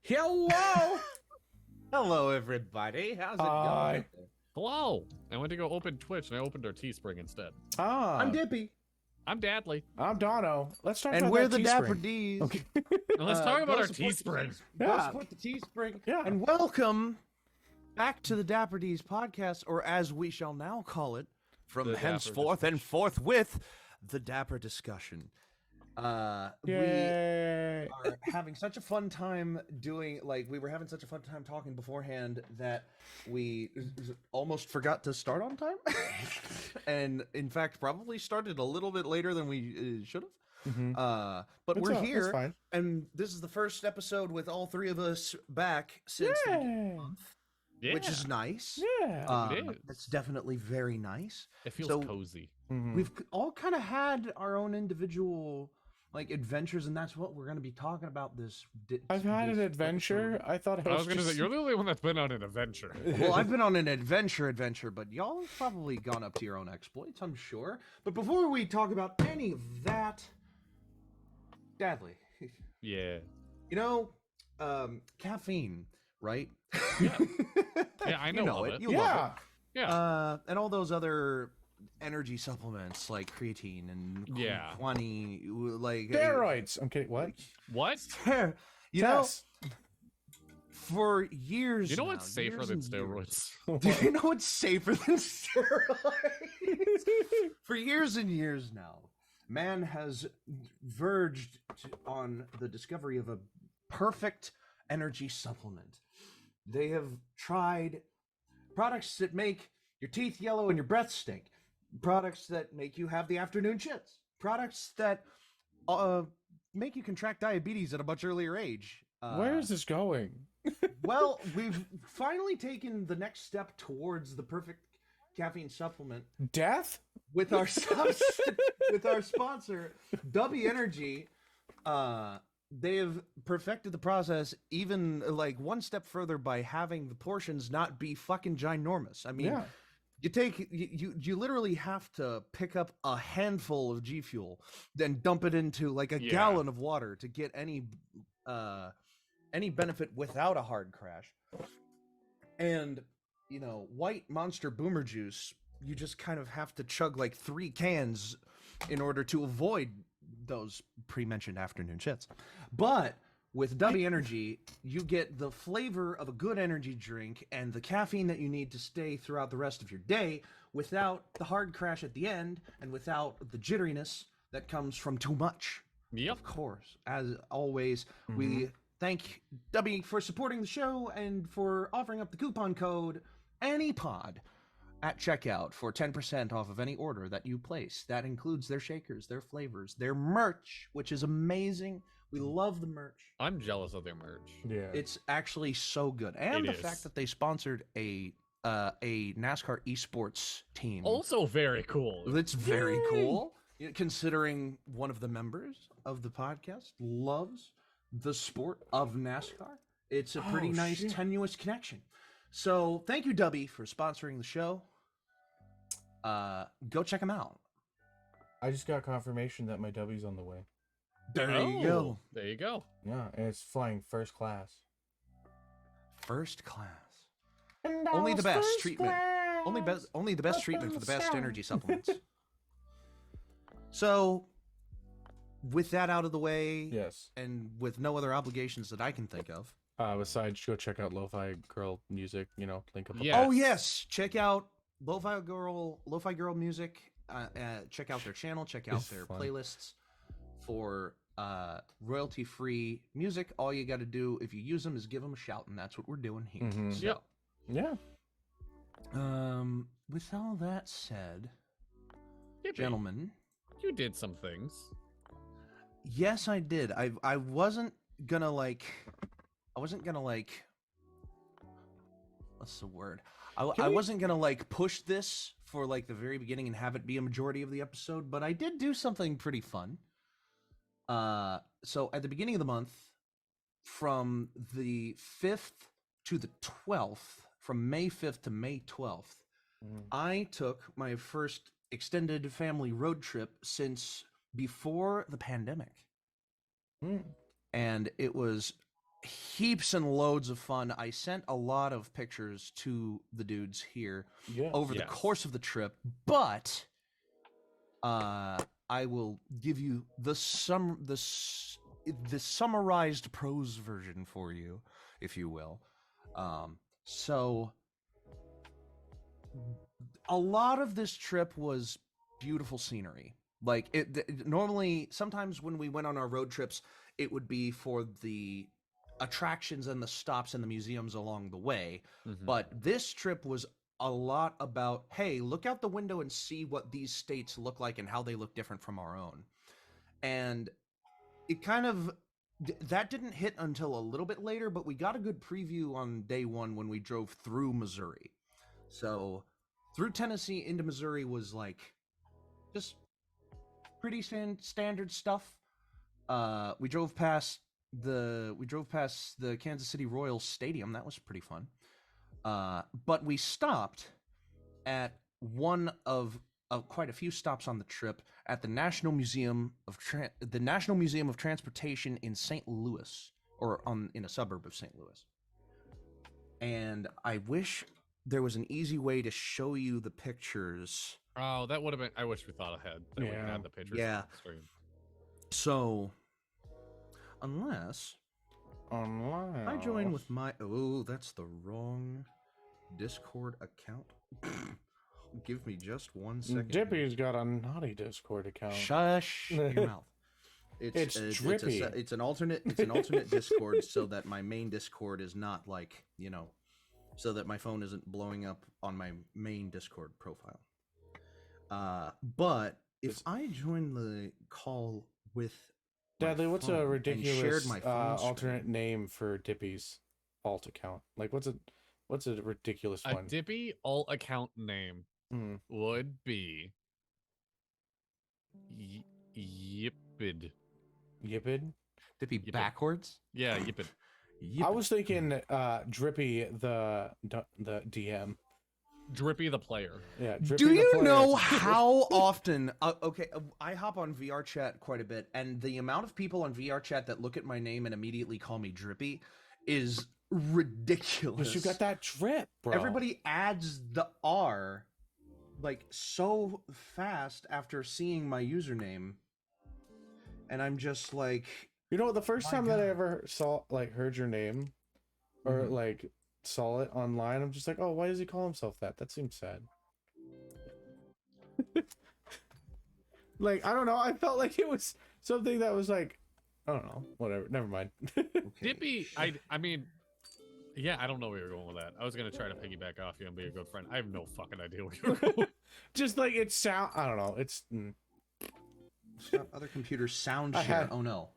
Hello. Hello, everybody. How's it going? Hello. I went to go open Twitch and I opened our Teespring instead. I'm Dippy. I'm Dadley. I'm Dono. Let's talk And about we're that the Dapper Teespring. Ds. Okay. Let's talk about go our support Teespring. Go support the Teespring. Yeah. And welcome back to the Dapper Ds podcast, or as we shall now call it, from The henceforth Dapper and forthwith, the Dapper Discussion. We Yay. are having such a fun time we were having such a fun time talking beforehand that we almost forgot to start on time. And in fact, probably started a little bit later than we should have. Mm-hmm. But we're That's here, fine. and this is the first episode with all three of us back since the beginning of the month, Yeah. which is nice. Yeah. It is. It's definitely very nice. It feels So- cozy. Mhm. We've all kind of had our own individual adventures, and that's what we're going to be talking about this. I've had an adventure. episode. I thought I was gonna just... say you're the only one that's been on an adventure. Well, I've been on an adventure, but y'all have probably gone up to your own exploits, I'm sure. But before we talk about any of that, Dadley, Yeah. Caffeine, right? Yeah. Yeah, I know, of it. You love Yeah. it. Yeah. And all those other energy supplements like creatine and Yeah. Quani, Steroids. I'm kidding. What? What? you know, Tess. for years. You know now, what's safer years than and years- steroids? Do you know what's safer than steroids? For years and years now, man has verged on the discovery of a perfect energy supplement. They have tried products that make your teeth yellow and your breath stink, products that make you have the afternoon shits, products that make you contract diabetes at a much earlier age. Where is this going? Well, we've finally taken the next step towards the perfect caffeine supplement Death? with our with our sponsor, Dubby Energy. They have perfected the process even one step further by having the portions not be fucking ginormous. I mean, Yeah. you literally have to pick up a handful of G Fuel, then dump it into a Yeah. gallon of water to get any benefit without a hard crash. And white Monster Boomer Juice, you just kind of have to chug 3 cans in order to avoid those pre-mentioned afternoon shits. But with Dubby Energy, you get the flavor of a good energy drink and the caffeine that you need to stay throughout the rest of your day without the hard crash at the end and without the jitteriness that comes from too much. Yep. Of course, as always, we thank Dubby for supporting the show and for offering up the coupon code ANYPOD at checkout for 10% off of any order that you place. That includes their shakers, their flavors, their merch, which is amazing. We love the merch. I'm jealous of their merch. Yeah. It's actually so good. And It the is. fact that they sponsored a NASCAR esports team. Also very cool. It's very cool, considering one of the members of the podcast loves the sport of NASCAR. It's a pretty nice, tenuous connection. So thank you, Dubby, for sponsoring the show. Go check them out. I just got confirmation that my W's on the way. There Oh, you go. There you go. Yeah, and it's flying first class. First class. Only the best treatment. Only the best treatment for the best energy supplements. So, with that out of the way, Yes. and with no other obligations that I can think of. Besides, go check out Lo-Fi Girl music. Link up. Yeah. Oh yes, check out Lo-Fi Girl music. Check out their channel. Check out It's their fun. playlists for royalty-free music. All you got to do if you use them is give them a shout, and that's what we're doing here. Mhm. So, Yep. Yeah. with all that said, Dippy, gentlemen, you did some things. yes, I did. I wasn't gonna what's the word? I wasn't gonna push this for the very beginning and have it be a majority of the episode, but I did do something pretty fun. So at the beginning of the month, from the 5th to the 12th, from May 5th to May 12th, I took my first extended family road trip since before the pandemic. Mm. And it was heaps and loads of fun. I sent a lot of pictures to the dudes here Yeah. over the Yes. course of the trip, but I will give you the summarized prose version for you, if you will. So a lot of this trip was beautiful scenery. Like normally, sometimes when we went on our road trips, it would be for the attractions and the stops and the museums along the way. Mhm. But this trip was a lot about, hey, look out the window and see what these states look like and how they look different from our own. And it kind of that didn't hit until a little bit later, but we got a good preview on day one when we drove through Missouri. So through Tennessee into Missouri was like just pretty standard stuff. We drove past the Kansas City Royals Stadium. That was pretty fun. But we stopped at one of quite a few stops on the trip at the National Museum of Transportation in St. Louis, or in a suburb of St. Louis. And I wish there was an easy way to show you the pictures. Oh, that would have been. I wish we thought ahead. That we could Yeah. add the pictures. Yeah. On the stream. So, unless Online. I join with my... Oh, that's the wrong Discord account. Give me just 1 second. Dippy's got a naughty Discord account. Shush your mouth. It's Drippy. It's an alternate Discord, so that my main Discord is not like, so that my phone isn't blowing up on my main Discord profile. But if I join the call with Dadley, what's a ridiculous my phone alternate name for Dippy's alt account? Like, what's a ridiculous A one? Dippy alt account name would be Yippid. Yippid? Dippy Yippid. backwards? Yeah, Yippid. I was thinking Drippy the DM. Drippy the player. Yeah. Drippy Do the you player. know how often? I hop on VR chat quite a bit, and the amount of people on VR chat that look at my name and immediately call me Drippy is ridiculous. Because you got that drip, bro. Everybody adds the R like so fast after seeing my username, and I'm just like, the first My time that I God. ever heard your name, or saw it online, I'm just like, oh, why does he call himself that? That seems sad. Like, I don't know. I felt like it was something that was like, I don't know, whatever. Never mind. Dippy, I mean, yeah, I don't know where you're going with that. I was gonna try to piggyback off you and be a good friend. I have no fucking idea where you're going. Just like it sound. I don't know. It's. other computers sound share. Oh no,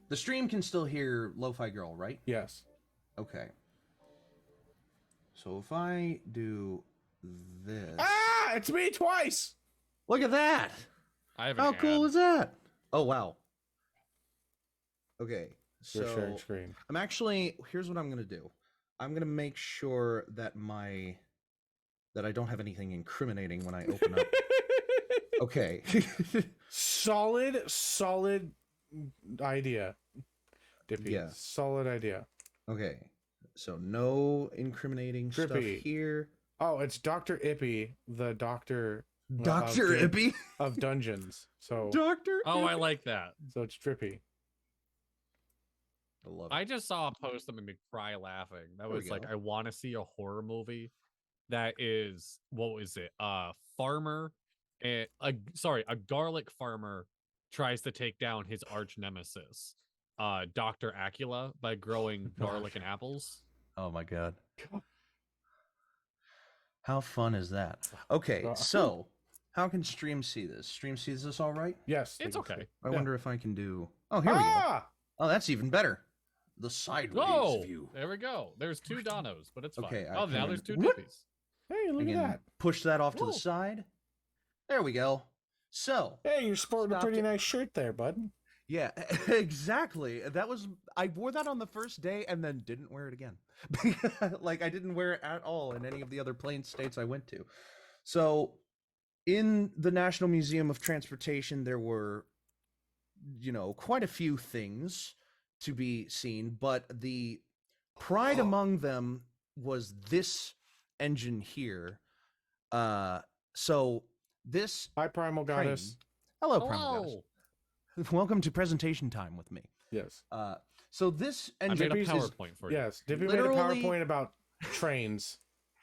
the stream can still hear Lo-Fi Girl, right? Yes. Okay. So if I do this, Ah! It's me twice. look at that! I have How cool is that? Oh wow. Okay, You're sharing so screen. I'm actually. Here's what I'm gonna do. I'm gonna make sure that I don't have anything incriminating when I open up. Okay. Solid idea. Dippy. Yeah. Solid idea. Okay. So no incriminating stuff Drippy. here. Oh, it's Dr. Ippy, the doctor. Dr. Ippy? Of dungeons. So Dr. Oh, I like that. so it's Drippy. I love it. I just saw a post that made me cry laughing. That There we was like, go. I want to see a horror movie that is, what was it? Farmer, a garlic farmer tries to take down his arch nemesis, Dr. Acula, by growing garlic and apples. Oh my god. How fun is that? Okay, so how can Stream see this? Stream sees this all right? Yes. It's okay. I wonder if I can do... Oh, here we go. Oh, that's even better. The sideways Oh, view. there we go. There's two Donos, but it's fine. Okay, I Oh, now can- there's two Whoop! Dippies. Hey, look Again, at that. push that off to Whoa. the side. There we go. So, Hey, you're sporting a Stopped pretty it. nice shirt there, bud. yeah, exactly. I wore that on the first day and then didn't wear it again. Like, I didn't wear it at all in any of the other plain states I went to. So, in the National Museum of Transportation, there were, quite a few things to be seen, but the pride among them was this engine here. So this Hi, Primal train- Goddess. Hello, Primal Goddess. Hello. Welcome to presentation time with me. Yes. So this I engine made a is PowerPoint for you. Yes. Dippy made a literally- PowerPoint about trains.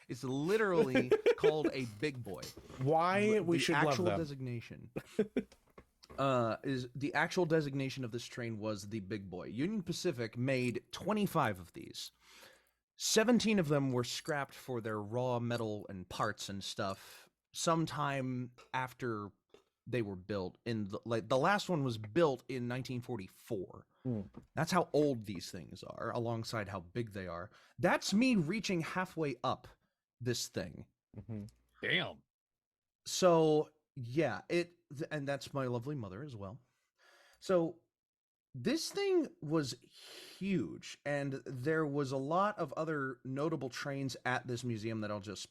it's literally called a big boy. Why we The should love actual them. designation is the actual designation of this train was the big boy. Union Pacific made 25 of these. 17 of them were scrapped for their raw metal and parts and stuff sometime after they were built. The last one was built in 1944. That's how old these things are, alongside how big they are. That's me reaching halfway up this thing. Damn. So yeah, and that's my lovely mother as well. So this thing was huge, and there was a lot of other notable trains at this museum that I'll just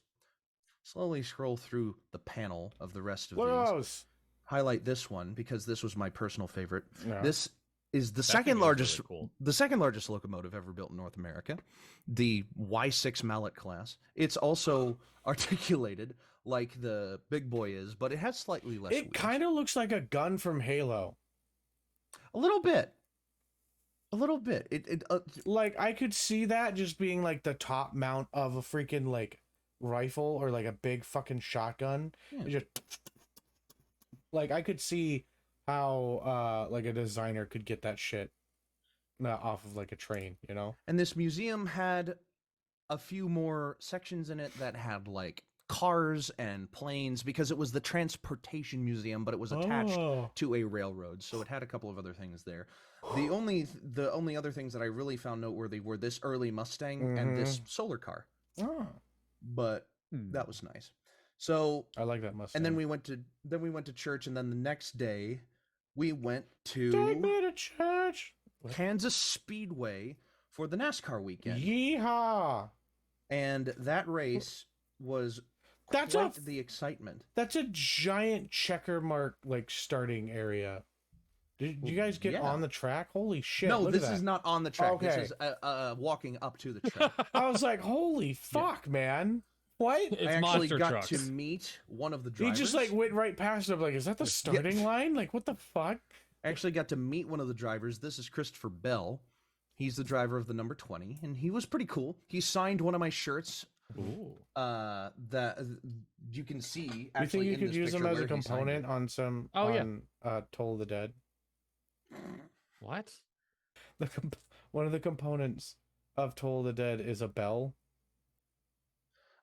slowly scroll through the panel of the rest of these. Gross. Highlight this one because this was my personal favorite. Yeah. This is the That second thing is largest, really cool. the second largest locomotive ever built in North America, the Y6 Mallet class. It's also articulated like the big boy is, but it has slightly less. It kind of looks like a gun from Halo. a little bit, a little bit. Like I could see that just being like the top mount of a freaking like rifle or like a big fucking shotgun. Yeah. It just like I could see how like a designer could get that shit off of like a train, you know? And this museum had a few more sections in it that had like cars and planes because it was the transportation museum, but it was attached Oh. to a railroad, so it had a couple of other things there. The only other things that I really found noteworthy were this early Mustang and this solar car. Oh. But that was nice. So I like that Mustang. and then we went to church, and then the next day we went Take to me to church. What? Kansas Speedway for the NASCAR weekend. Yeehaw! And that race was That's quite the excitement. That's a giant checker mark like starting area. Did you guys get Yeah. on the track? Holy shit! No, look this at is that. not on the track. Okay. This is walking up to the track. I was like, holy fuck, man! What? It's I actually monster got trucks. to meet one of the He drivers. just like went right past it. I'm like, is that the starting line? Like, what the fuck? I actually got to meet one of the drivers. This is Christopher Bell. He's the driver of the number 20, and he was pretty cool. He signed one of my shirts. Ooh. That you can see. You think Actually, you in could this use them picture as a where he signed component it. on some Oh, yeah. Toll of the Dead? What? One of the components of Toll of the Dead is a bell.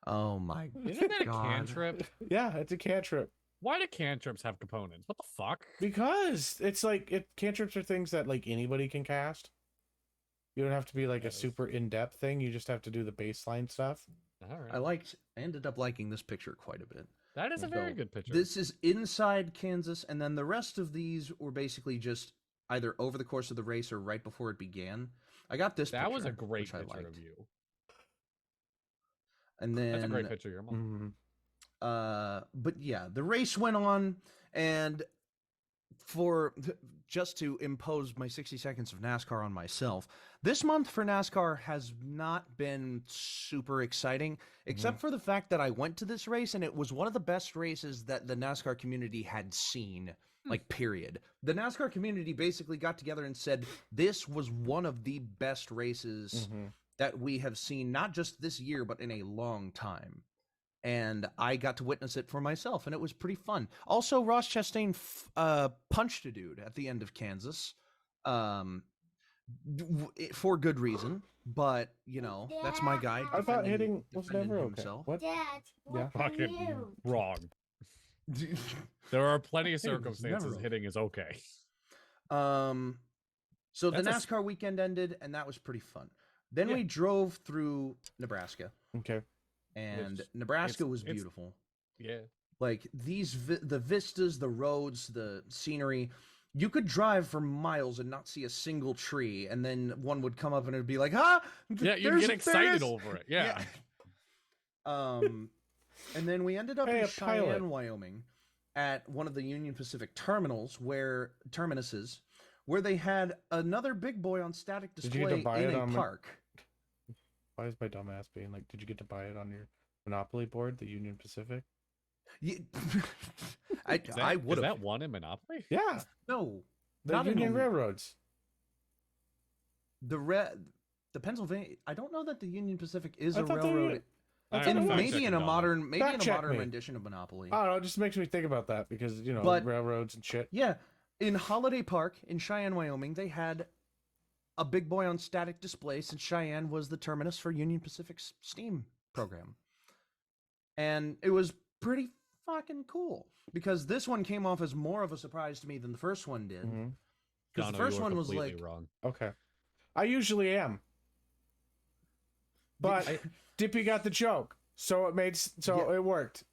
Oh my Isn't that a God. cantrip? Yeah, it's a cantrip. Why do cantrips have components? What the fuck? Because it's like cantrips are things that like anybody can cast. You don't have to be like a Yes. super in-depth thing. You just have to do the baseline stuff. All right. I ended up liking this picture quite a bit. That is a very So, good picture. This is inside Kansas, and then the rest of these were basically just either over the course of the race or right before it began. I got this. That was a picture, great which I picture liked. of you. And then That's a great picture of your mom. but yeah, the race went on, and just to impose my 60 seconds of NASCAR on myself, this month for NASCAR has not been super exciting, except for the fact that I went to this race and it was one of the best races that the NASCAR community had seen, like, period. The NASCAR community basically got together and said, this was one of the best races that we have seen, not just this year, but in a long time. And I got to witness it for myself, and it was pretty fun. Also, Ross Chastain punched a dude at the end of Kansas, for good reason. But you know, that's my guy. I thought defending- hitting was defending never okay. himself. What? Dad, Yeah. what Fucking wrong. There are plenty of Hitting was never circumstances okay. hitting is okay. So the That's a NASCAR weekend ended, and that was pretty fun. Then Yeah. we drove through Nebraska, Okay. and Which- Nebraska was it's- beautiful. Yeah. Like the vistas, the roads, the scenery. You could drive for miles and not see a single tree, and then one would come up and it'd be like, "Ah!" Yeah, you get excited over it. Yeah. And then we ended up Hey, in a pilot. Cheyenne, Wyoming, at one of the Union Pacific terminals, terminuses, where they had another big boy on static Did you get to display buy in it a on park. Why is my dumbass being like, did you get to buy it on your Monopoly board, the Union Pacific? Yeah, Is I would is have. that one in Monopoly? Yeah, No, the not Union in Railroads. the Pennsylvania. I don't know that the Union Pacific is I a thought they- railroad. I All thought right, it I'm was. fact Maybe in checking a Dom. modern, maybe in a Fact check modern me. rendition of Monopoly. I don't know. It just makes me think about that because But- railroads and shit. Yeah, in Holiday Park in Cheyenne, Wyoming, they had a big boy on static display since Cheyenne was the terminus for Union Pacific's steam program. And it was pretty fucking cool because this one came off as more of a surprise to me than the first one did. Mhm. Because the Dono, you first were one was completely like, wrong. Okay, I usually am, but Dippy got the joke, so it worked.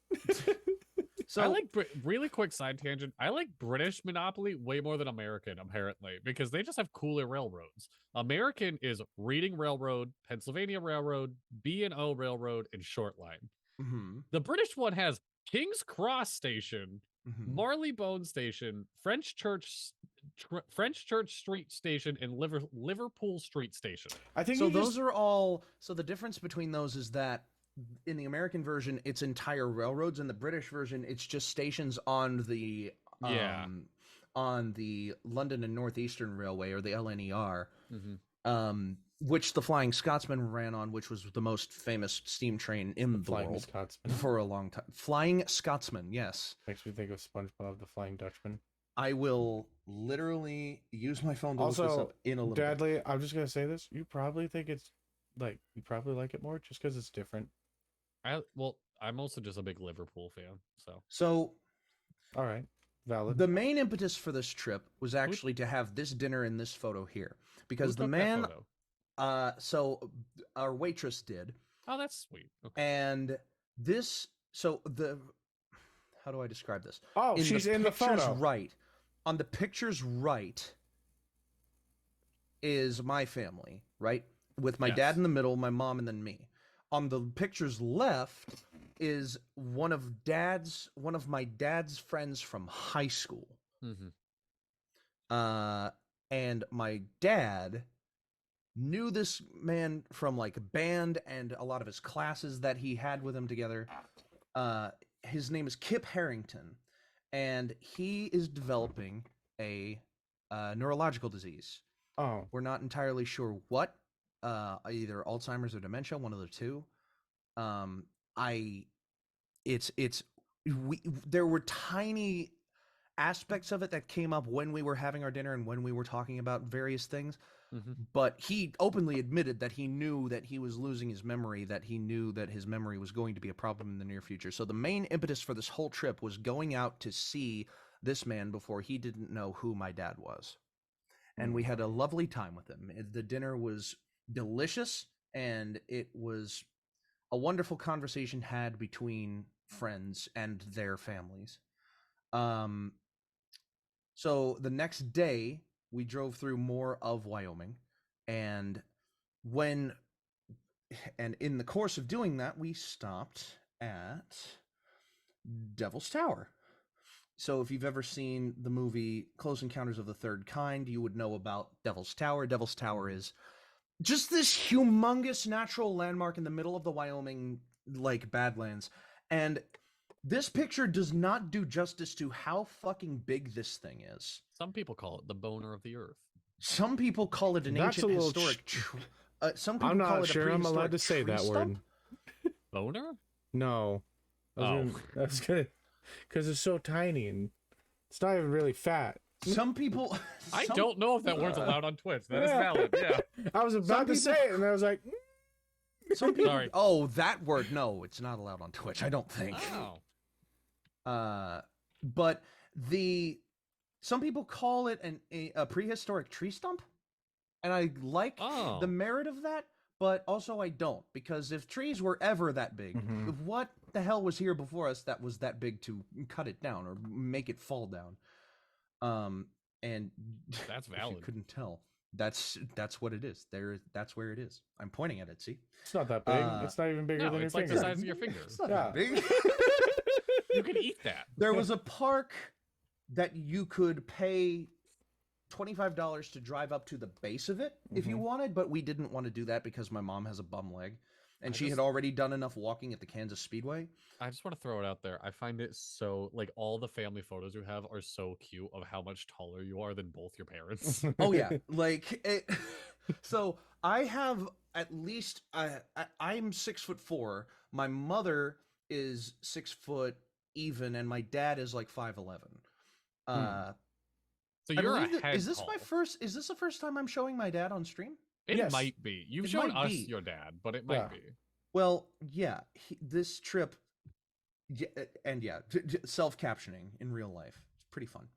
so I like really quick side tangent. I like British Monopoly way more than American, apparently, because they just have cooler railroads. American is Reading Railroad, Pennsylvania Railroad, B&O Railroad, and Short Line. Mhm, The British one has King's Cross Station, mhm. Marylebone Station, French Church Street Station, and Liverpool Street Station. I think So you those just, are all. So the difference between those is that in the American version, it's entire railroads. In the British version, it's just stations on the Yeah. on the London and Northeastern Railway, or the LNER, Mm-hmm. which the Flying Scotsman ran on, which was the most famous steam train in the Flying world Scotsman for a long time. Flying Scotsman, yes. makes me think of SpongeBob the Flying Dutchman. I will literally use my phone to look this Also, up in a little bit. Dadley, I'm just gonna say this. You probably think it's like you probably like it more just because it's different. I'm also just a big Liverpool fan, so So All right, valid. the main impetus for this trip was actually to have this dinner in this photo here, because who the took that man, photo? so our waitress did, Oh, that's sweet. Okay. and this, so the, how do I describe this? Oh, she's in the pictures photo. right. On the pictures right is my family, right? With my Yes. dad in the middle, my mom, and then me. On the pictures left is one of my dad's friends from high school. Mm-hmm. And my dad knew this man from like band and a lot of his classes that he had with him together. His name is Kip Harrington, and he is developing a neurological disease. Oh, We're not entirely sure what, either Alzheimer's or dementia, one of the two. There were tiny aspects of it that came up when we were having our dinner and when we were talking about various things. Mm-hmm. But he openly admitted that he knew that he was losing his memory, that he knew that his memory was going to be a problem in the near future. So the main impetus for this whole trip was going out to see this man before he didn't know who my dad was. And we had a lovely time with him. The dinner was delicious, and it was a wonderful conversation had between friends and their families. So the next day, we drove through more of Wyoming, and in the course of doing that, we stopped at Devil's Tower. So if you've ever seen the movie Close Encounters of the Third Kind, you would know about Devil's Tower. Devil's Tower is just this humongous natural landmark in the middle of the Wyoming, like, Badlands. And this picture does not do justice to how fucking big this thing is. Some people call it the boner of the earth. Some people call it an That's ancient a little historic. Some people I'm call not it sure a I'm allowed to say prehistoric that tree word. Boner? No. Oh. That's good. Because it's so tiny and it's not even really fat. Some people. I some- don't know if that word's allowed on Twitch. That is Yeah. valid. Yeah. I was about to people- say it and I was like, Some people. Sorry. Oh, that word. No, it's not allowed on Twitch. I don't think. Oh. But some people call it a prehistoric tree stump, and I like Oh. the merit of that, but also I don't, because if trees were ever that big, Mhm. what the hell was here before us that was that big to cut it down or make it fall down? And That's if you valid. couldn't tell. That's what it is. That's where it is. I'm pointing at it. See, it's not that big. It's not even bigger No, than your it's like finger. the size of your finger. it's not Yeah. that big. You can eat that. There was a park that you could pay $25 to drive up to the base of it if you wanted, but we didn't want to do that because my mom has a bum leg, and she had already done enough walking at the Kansas Speedway. I just want to throw it out there. I find it so like all the family photos you have are so cute of how much taller you are than both your parents. Oh yeah, like it. So I have at least I'm 6'4". My mother is 6 foot even, and my dad is like 5'11". So I you're a believe head is this tall. my first? Is this the first time I'm showing my dad on stream? It Yes. might be. You've It shown might us be. your dad, but it might Yeah. be. Well, yeah, this trip, and self-captioning in real life. It's pretty fun.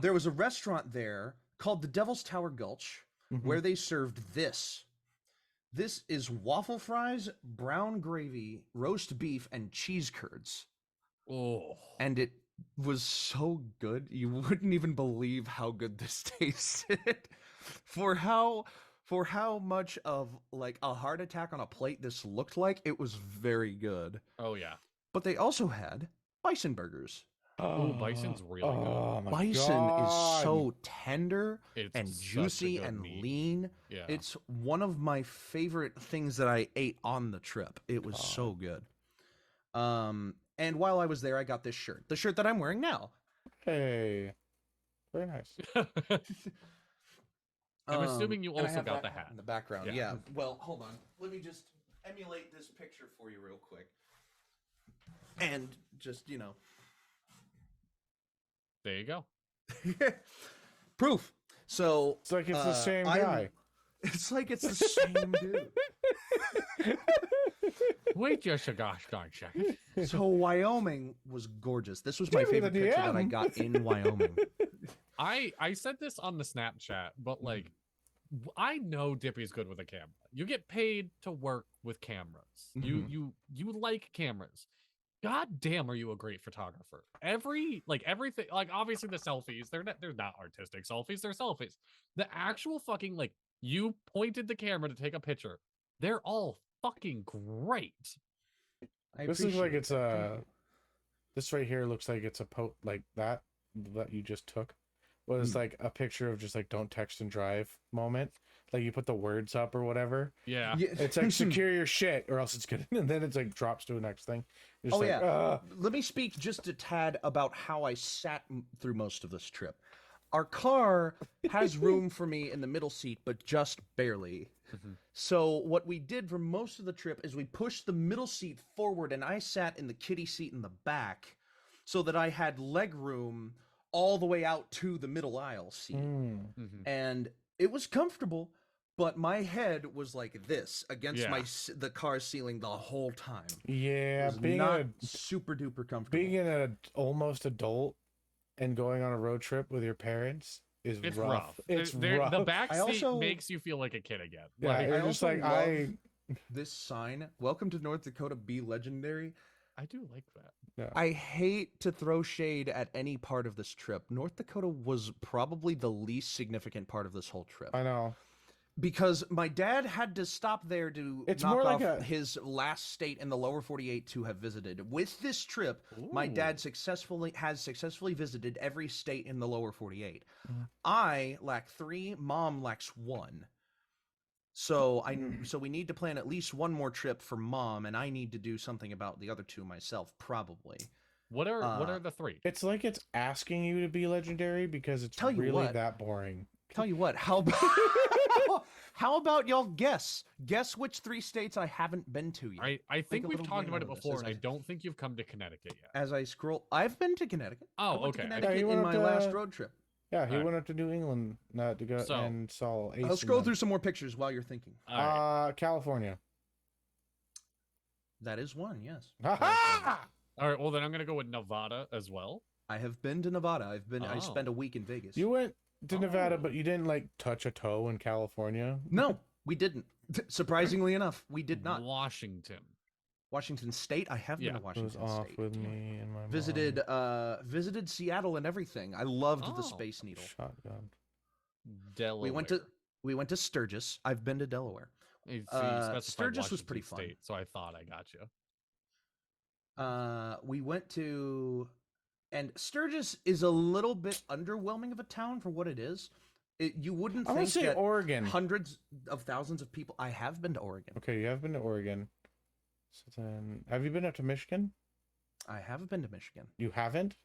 There was a restaurant there called the Devil's Tower Gulch where they served this. This is waffle fries, brown gravy, roast beef, and cheese curds. Oh. And it was so good. You wouldn't even believe how good this tasted. For how much of like a heart attack on a plate this looked like, it was very good. Oh yeah. But they also had bison burgers. Oh, bison's really good. Oh my Bison God. is so tender It's and such a juicy good and meat. lean. Yeah. It's one of my favorite things that I ate on the trip. It was so good. And while I was there, I got this shirt, the shirt that I'm wearing now. Hey, very nice. I'm assuming you and I also have got that the hat. in the background. Yeah. Yeah. Well, hold on. Let me just emulate this picture for you real quick. And just, There you go. proof. So It's like it's the same I'm- guy. It's like it's the same dude. Wait just a gosh darn second. So Wyoming was gorgeous. This was my Give me the favorite picture that I DM. got in Wyoming. I said this on the Snapchat, but like I know Dippy's good with a camera. You get paid to work with cameras. You like cameras. God damn, are you a great photographer? Everything, like obviously the selfies, they're not artistic selfies, they're selfies. The actual fucking like you pointed the camera to take a picture. They're all fucking great. This looks like it's this right here looks like it's a like that you just took was like a picture of just like don't text and drive moment. Like you put the words up or whatever. Yeah. It's like secure your shit or else it's gonna and then it's like drops to the next thing. You're just like, Let me speak just a tad about how I sat through most of this trip. Our car has room for me in the middle seat, but just barely. So what we did for most of the trip is we pushed the middle seat forward and I sat in the kiddie seat in the back so that I had leg room all the way out to the middle aisle seat. And it was comfortable, but my head was like this against the car's ceiling the whole time. yeah, It was being not a super duper comfortable. being an almost adult and going on a road trip with your parents is It's rough. rough. It's The rough. back I seat also- makes you feel like a kid again. Yeah, Like, you're I just also like love this sign, "Welcome to North Dakota, be legendary." I do like that. I hate to throw shade at any part of this trip. North Dakota was probably the least significant part of this whole trip. I know. Because my dad had to stop there to It's knock more like off a- his last state in the lower 48 to have visited. With this trip, my dad has successfully visited every state in the lower 48. I lack 3, mom lacks 1. So we need to plan at least one more trip for mom, and I need to do something about the other 2 myself, probably. What are the 3? It's like it's asking you to be legendary because it's Tell you really what. that boring. Tell you what, how about y'all guess which 3 states I haven't been to yet? I think a we've little talked game about it out of this before, as and I I- don't think you've come to Connecticut yet. As I scroll, I've been to Connecticut. I Oh, went to okay. Connecticut you in went my up last to- road trip. Yeah, he Alright. went up to New England to go So- and saw Ace. I'll scroll through some more pictures while you're thinking. All right. California. That is one, yes. Ha All right. Well, then I'm gonna go with Nevada as well. I have been to Nevada. I Oh. spent a week in Vegas. You went to Nevada, Oh. but you didn't like touch a toe in California. No, we didn't. Surprisingly enough, we did not. Washington. Washington State. I have been Yeah. to It was Washington off State. with me and my mom. Visited Seattle and everything. I loved the Oh. Space Needle. Shotgun. Delaware. We went to Sturgis. I've been to Delaware. You specified Sturgis was pretty Washington fun. State, so I thought I got you. We went to And Sturgis is a little bit underwhelming of a town for what it is. You wouldn't I want think to say that Oregon. hundreds of thousands of people. I have been to Oregon. Okay, you have been to Oregon. So then, have you been up to Michigan? I have been to Michigan. You haven't?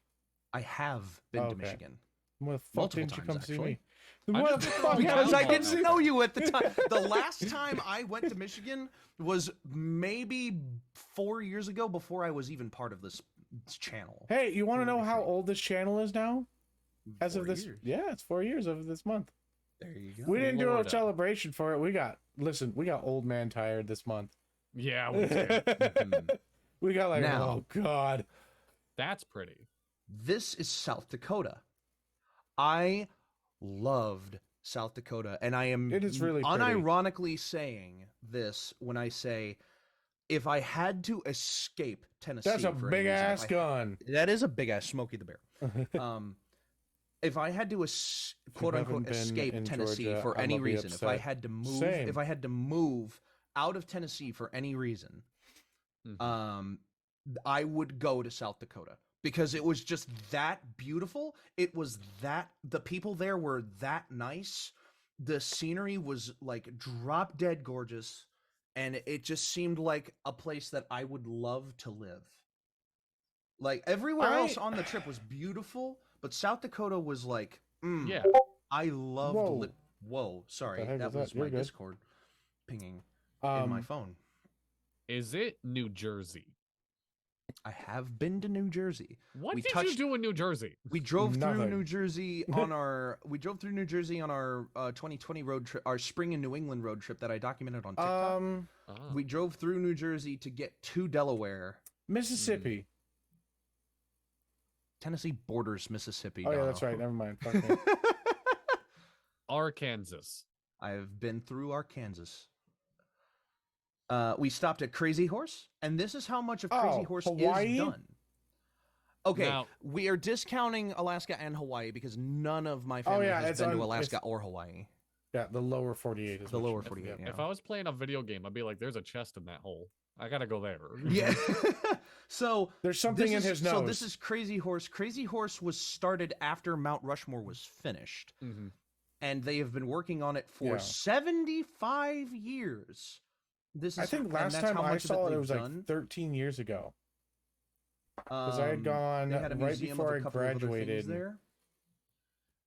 I have been to Okay. Michigan. What the fuck Multiple didn't you times, come see actually. me? I What just the did fuck? the Because I Download didn't now. know you at the time. The last time I went to Michigan was maybe 4 years ago, before I was even part of this channel. Hey, you want to know how 43. old this channel is now? As 4 of this, years. yeah, it's 4 years of this month. There you go. We didn't do a Florida. celebration for it. We got old man tired this month. Yeah, we did. Mhm. We got like, Now- oh god. That's pretty. This is South Dakota. I loved South Dakota, and I am It is really pretty. unironically saying this when I say, if I had to escape Tennessee, That's a for any big reason, ass gun. That is a big ass Smokey the Bear. If I had to quote haven't unquote been escape in Tennessee Georgia, for I'ma any be reason, if I upset. had to move, Same. if I had to move out of Tennessee for any reason, Mhm. I would go to South Dakota because it was just that beautiful. It was that the people there were that nice. The scenery was like drop dead gorgeous, and it just seemed like a place that I would love to live. Like everywhere else on the trip was beautiful, but South Dakota was like, Yeah. I loved. Whoa. Whoa, sorry, heck that was that? was You're my good. Discord pinging in my phone. Is it New Jersey? I have been to New Jersey. What We did you touched- do in New Jersey? We drove through Nothing. New Jersey on our 2020 road trip, our spring in New England road trip that I documented on TikTok. Oh. We drove through New Jersey to get to Delaware. Mississippi. Tennessee borders Mississippi. Oh yeah, Dono. that's right. Never mind. Fuck me. Arkansas. I've been through Arkansas. We stopped at Crazy Horse, and this is how much of Crazy Oh, Horse Hawaii? is done. Okay, Now- we are discounting Alaska and Hawaii because none of my family yeah, has it's been to on- Alaska it's- or Hawaii. Yeah, the lower 48 is The what you lower meant, 48, yeah. yeah. If I was playing a video game, I'd be like, "There's a chest in that hole. I gotta go there." Yeah. So There's something in his nose. So this is Crazy Horse. Crazy Horse was started after Mount Rushmore was finished, Mhm. and they have been working on it for Yeah. 75 years. This is, I think and last that's time how I much of saw it, it they've was done. like 13 years ago. Because I had They gone had a right museum before of a I couple of other things graduated there.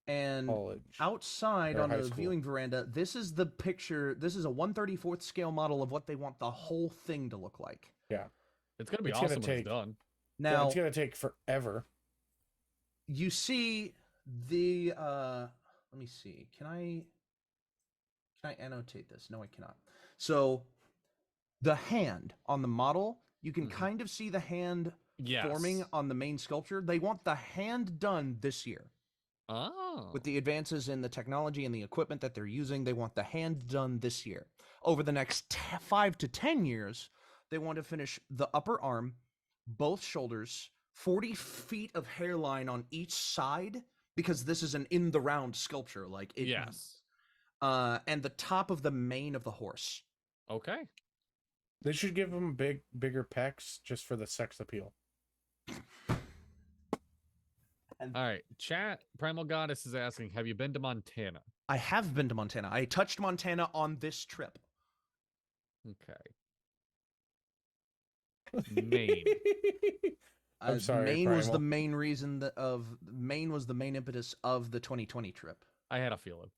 And college. outside or on high the school. viewing veranda, this is the picture. This is a 1/34th scale model of what they want the whole thing to look like. It's gonna be It's gonna awesome when take- it's done. Yeah, Now it's gonna take forever. you see the let me see. Can I annotate this? No, I cannot. So the hand on the model, you can Mhm. kind of see the hand Yes. forming on the main sculpture. They want the hand done this year. Oh. With the advances in the technology and the equipment that they're using, they want the hand done this year. Over the next 5 to 10 years, they want to finish the upper arm, both shoulders, 40 feet of hairline on each side, because this is an in the round sculpture. Like it, Yes. and the top of the mane of the horse. Okay. They should give him bigger pecs just for the sex appeal. All right. Chat. Primal Goddess is asking, "Have you been to Montana?" I have been to Montana. I touched Montana on this trip. Okay. Maine. I'm sorry, Maine was the Primal. main reason Maine was the main impetus of the 2020 trip. I had a feeling.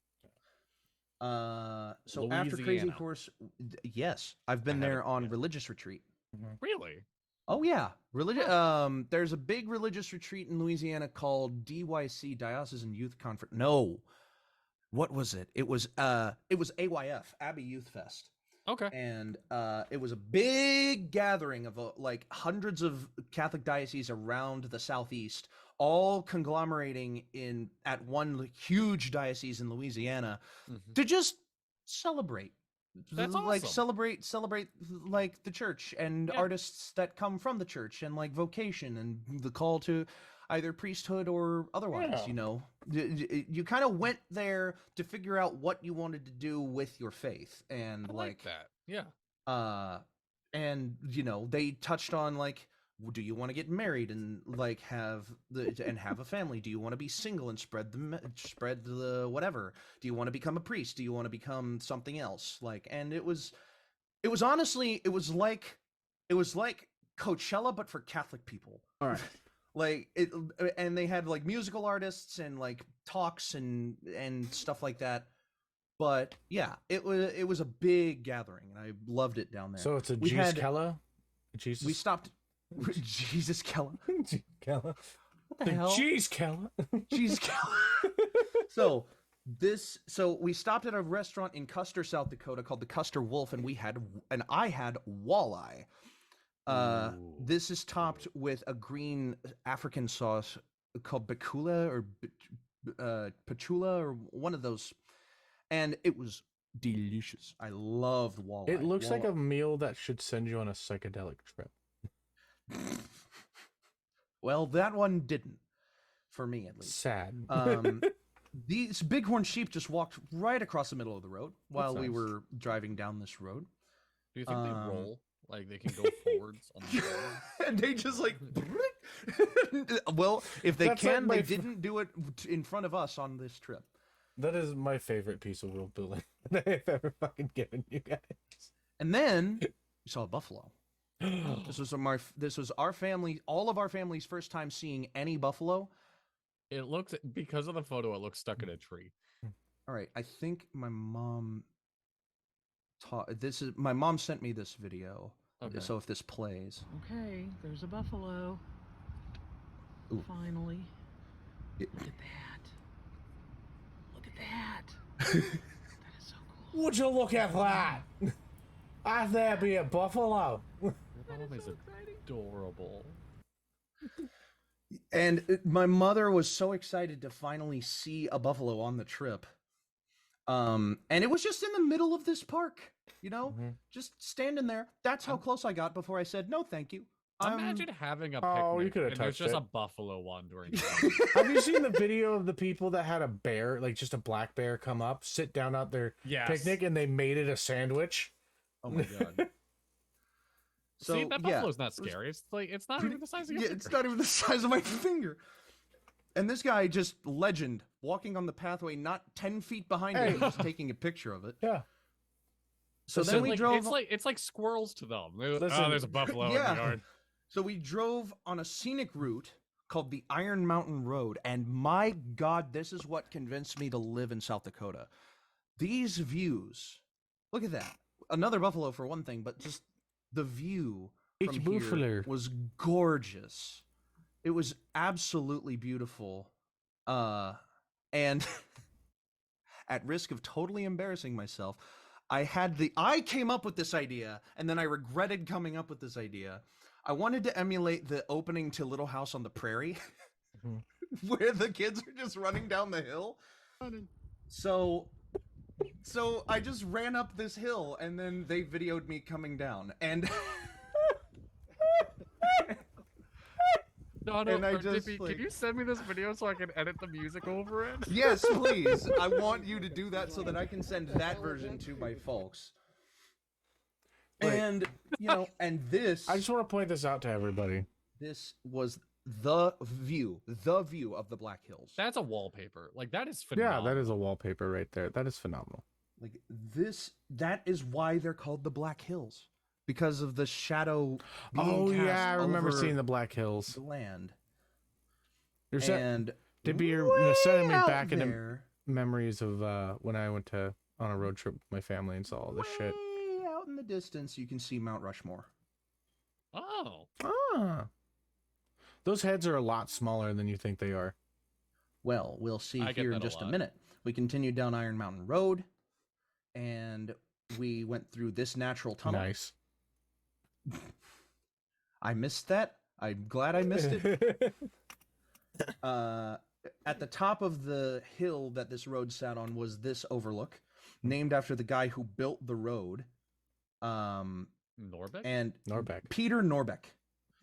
So after Crazy Louisiana. Horse, yes, I've been I there haven't on yet. religious retreat. Really? Oh yeah, there's a big religious retreat in Louisiana called DYC, Diocesan Youth Conference. No, what was it? It was AYF, Abbey Youth Fest. Okay. And it was a big gathering of like hundreds of Catholic dioceses around the southeast, all conglomerating at one huge diocese in Louisiana Mhm. to just celebrate. That's like awesome. celebrate like the church and Yeah. artists that come from the church and like vocation and the call to either priesthood or otherwise. Yeah. You know, you kind of went there to figure out what you wanted to do with your faith, and I like that. Yeah. and you know, they touched on like do you want to get married and like have a family? Do you want to be single and spread the whatever? Do you want to become a priest? Do you want to become something else? Like, and it was honestly, it was like Coachella but for Catholic people. All right. Like it, and they had like musical artists and like talks and stuff like that. But yeah, it was a big gathering, and I loved it down there. So it's a We Jesus had- Kella? Jesus? We stopped. Jesus Kella. Kella. What the hell? Cheese Kella. Jesus Kella. So we stopped at a restaurant in Custer, South Dakota called the Custer Wolf, and I had walleye. This is topped with a green African sauce called bacula or pachula or one of those, and it was delicious. I loved walleye. It looks like a meal that should send you on a psychedelic trip. Well, that one didn't, for me at least. Sad. These bighorn sheep just walked right across the middle of the road while we nice. were driving down this road. Do you think they roll? Like they can go forwards on the road? And they just like well, if they That's like can, my they f- didn't do it in front of us on this trip. That is my favorite piece of world building that I've ever fucking given you guys. And then we saw a buffalo. This was our family, all of our family's first time seeing any buffalo. It looks, because of the photo, it looks stuck in a tree. All right, I think my mom my mom sent me this video. Okay. So if this plays. Okay, there's a buffalo. Ooh. Finally. It- Look at that. Look at that. That is so cool. Would you look at that? I there be a buffalo. Your mom is adorable. And my mother was so excited to finally see a buffalo on the trip. And it was just in the middle of this park, you know, just standing there. That's how close I got before I said, no, thank you. Imagine having a picnic Oh, you could have and there's touched just it. a buffalo wandering. Have you seen the video of the people that had a bear, like just a black bear, come up, sit down at their Yes. picnic, and they made it a sandwich? Oh my God. So, See, that yeah, buffalo's not scary. It's like, it's not even the size of your Yeah, it's finger. not even the size of my finger. And this guy, just legend, walking on the pathway, not 10 feet behind me, Hey. just taking a picture of it. Yeah. So Listen, then we Like, drove. it's like squirrels to them. Listen, There's a buffalo in yeah. the yard. So we drove on a scenic route called the Iron Mountain Road, and my God, this is what convinced me to live in South Dakota. These views, look at that. Another buffalo for one thing, but just the view It's from here buffalo. was gorgeous. It was absolutely beautiful. And at risk of totally embarrassing myself, I came up with this idea, and then I regretted coming up with this idea. I wanted to emulate the opening to Little House on the Prairie, where the kids are just running down the hill. So I just ran up this hill, and then they videoed me coming down, and No, And I or just, Dippy, like- can you send me this video so I can edit the music over it? yes, please. I want you to do that so that I can send that version to my folks. Wait. And and this I just want to point this out to everybody. this was the view of the Black Hills. That's a wallpaper. Like, that is Yeah, phenomenal. that is a wallpaper right there. That is phenomenal. Like that is why they're called the Black Hills, because of the shadow being Oh cast yeah, I remember over seeing the Black Hills. the land. You're And Dippy, you're sending me way out back into there, memories of when I went on a road trip with my family and saw all this shit. way out in the distance, you can see Mount Rushmore. Oh. Ah, those heads are a lot smaller than you think they are. Well, we'll see I get here in that a just a lot. minute. We continued down Iron Mountain Road, and we went through this natural tunnel. Nice. I missed that. I'm glad I missed it. At the top of the hill that this road sat on was this overlook, named after the guy who built the road, Norbeck? and Norbeck. Peter Norbeck.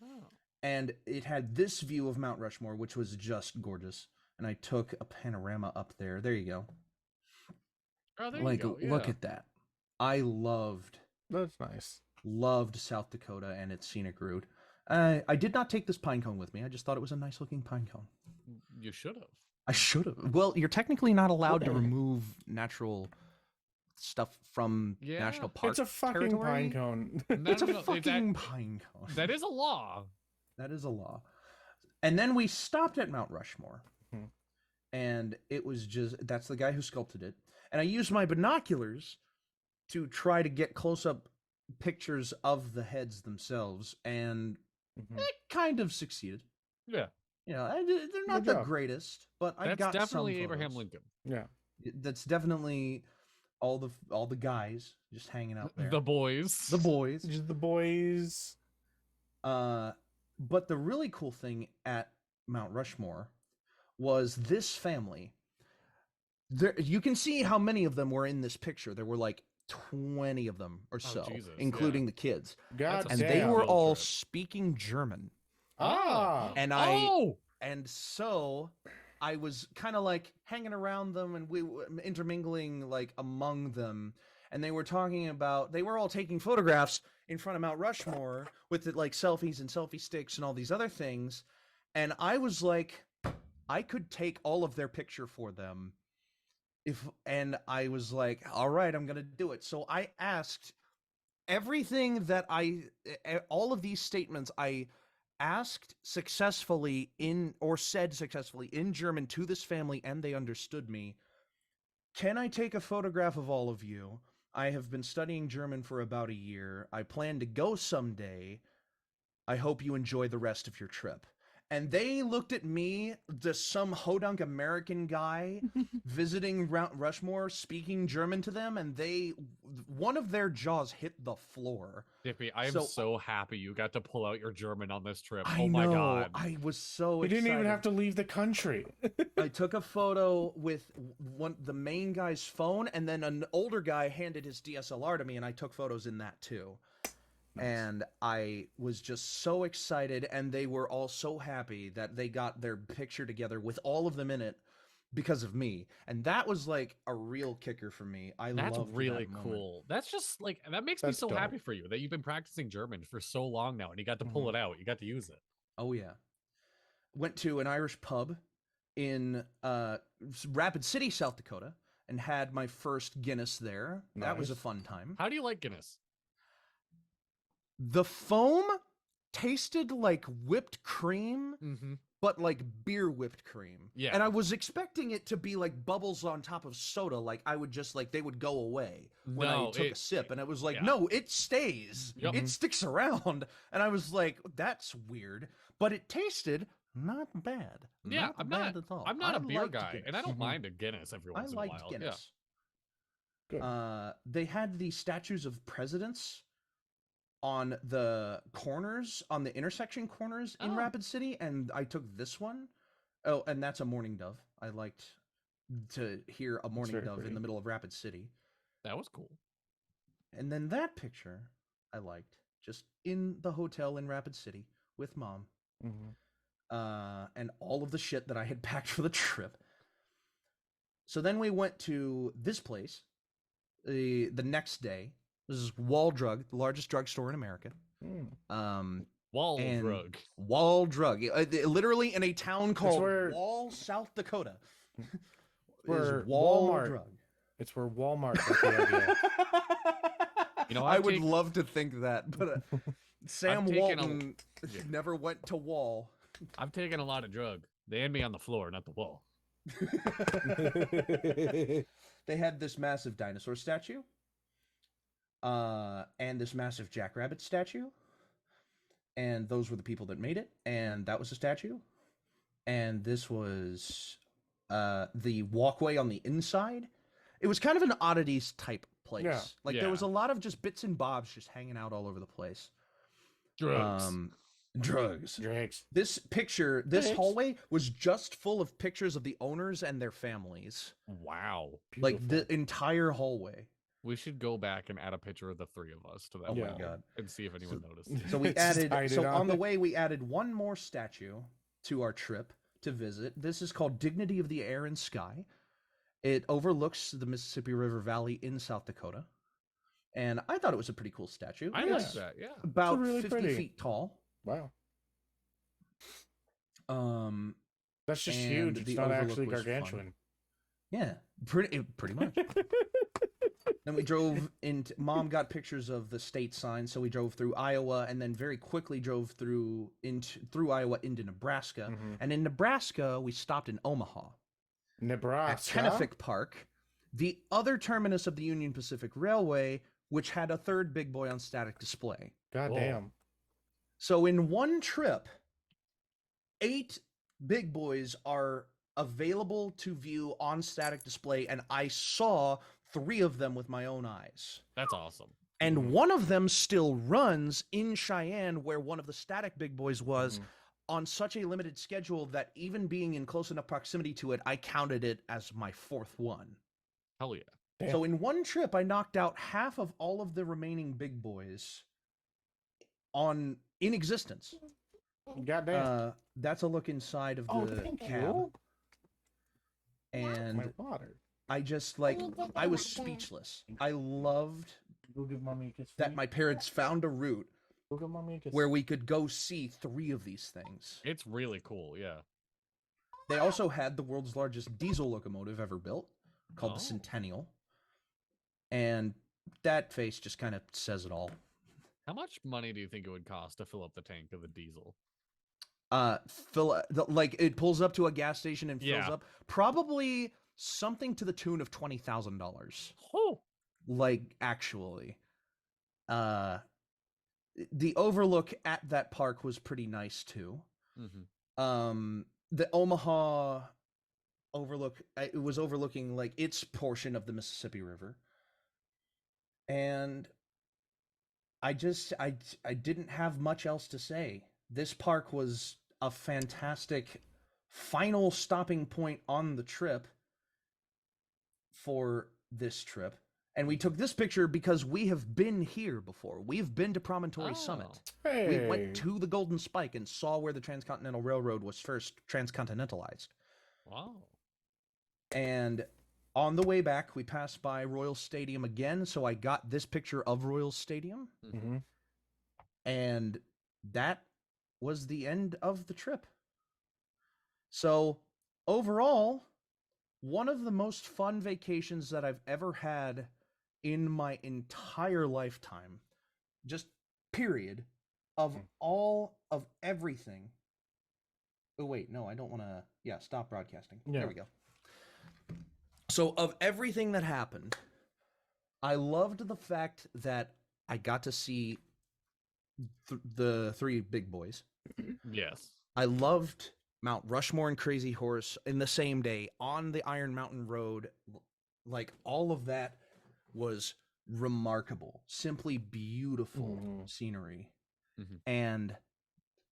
Oh. And it had this view of Mount Rushmore, which was just gorgeous. And I took a panorama up there. There you go. Oh, there Like, you go. look yeah. at that. I loved That's nice. South Dakota and its scenic route. I did not take this pine cone with me. I just thought it was a nice looking pine cone. You should have. I should have. Well, you're technically not allowed to remove natural stuff from national park. It's a fucking territory. pine cone. It's a fucking pine cone. That is a law. That is a law. And then we stopped at Mount Rushmore. Hmm. And it was that's the guy who sculpted it. And I used my binoculars to try to get close-up pictures of the heads themselves, and it kind of succeeded. Yeah. You know, they're not the greatest, but I got That's definitely some Abraham photos. Lincoln. Yeah. That's definitely all the guys just hanging out there. The boys. The boys. Just the boys. But the really cool thing at Mount Rushmore was this family. There, you can see how many of them were in this picture. There were like 20 of them or so, Jesus, including the kids. God And damn. they were Field all trip. speaking German. Ah. And so I was kind of like hanging around them, and we were intermingling like among them. And they were they were all taking photographs in front of Mount Rushmore with like selfies and selfie sticks and all these other things. And I was like, I could take all of their picture for them. And I was like, all right, I'm going to do it. So I asked everything that all of these statements I asked successfully said successfully in German to this family, and they understood me. Can I take a photograph of all of you? I have been studying German for about a year. I plan to go someday. I hope you enjoy the rest of your trip. And they looked at me, just some hodunk American guy visiting Mount Rushmore, speaking German to them, and one of their jaws hit the floor. Dippy, I am so happy you got to pull out your German on this trip. I Oh my know, god. I was so You excited. didn't even have to leave the country. I took a photo with the main guy's phone, and then an older guy handed his DSLR to me, and I took photos in that too. Nice. And I was just so excited, and they were all so happy that they got their picture together with all of them in it because of me. And that was like a real kicker for me. That's really that cool. That's just like, that makes me so happy for you that you've been practicing German for so long now, and you got to pull it out. You got to use it. Oh yeah. Went to an Irish pub in Rapid City, South Dakota, and had my first Guinness there. Nice. That was a fun time. How do you like Guinness? The foam tasted like whipped cream, but like beer whipped cream. Yeah. And I was expecting it to be like bubbles on top of soda. Like I would just they would go away when I took a sip. And it was like, no, it stays. Yep. It sticks around. And I was like, that's weird. But it tasted not bad. Yeah, I'm not a beer guy, Guinness. And I don't mind a Guinness every once in a while. I liked Guinness. Yeah. Good. They had the statues of presidents on the corners, on the intersection corners in Rapid City, and I took this one. Oh, and that's a mourning dove. I liked to hear a mourning dove in the middle of Rapid City. That was cool. And then that picture I liked just in the hotel in Rapid City with Mom. And all of the shit that I had packed for the trip. So then we went to this place the next day. This is Wall Drug, the largest drugstore in America. Wall Drug. Literally in a town called Wall, South Dakota. Where Wall Drug. It's where Walmart got the idea. You know, I would love to think that, but Sam Walton never went to Wall. I've taken a lot of drug. They had me on the floor, not the wall. They had this massive dinosaur statue. And this massive jackrabbit statue. And those were the people that made it. And that was a statue. And this was the walkway on the inside. It was kind of an oddities type place. Yeah. There was a lot of just bits and bobs just hanging out all over the place. Drugs. This hallway was just full of pictures of the owners and their families. Wow. Beautiful. Like the entire hallway. We should go back and add a picture of the three of us to that wall and see if anyone noticed. So we added. So on the way, we added one more statue to our trip to visit. This is called Dignity of the Air and Sky. It overlooks the Mississippi River Valley in South Dakota, and I thought it was a pretty cool statue. I like that. Yeah, about 50 feet tall. Wow. That's just and huge. It's the not overlook actually was fun. gargantuan. Yeah, pretty much. Then we drove into. Mom got pictures of the state sign, so we drove through Iowa, and then very quickly drove through Iowa into Nebraska. Mhm. And in Nebraska, we stopped in Omaha at Nebraska. Kennefic Park, the other terminus of the Union Pacific Railway, which had a third big boy on static display. God Whoa. damn. So in one trip, 8 big boys are available to view on static display, and I saw 3 of them with my own eyes. That's awesome. And Mhm. one of them still runs in Cheyenne, where one of the static big boys was, Mhm. on such a limited schedule that even being in close enough proximity to it, I counted it as my 4th one. Hell yeah. Damn. So in one trip, I knocked out half of all of the remaining big boys in existence. God damn. That's a look inside of the Oh, thank cab. you. And My water. I just I was speechless. I loved Go give mommy a kiss. that my parents found a route Go give mommy a kiss. where we could go see 3 of these things. It's really cool. Yeah. They also had the world's largest diesel locomotive ever built, called the Oh. Centennial. And that face just kind of says it all. How much money do you think it would cost to fill up the tank of the diesel? It pulls up to a gas station and fills Yeah. up. Probably something to the tune of $20,000. Oh. Actually. The overlook at that park was pretty nice too. Mm-hmm. The Omaha overlook, it was overlooking its portion of the Mississippi River. And I didn't have much else to say. This park was a fantastic final stopping point on the trip for this trip. And we took this picture because we have been here before. We've been to Promontory Summit. Hey. We went to the Golden Spike and saw where the Transcontinental Railroad was first transcontinentalized. Wow. And on the way back, we passed by Royal Stadium again, so I got this picture of Royal Stadium. Mhm. And that was the end of the trip. So, overall, one of the most fun vacations that I've ever had in my entire lifetime. Just period. Of all of everything. Oh, wait, no, I don't want to... Yeah, stop broadcasting. Yeah. There we go. So, of everything that happened, I loved the fact that I got to see the 3 big boys. Yes. I loved Mount Rushmore and Crazy Horse in the same day on the Iron Mountain Road. All of that was remarkable. Simply beautiful scenery. Mhm. And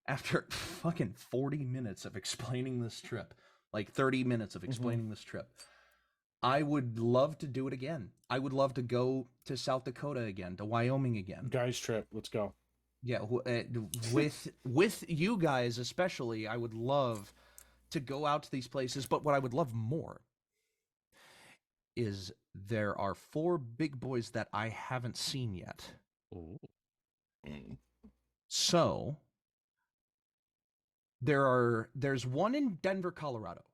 after fucking 40 minutes of explaining this trip, 30 minutes of explaining this trip, I would love to do it again. I would love to go to South Dakota again, to Wyoming again. Guys trip. Let's go. Yeah, with you guys especially, I would love to go out to these places. But what I would love more is there are 4 big boys that I haven't seen yet. Ooh. So there's one in Denver, Colorado.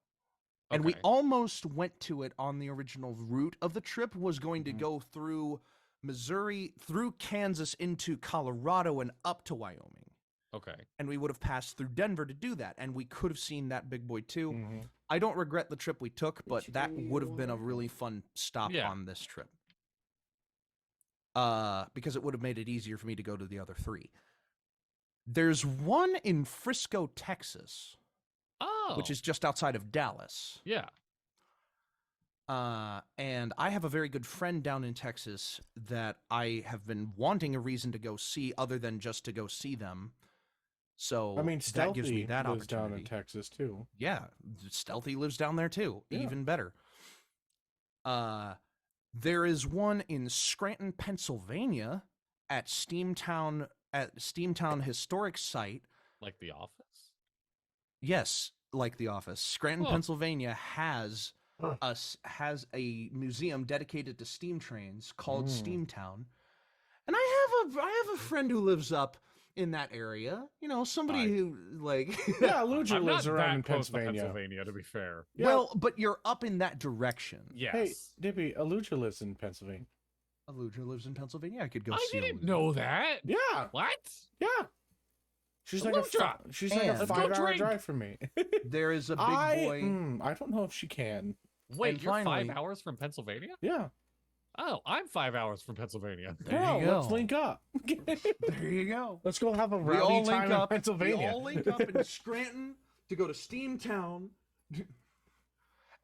And we Okay. almost went to it on the original route of the trip, was going to go through Missouri, through Kansas, into Colorado, and up to Wyoming. Okay. And we would have passed through Denver to do that, and we could have seen that big boy too. Mhm. I don't regret the trip we took, but that would have been a really fun stop Yeah. on this trip. Because it would have made it easier for me to go to the other 3. There's one in Frisco, Texas, Oh. which is just outside of Dallas. Yeah. And I have a very good friend down in Texas that I have been wanting a reason to go see other than just to go see them. So I mean, that Stealthy gives me that lives down in opportunity. Texas too. Yeah, Stealthy lives down there too. Yeah. Even better. There is one in Scranton, Pennsylvania at Steamtown Historic Site. Like The Office? Yes, like The Office. Scranton, Huh. Pennsylvania has a museum dedicated to steam trains called Steamtown. And I have a friend who lives up in that area. You know, somebody I- who like Yeah, Luger I'm lives not around that in close to Pennsylvania. Pennsylvania, to be fair. Yeah. Well, but you're up in that direction. Yes. Hey, Dippy, Aluja lives in Pennsylvania. Aluja lives in Pennsylvania. I could go I see didn't Aluja. know that. Yeah, What? yeah. She's Aluja! she's like a And- Let's go 5-hour drink. drive from me. There is a big boy. I don't know if she can. Wait, And you're finally- 5 hours from Pennsylvania? Yeah. Oh, I'm 5 hours from Pennsylvania. There Bro, you let's go. link up. There you go. Let's go have a We rowdy all time link in up. Pennsylvania. We all link up in Scranton to go to Steamtown.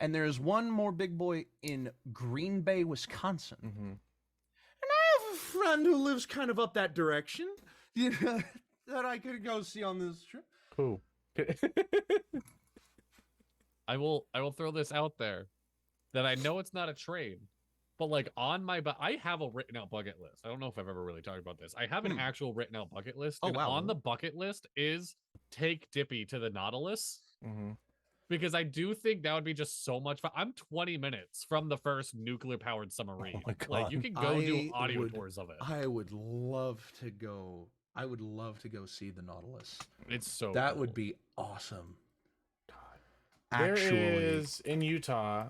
And there's one more big boy in Green Bay, Wisconsin. Mhm. And I have a friend who lives kind of up that direction, you know, that I could go see on this trip. Who? I will throw this out there that I know it's not a train, but like on my I have a written out bucket list. I don't know if I've ever really talked about this. I have an actual written out bucket list, Oh, and wow. on the bucket list is take Dippy to the Nautilus. Mhm. Because I do think that would be just so much fun. I'm 20 minutes from the first nuclear powered submarine. my Like you God. can go do I audio would- tours of it. I would love to go. I would love to go see the Nautilus. It's so That cool. would be awesome. There Actually, is in Utah,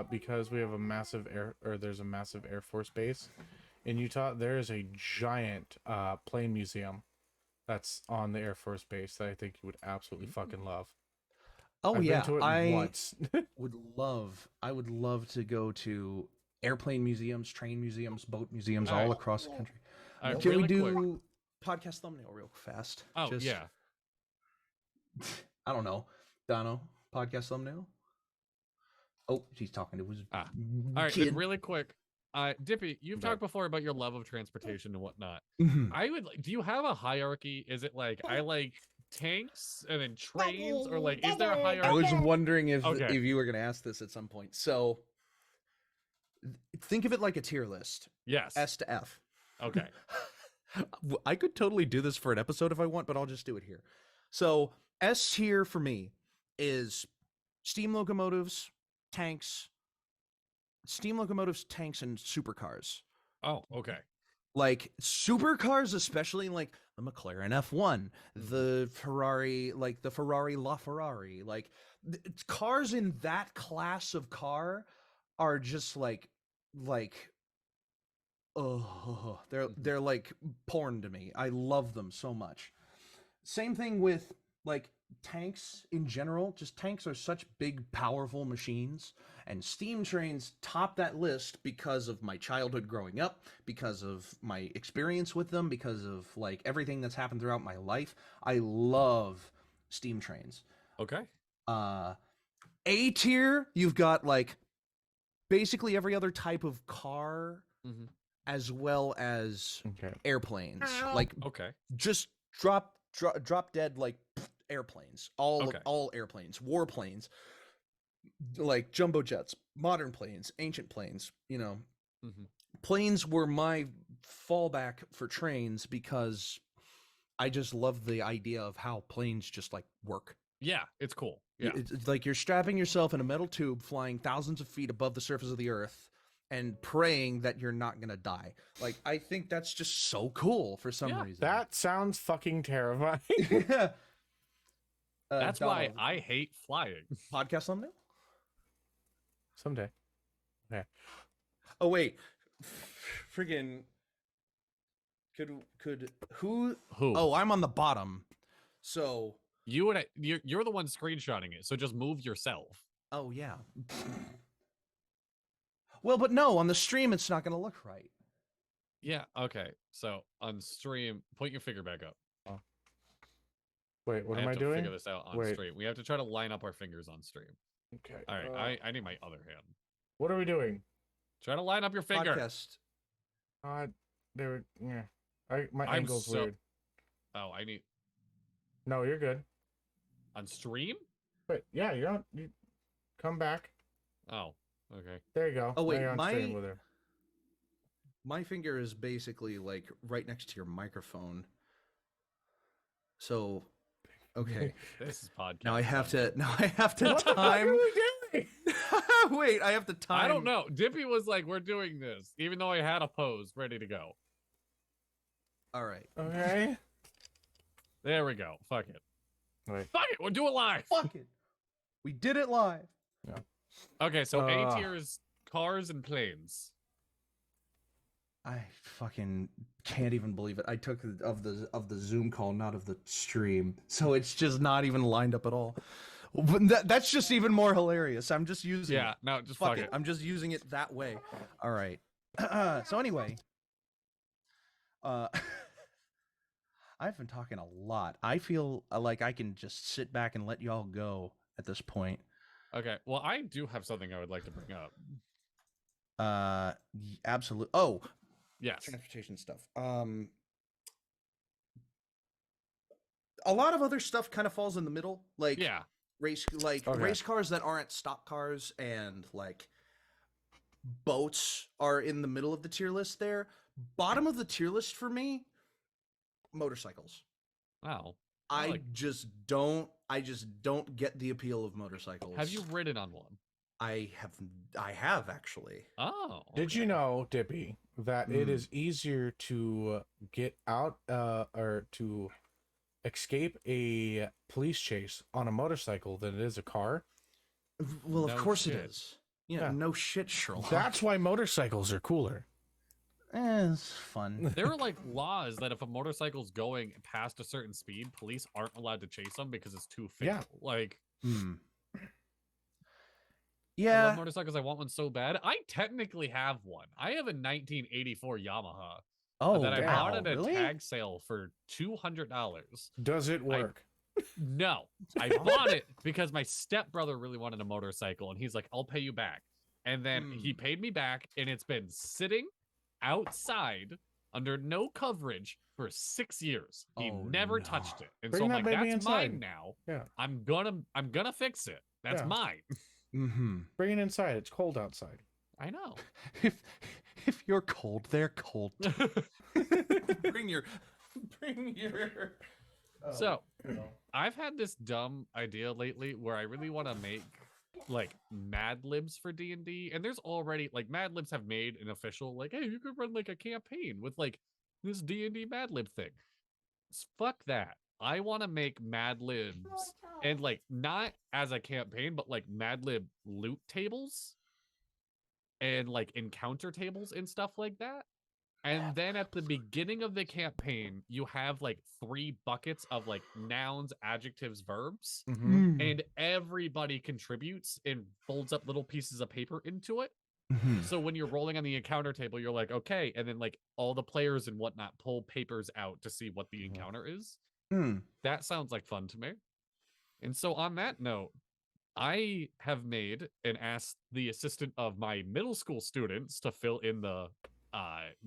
because we have a massive there's a massive Air Force base in Utah. There is a giant plane museum that's on the Air Force base that I think you would absolutely fucking love. oh I've yeah, been to it I once. I would love to go to airplane museums, train museums, boat museums all Alright. across the country. Alright, Can we really do quick. podcast thumbnail real fast? Oh Just- yeah. I don't know. Dono, podcast thumbnail. Oh, she's talking to his Ah. All right, kid. then really quick. Dippy, you've Right. talked before about your love of transportation and whatnot. Mhm. I would do you have a hierarchy? Is it like I like tanks and then trains, or like is there a hierarchy? I was wondering Okay. if you were going to ask this at some point. So think of it like a tier list, Yes. S to F. Okay. I could totally do this for an episode if I want, but I'll just do it here. So S tier for me is steam locomotives, tanks, and supercars. Oh, okay. Like supercars, especially like the McLaren F1, the Ferrari, like the Ferrari LaFerrari, like cars in that class of car are just like oh, they're like porn to me. I love them so much. Same thing with like tanks in general. Just tanks are such big, powerful machines, and steam trains top that list because of my childhood growing up, because of my experience with them, because of like everything that's happened throughout my life. I love steam trains. Okay. A tier, you've got like basically every other type of car, Mhm. as well as Okay. airplanes. Like Okay. just drop dead like airplanes, Okay. all airplanes, warplanes, like jumbo jets, modern planes, ancient planes. You know, Mhm. planes were my fallback for trains because I just love the idea of how planes just like work. Yeah, it's cool. Yeah. It's like you're strapping yourself in a metal tube flying thousands of feet above the surface of the earth and praying that you're not gonna die. Like, I think that's just so cool for some Yeah. reason. That sounds fucking terrifying. That's why Donald, I hate flying. podcast thumbnail. Someday. Oh wait, friggin' could who? Who? Oh, I'm on the bottom. So, you're the one screenshotting it, so just move yourself. oh yeah. Well, but no, on the stream it's not gonna look right. Yeah, okay. So on stream, point your finger back up. Wait, what I am have I to doing? figure this out on Wait. stream. We have to try to line up our fingers on stream. Okay. All right, I need my other hand. What are we doing? Try to line up your finger. Podcast. There. Yeah. My I'm angle's so- weird. Oh, I need No, you're good. on stream? Wait, yeah, you're on. You come back. Oh, okay. There you go. Oh, wait, now you're on stream my- with her. My finger is basically like right next to your microphone. So, okay. This is podcast. Now I have to What the fuck are time. we doing? Wait, I have to time. I don't know. Dippy was like, "We're doing this," even though I had a pose ready to go. All right. Okay. There we go. Fuck it. Wait. Fuck it. We'll do it live. Fuck it. We did it live. Okay, so A tier is cars and planes. I fucking can't even believe it. I took of the Zoom call, not of the stream, so it's just not even lined up at all. That's just even more hilarious. I'm just using it. No, just Fuck fuck it. it. I'm just using it that way. All right. So anyway, I've been talking a lot. I feel like I can just sit back and let y'all go at this point. Okay, well, I do have something I would like to bring up. Absolutely. Oh, Yes. transportation stuff. A lot of other stuff kind of falls in the middle, like Yeah. race cars that aren't stock cars, and like boats are in the middle of the tier list there. Bottom of the tier list for me, motorcycles. Wow. I just don't get the appeal of motorcycles. Have you ridden on one? I have actually. Oh. Did you know, Dippy, that it is easier to get out or to escape a police chase on a motorcycle than it is a car? Well, of No course shit. it is. Yeah, Yeah. no shit, Sherlock. That's why motorcycles are cooler. It's fun. There are like laws that if a motorcycle's going past a certain speed, police aren't allowed to chase them because it's too fatal. Yeah. Like, Hmm. I Yeah. love motorcycles. I want one so bad. I technically have one. I have a 1984 Yamaha Oh, that I wow, bought at a really? tag sale for $200. Does it work? No, I bought it because my stepbrother really wanted a motorcycle, and he's like, "I'll pay you back." And then he paid me back, and it's been sitting outside under no coverage for 6 years. He Oh, never no. touched it, and Bring so I'm that like, baby "That's inside." mine now. Yeah. I'm gonna fix it. That's Yeah. mine." Mm-hmm. Bring it inside. It's cold outside. I know. If you're cold, they're cold. bring your. So, I've had this dumb idea lately where I really want to make like Madlibs for D&D, and there's already like Madlibs have made an official like, hey, you could run like a campaign with like this D&D Madlib thing. Fuck that. I want to make Madlibs and like not as a campaign, but like Madlib loot tables and like encounter tables and stuff like that. And then at the beginning of the campaign, you have like 3 buckets of like nouns, adjectives, verbs, Mm-hmm. and everybody contributes and folds up little pieces of paper into it. Mhm. So when you're rolling on the encounter table, you're like, okay, and then like all the players and whatnot pull papers out to see what the encounter is. Hmm. That sounds like fun to me. And so on that note, I have made and asked the assistant of my middle school students to fill in the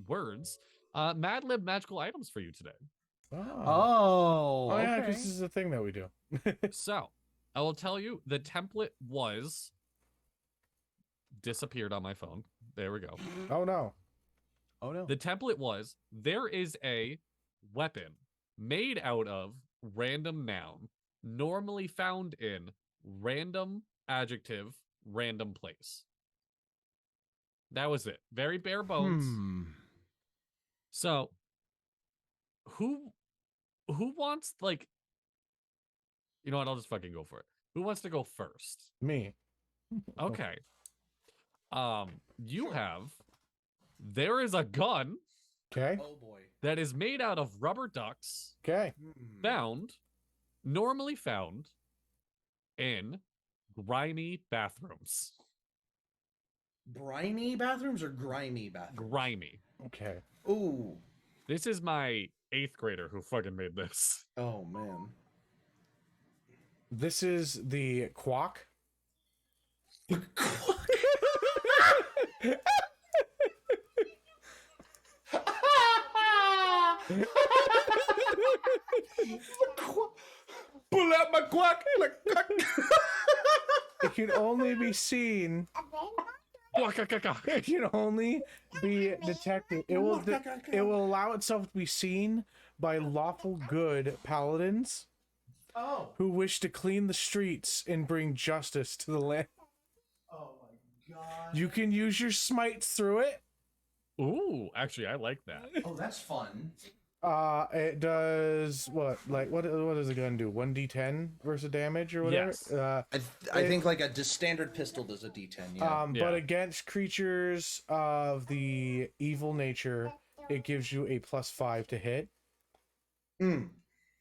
words, Madlib magical items for you today. Oh, yeah, okay. because this is a thing that we do. So I will tell you the template was disappeared on my phone. There we go. Oh no. Oh no. The template was there is a weapon made out of random noun, normally found in random adjective, random place. That was it. Very bare bones. So who wants like, you know what, I'll just fucking go for it. Who wants to go first? Me. Okay. You have, there is a gun Okay. Oh boy. that is made out of rubber ducks Okay. normally found in grimy bathrooms. Briny bathrooms or grimy bathrooms? Grimy. Okay. Ooh. This is my 8th grader who fucking made this. Oh man. This is the quack. Pull out my quack. It can only be seen. It can only be detected. It will allow itself to be seen by lawful good paladins Oh. who wish to clean the streets and bring justice to the land. Oh my god. You can use your smites through it. Ooh, actually, I like that. Oh, that's fun. It does what? Like what does a gun do? 1d10 versus damage or whatever? Yes. I think like a standard pistol does a D10. Yeah. But Yeah. against creatures of the evil nature, it gives you a +5 to hit. Mm.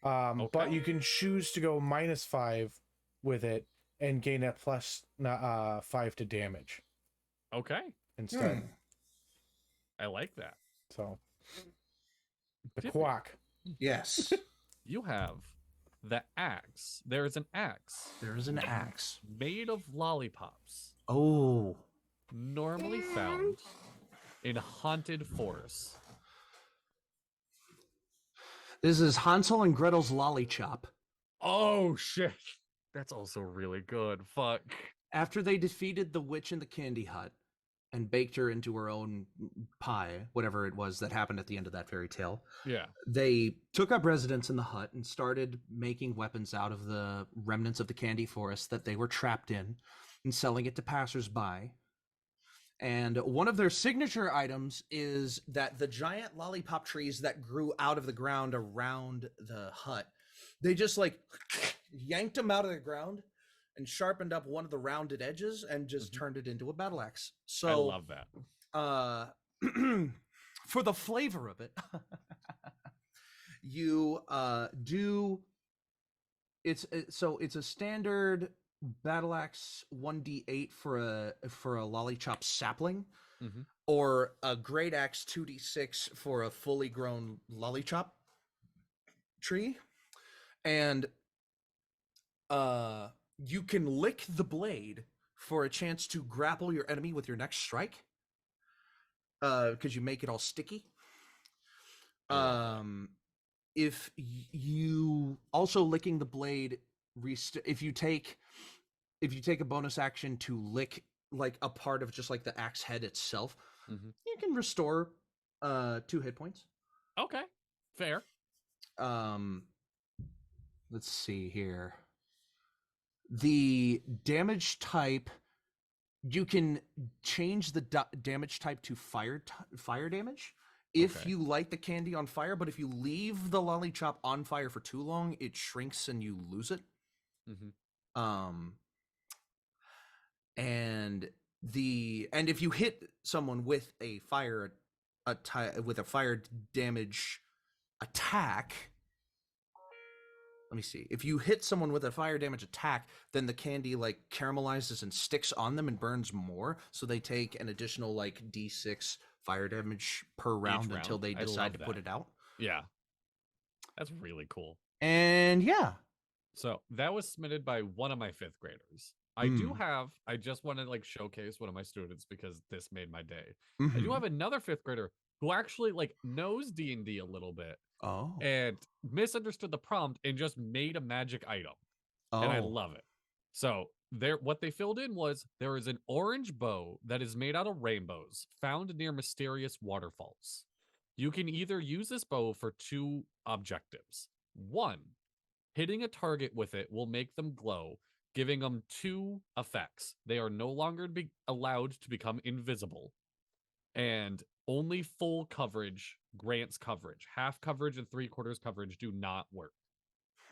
But Okay. you can choose to go -5 with it and gain a +5 to damage Okay. instead. I like that. So the Dippy, quack. Yes. you have the axe. There is an axe There is an axe. made of lollipops, Oh. normally found in haunted forests. This is Hansel and Gretel's Lollichop. Oh shit. That's also really good. Fuck. After they defeated the witch in the candy hut and baked her into her own pie, whatever it was that happened at the end of that fairy tale, Yeah. they took up residence in the hut and started making weapons out of the remnants of the candy forest that they were trapped in and selling it to passersby. And one of their signature items is that the giant lollipop trees that grew out of the ground around the hut, they just like yanked them out of the ground and sharpened up one of the rounded edges and just turned it into a battle axe. So I love that. for the flavor of it, you do it's a standard battle axe 1d8 for a lollipop sapling, Mhm. or a great axe 2d6 for a fully grown lollipop tree, and you can lick the blade for a chance to grapple your enemy with your next strike, because you make it all sticky. If you also licking the blade, if you take a bonus action to lick like a part of just like the axe head itself, you can restore 2 hit points. Okay. Fair. Let's see here. The damage type, you can change the damage type to fire damage if Okay. you light the candy on fire, but if you leave the lollipop on fire for too long, it shrinks and you lose it. And if you hit someone with a fire damage attack, let me see. If you hit someone with a fire damage attack, then the candy like caramelizes and sticks on them and burns more, so they take an additional like d6 fire damage per round until they decide to put it out. Yeah. That's really cool. And yeah. So that was submitted by one of my 5th graders. I just want to like showcase one of my students because this made my day. I do have another 5th grader who actually like knows D&D a little bit. Oh. And misunderstood the prompt and just made a magic item. And I love it. So what they filled in was there is an orange bow that is made out of rainbows found near mysterious waterfalls. You can either use this bow for 2 objectives. 1, hitting a target with it will make them glow, giving them 2 effects. They are no longer allowed to become invisible. And only full coverage grants coverage. Half coverage and 3/4 coverage do not work.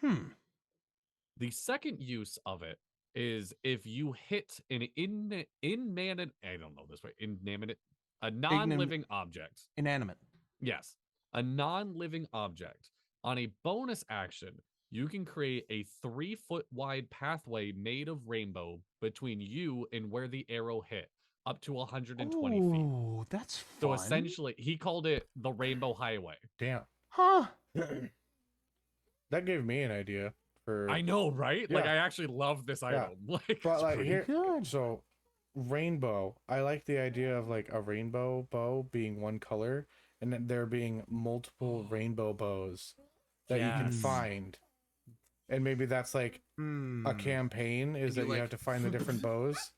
The second use of it is if you hit an inanimate, I don't know this way, inanimate, a non-living object. Inanimate. Yes, a non-living object. On a bonus action, you can create a 3-foot wide pathway made of rainbow between you and where the arrow hit, up to 120 feet. Oh, that's fun. So essentially, he called it the Rainbow Highway. Damn. Huh. That gave me an idea for. I know, right? Yeah. Like, I actually love this item. Like, But it's like pretty here, good. so rainbow. I like the idea of like a rainbow bow being one color, and then there being multiple rainbow bows that you can Yes. find. And maybe that's like a campaign is you, that you like- have to find the different bows.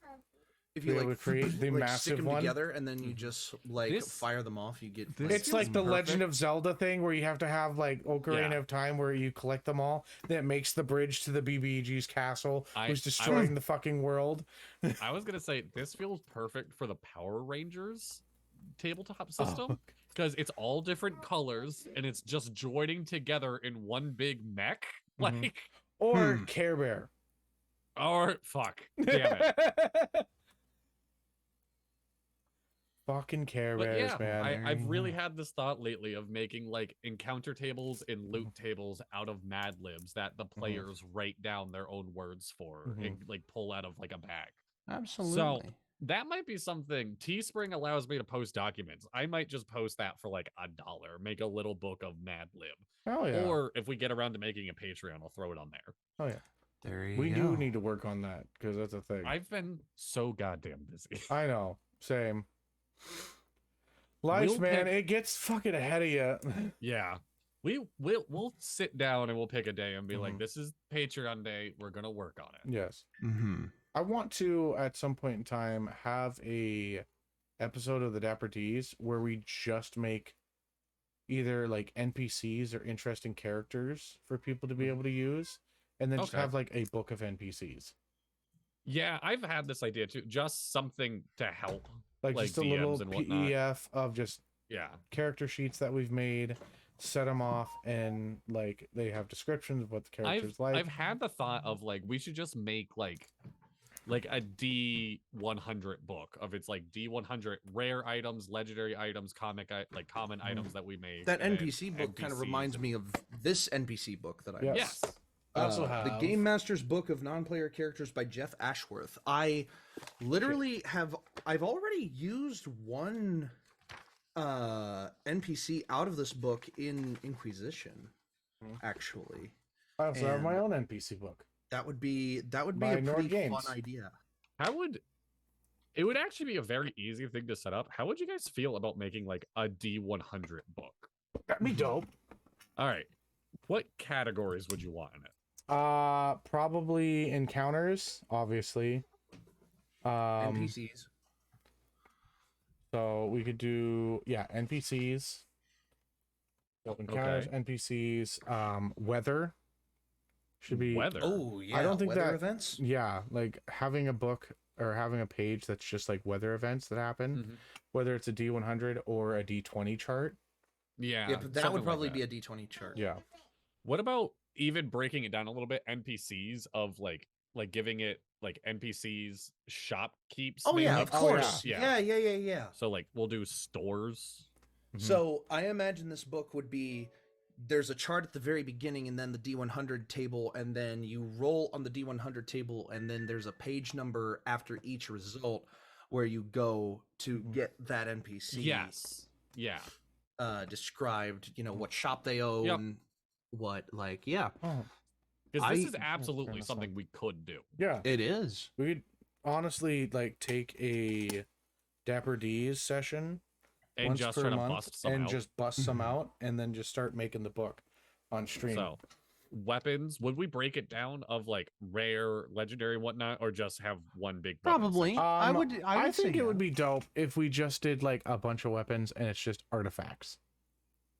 If Be you able like to create the like massive stick them one. together and then you just like This- fire them off, you get. this It's like the feels Legend perfect. of Zelda thing where you have to have like Ocarina Yeah. of Time where you collect them all. That makes the bridge to the BBG's castle, I- who's I destroying the fucking world. I was going to say, this feels perfect for the Power Rangers tabletop system. because it's all different colors and it's just joining together in one big mech. Mhm. Like, Or Care Bear. or fuck, damn it. Fucking Care But Bears, yeah, man. I've really had this thought lately of making like encounter tables and loot tables out of Madlibs that the players write down their own words for and like pull out of like a bag. Absolutely. So that might be something. Teespring allows me to post documents. I might just post that for like $1, make a little book of Madlib. Oh yeah. Or if we get around to making a Patreon, I'll throw it on there. Oh yeah. There you We go. do need to work on that because that's a thing. I've been so goddamn busy. I know. Same. Life, We'll man, pick- it gets fucking ahead of you. Yeah. We'll sit down and we'll pick a day and be like, Mhm. this is Patreon day. We're gonna work on it. Yes. Mm-hmm. I want to at some point in time have a episode of the Dapper Ds where we just make either like NPCs or interesting characters for people to be able to use, and then just Okay. have like a book of NPCs. Yeah, I've had this idea too. Just something to help. Like just a DMs little and whatnot. PDF of just Yeah. character sheets that we've made, set them off, and like they have descriptions of what the character's like. I've had the thought of like we should just make like a D100 book of it's like D100 rare items, legendary items, common items that we make. That and then NPC book kind of NPCs reminds and- me of this NPC book that I Yeah. Yes. I also the have- Game Master's Book of Non-Player Characters by Jeff Ashworth. I literally I've already used one NPC out of this book in Inquisition, actually. I also have my and- own NPC book. That would be By a Nord pretty Games. fun idea. It would actually be a very easy thing to set up. How would you guys feel about making like a D100 book? That'd be dope. All right. What categories would you want in it? Probably encounters, obviously. NPCs. So we could do NPCs. So encounters, Okay. NPCs, weather should be Weather. Oh yeah, I don't think weather that- events. Yeah, like having a book or having a page that's just like weather events that happen, Mhm. whether it's a D100 or a D20 chart. Yeah. Yeah, but that something would like probably that. be a D20 chart. Yeah. What about even breaking it down a little bit? NPCs of like giving it like NPCs shop keeps. Oh yeah, maybe? of Oh, course. yeah. Yeah. So like we'll do stores. Mhm. So I imagine this book would be there's a chart at the very beginning and then the D100 table, and then you roll on the D100 table, and then there's a page number after each result where you go to get that NPC Yes. Yeah. described, what shop they own, Yep. what Oh, Because this I- is absolutely this something we could do. yeah. it is. We'd honestly like take a Dapper D's session And once just per try to month bust some and out. just bust some out, and then just start making the book on stream. So weapons, would we break it down of like rare, legendary, whatnot, or just have one big weapon Probably. section? I would I think say it would yeah. be dope if we just did like a bunch of weapons and it's just artifacts.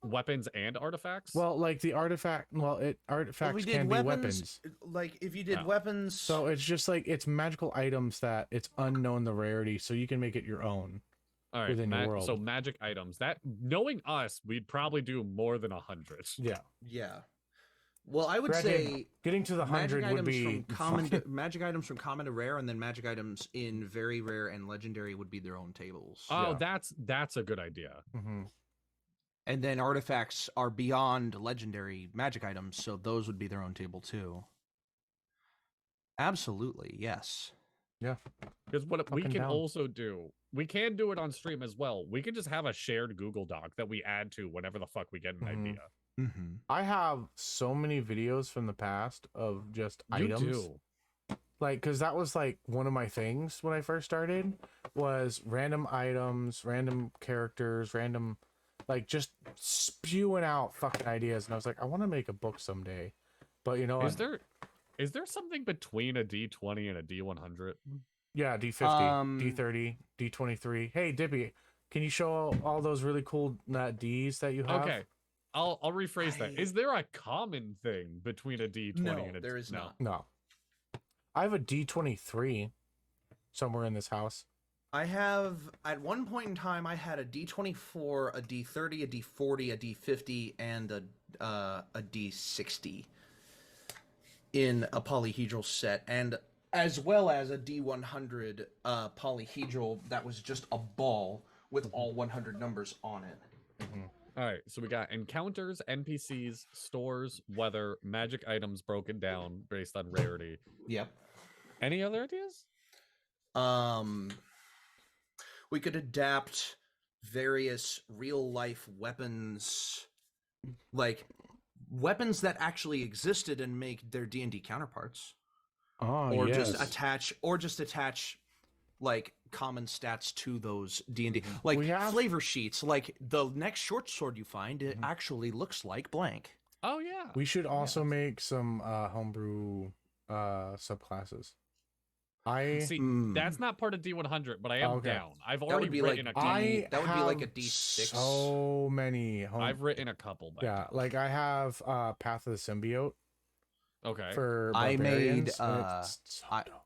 Weapons and artifacts? Well, like the artifacts If we did can be weapons. Like if you did Oh. weapons, So it's just like it's magical items that it's unknown the rarity, so you can make it your own. all right. within your world. So magic items. That knowing us, we'd probably do more than 100. Yeah. yeah. Well, I would Granted, say Getting to the magic 100 would items be from common fucking- magic items from common to rare, and then magic items in very rare and legendary would be their own tables. Oh, Yeah. that's a good idea. Mhm. And then artifacts are beyond legendary magic items, so those would be their own table too. Absolutely, yes. Yeah. Because what we Fucking can down. also do, we can do it on stream as well. We can just have a shared Google Doc that we add to whenever the fuck we get an Mhm. idea. Mm-hmm. I have so many videos from the past of just You items. do. Like, because that was like one of my things when I first started was random items, random characters, random, like just spewing out fucking ideas. And I was like, I want to make a book someday. But you know, Is there something between a D20 and a D100? yeah, D50, D30, D23. Hey, Dippy, can you show all those really cool Ds that you have? Okay. I'll rephrase that. Is there a common thing between a D20 No, and a there is not. No. I have a D23 somewhere in this house. I have at one point in time I had a D24, a D30, a D40, a D50, and a D60 in a polyhedral set, and as well as a D100 polyhedral that was just a ball with all 100 numbers on it. All right, so we got encounters, NPCs, stores, weather, magic items broken down based on rarity. Yep. Any other ideas? We could adapt various real life weapons, like weapons that actually existed, and make their D&D counterparts. Oh, Or yes. just attach like common stats to those D&D, like We have- flavor sheets. Like the next short sword you find, it actually looks like blank. Oh yeah. We should also make some homebrew subclasses. See, that's not part of D100, but I am Okay. down. I've That would already be written like a couple. that would be like a have D6. So many. I've written a couple. By Yeah, now. like I have Path of the Symbiote Okay. for I made, barbarians. and it's so dope.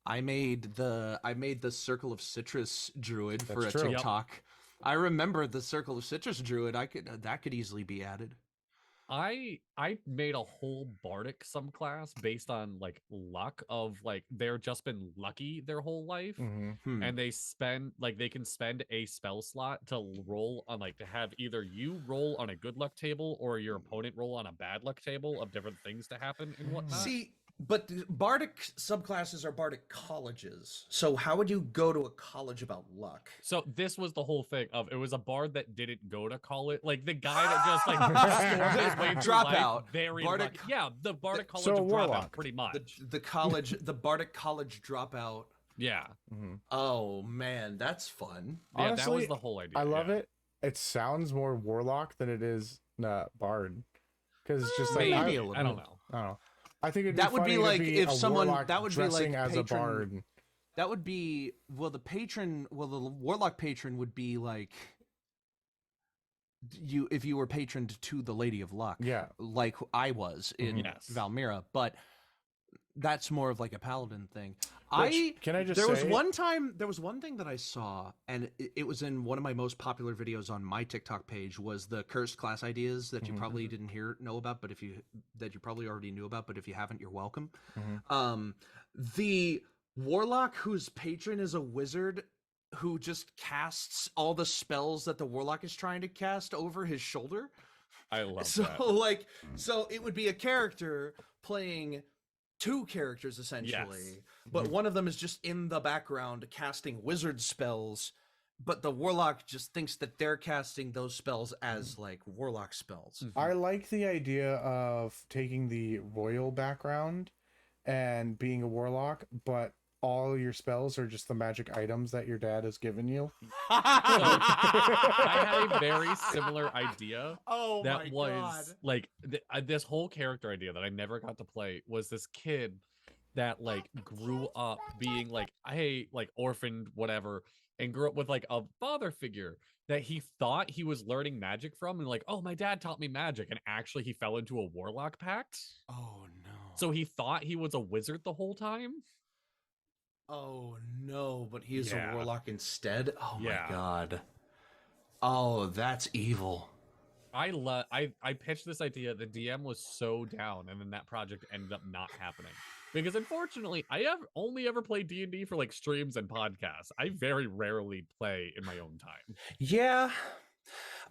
I made the Circle of Citrus druid for That's a true. Yep. TikTok. I remember the Circle of Citrus druid. That could easily be added. I made a whole bardic subclass based on like luck of like they're just been lucky their whole life. Mhm. And they can spend a spell slot to roll on like to have either you roll on a good luck table or your opponent roll on a bad luck table of different things to happen and whatnot. See, but the bardic subclasses are bardic colleges. So how would you go to a college about luck? So this was the whole thing of it was a bard that didn't go to college, like the guy that just like stormed his way through life, Dropout. very Bardic- lucky. Yeah, the bardic college So a of dropout, warlock. pretty much. The college, the bardic college dropout. Yeah, Mhm. Oh man, that's fun. yeah, that was Honestly, the whole idea. I love yeah. it. It sounds more warlock than it is bard, because it's just like Maybe I a little. I don't know. don't know. I think it'd That would be funny to like be if a someone- warlock that would be like dressing as a patron- bard. That would be the warlock patron would be like you if you were patroned to the Lady of Luck. Yeah. Like I was in Yes. Valmira, but that's more of like a paladin thing. Can I just there was say- one thing that I saw, and it was in one of my most popular videos on my TikTok page, was the cursed class ideas that you probably didn't know about, but you probably already knew about, but if you haven't, you're welcome. The warlock whose patron is a wizard who just casts all the spells that the warlock is trying to cast over his shoulder. I love So that. so it would be a character playing two characters essentially, Yes. but one of them is just in the background casting wizard spells, but the warlock just thinks that they're casting those spells as like warlock spells. I like the idea of taking the royal background and being a warlock, but all your spells are just the magic items that your dad has given you. I had a very similar idea. Oh That my was god. like this whole character idea that I never got to play was this kid that like grew up being like, hey, like orphaned, whatever, and grew up with like a father figure that he thought he was learning magic from, and like, oh, my dad taught me magic, and actually he fell into a warlock pact. Oh no. So he thought he was a wizard the whole time. Oh no, but he is Yeah. a warlock instead. Oh Yeah. my god. Oh, that's evil. I pitched this idea. The DM was so down, and then that project ended up not happening because unfortunately, I have only ever played D&D for like streams and podcasts. I very rarely play in my own time. Yeah.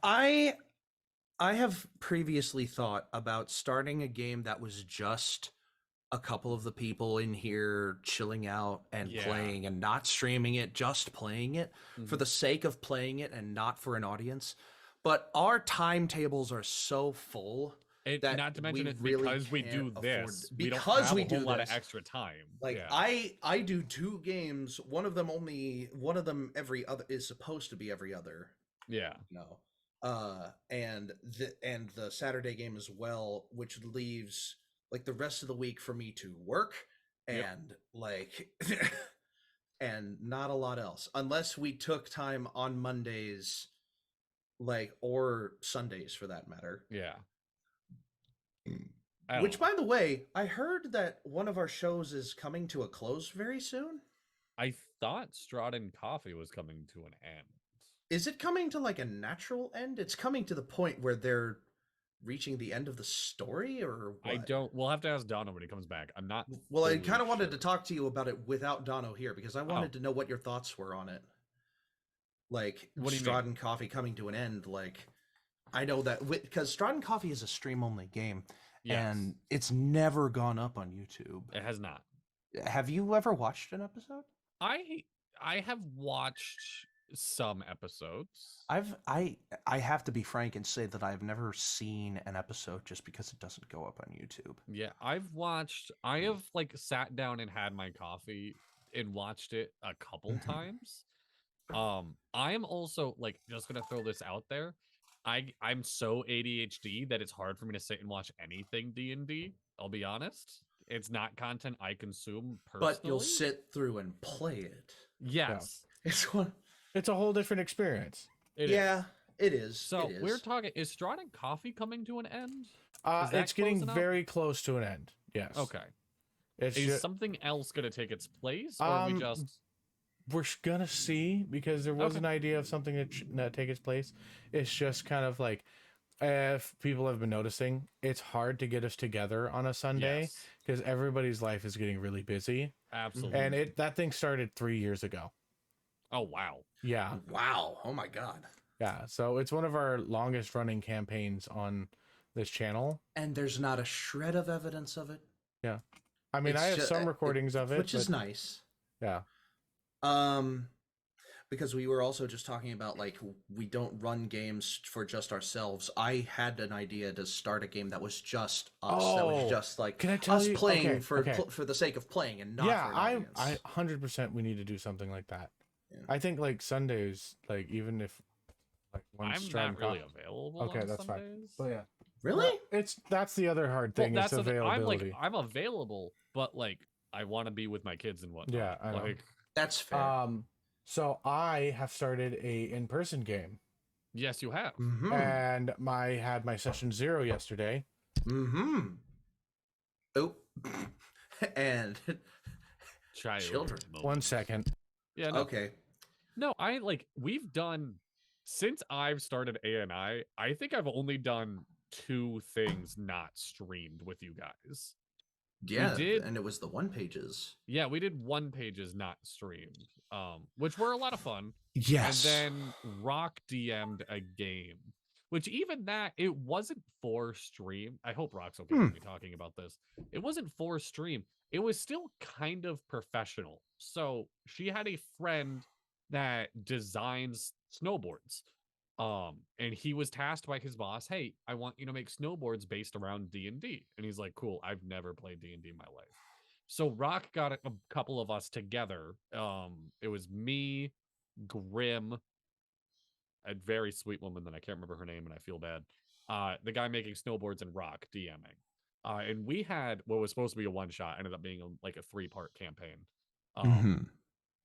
I have previously thought about starting a game that was just a couple of the people in here chilling out and Yeah. playing and not streaming it, just playing it for Mhm. the sake of playing it and not for an audience. But our timetables are so full. And that not to mention we it's really because we do can't afford- this. We don't because have we a whole do lot of this. extra time. Like Yeah. I do 2 games. One of them every other is supposed to be every other. Yeah. No. And the Saturday game as well, which leaves like the rest of the week for me to work and like and not a lot else unless we took time on Mondays, like, or Sundays for that matter. Yeah. I don't Which, know. by the way, I heard that one of our shows is coming to a close very soon. I thought Strawden Coffee was coming to an end. Is it coming to like a natural end? It's coming to the point where they're reaching the end of the story, or what? I don't. We'll have to ask Dono when he comes back. I'm not. Well, I fully kind of wanted to sure. talk to you about it without Dono here because I wanted Oh. to know what your thoughts were on it. Like What do you mean? Strawden Coffee coming to an end. Like, I know that because Strawden Coffee is a stream-only game, Yes. and it's never gone up on YouTube. It has not. Have you ever watched an episode? I have watched some episodes. I have to be frank and say that I've never seen an episode just because it doesn't go up on YouTube. Yeah, I have like sat down and had my coffee and watched it a couple times. I'm also like just gonna throw this out there. I'm so ADHD that it's hard for me to sit and watch anything D&D. I'll be honest. It's not content I consume personally. But you'll sit through and play it. Yes. It's one. It's a whole different experience. It is. Yeah, it is. So it is. we're talking. Is Strawden Coffee coming to an end? Is that It's getting closing up? very close to an end. Yes. Okay. It's Is just, something else going to take its place, or are we just? we're gonna see because there was Okay. an idea of something that take its place. It's just kind of like, if people have been noticing, it's hard to get us together on a Sunday Yes, because everybody's life is getting really busy, absolutely. and that thing started 3 years ago. Oh wow. Yeah, Wow. Oh my god. yeah. So it's one of our longest running campaigns on this channel. And there's not a shred of evidence of it. I mean, It's I have ju- some recordings of it, which is but- nice. Yeah. Because we were also just talking about like we don't run games for just ourselves. I had an idea to start a game that was just us. That was Oh, just like can I tell us you? playing Okay, for okay. for the sake of playing and not Yeah, for an I audience. 100% we need to do something like that. Yeah. I think like Sundays, like even if like when I'm Stratton not really Coffee- available. Okay, on that's fine. Sundays. But yeah, Really? that's the other hard Well, thing. that's It's the thing. availability. I'm available, but like I want to be with my kids and whatnot. Yeah, I know. like That's fair. So I have started a in-person game, yes, you have. Mm-hmm. and had my session 0 yesterday. Mm-hmm. Oh. And Child Children. moment. 1 second. Yeah. No, okay. no. We've done since I've started ANI. I think I've only done 2 things not streamed with you guys. Yeah, did- and it was the one pages. Yeah, we did 1 pages not streamed, which were a lot of fun. Yes. And then Rock DM'd a game, which even that, it wasn't for stream. I hope Rock's okay with me talking about this. It wasn't for stream. It was still kind of professional. So she had a friend that designs snowboards. And he was tasked by his boss, hey, I want you to make snowboards based around D&D. And he's like, cool, I've never played D&D in my life. So Rock got a couple of us together. It was me, Grim, a very sweet woman that I can't remember her name and I feel bad. The guy making snowboards, and Rock DMing. And we had what was supposed to be a one-shot, ended up being like a 3-part campaign.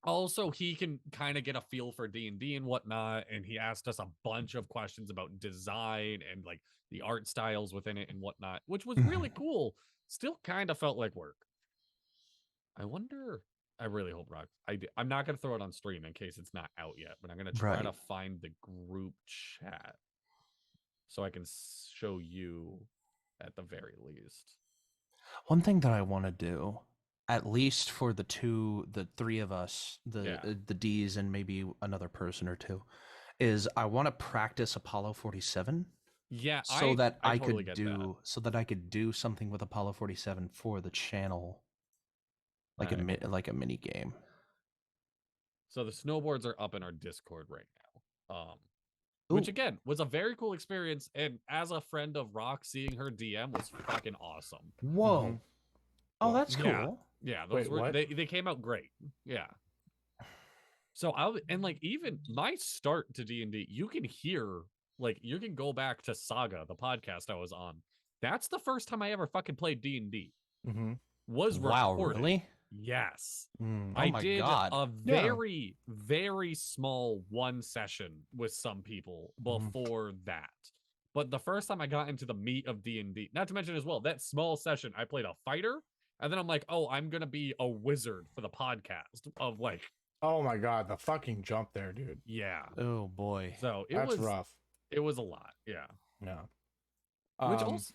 Also, he can kind of get a feel for D&D and whatnot, and he asked us a bunch of questions about design and like the art styles within it and whatnot, which was really cool. Still kind of felt like work. I wonder. I really hope Rock. I'm not going to throw it on stream in case it's not out yet, but I'm going to try Right. to find the group chat so I can show you at the very least. One thing that I want to do, at least for the 3 of us, Yeah. the D's and maybe another person or 2, is I want to practice Apollo 47 Yeah, so that I totally could get that. do something with Apollo 47 for the channel, like Right. like a mini game. So the snowboards are up in our Discord right now. Which Ooh. again was a very cool experience, and as a friend of Rock, seeing her DM was fucking awesome. Whoa. Mhm. Oh, that's cool. Yeah. Yeah, those Wait, were what? they came out great. Yeah. So and like even my start to D&D, you can hear, like, you can go back to Saga, the podcast I was on. That's the first time I ever fucking played D&D. Mm-hmm. Was Wow, recorded. really? Yes. Mm. Oh I my did God. a Yeah. very, very small 1 session with some people before that. But the first time I got into the meat of D&D, not to mention as well, that small session, I played a fighter And then I'm like, oh, I'm gonna be a wizard for the podcast of like, Oh my god, the fucking jump there, dude. yeah. Oh boy. So That's rough. It was a lot, yeah. Yeah. Which also,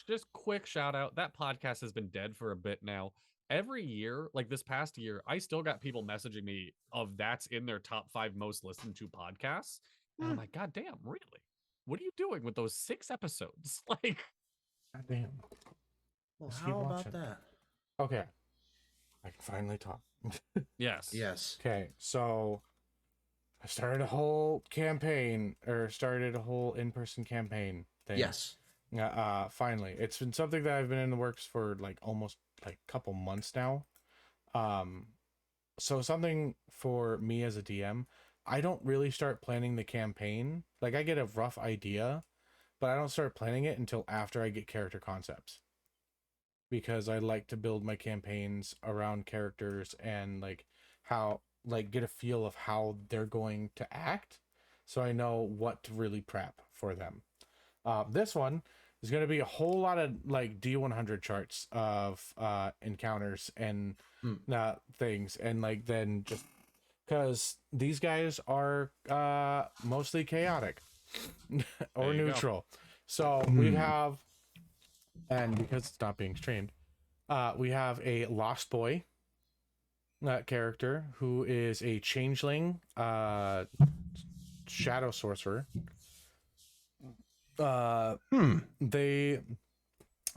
just quick shout out, that podcast has been dead for a bit now. Every year, like this past year, I still got people messaging me of that's in their top 5 most listened to podcasts. And I'm like, God damn, really? What are you doing with those 6 episodes? Like, God damn. Well, Let's how keep about watching. that? Okay. I can finally talk. yes. Yes. Okay, so I started a whole campaign, or started a whole in-person campaign thing. Yes. Finally. It's been something that I've been in the works for like almost like a couple months now. So something for me as a DM, I don't really start planning the campaign. Like I get a rough idea, but I don't start planning it until after I get character concepts. Because I like to build my campaigns around characters and like how like get a feel of how they're going to act, so I know what to really prep for them. This one is going to be a whole lot of like D100 charts of encounters and things, and like then just because these guys are mostly chaotic or neutral. So we have, and because it's not being streamed, we have a Lost Boy character who is a changeling shadow sorcerer. They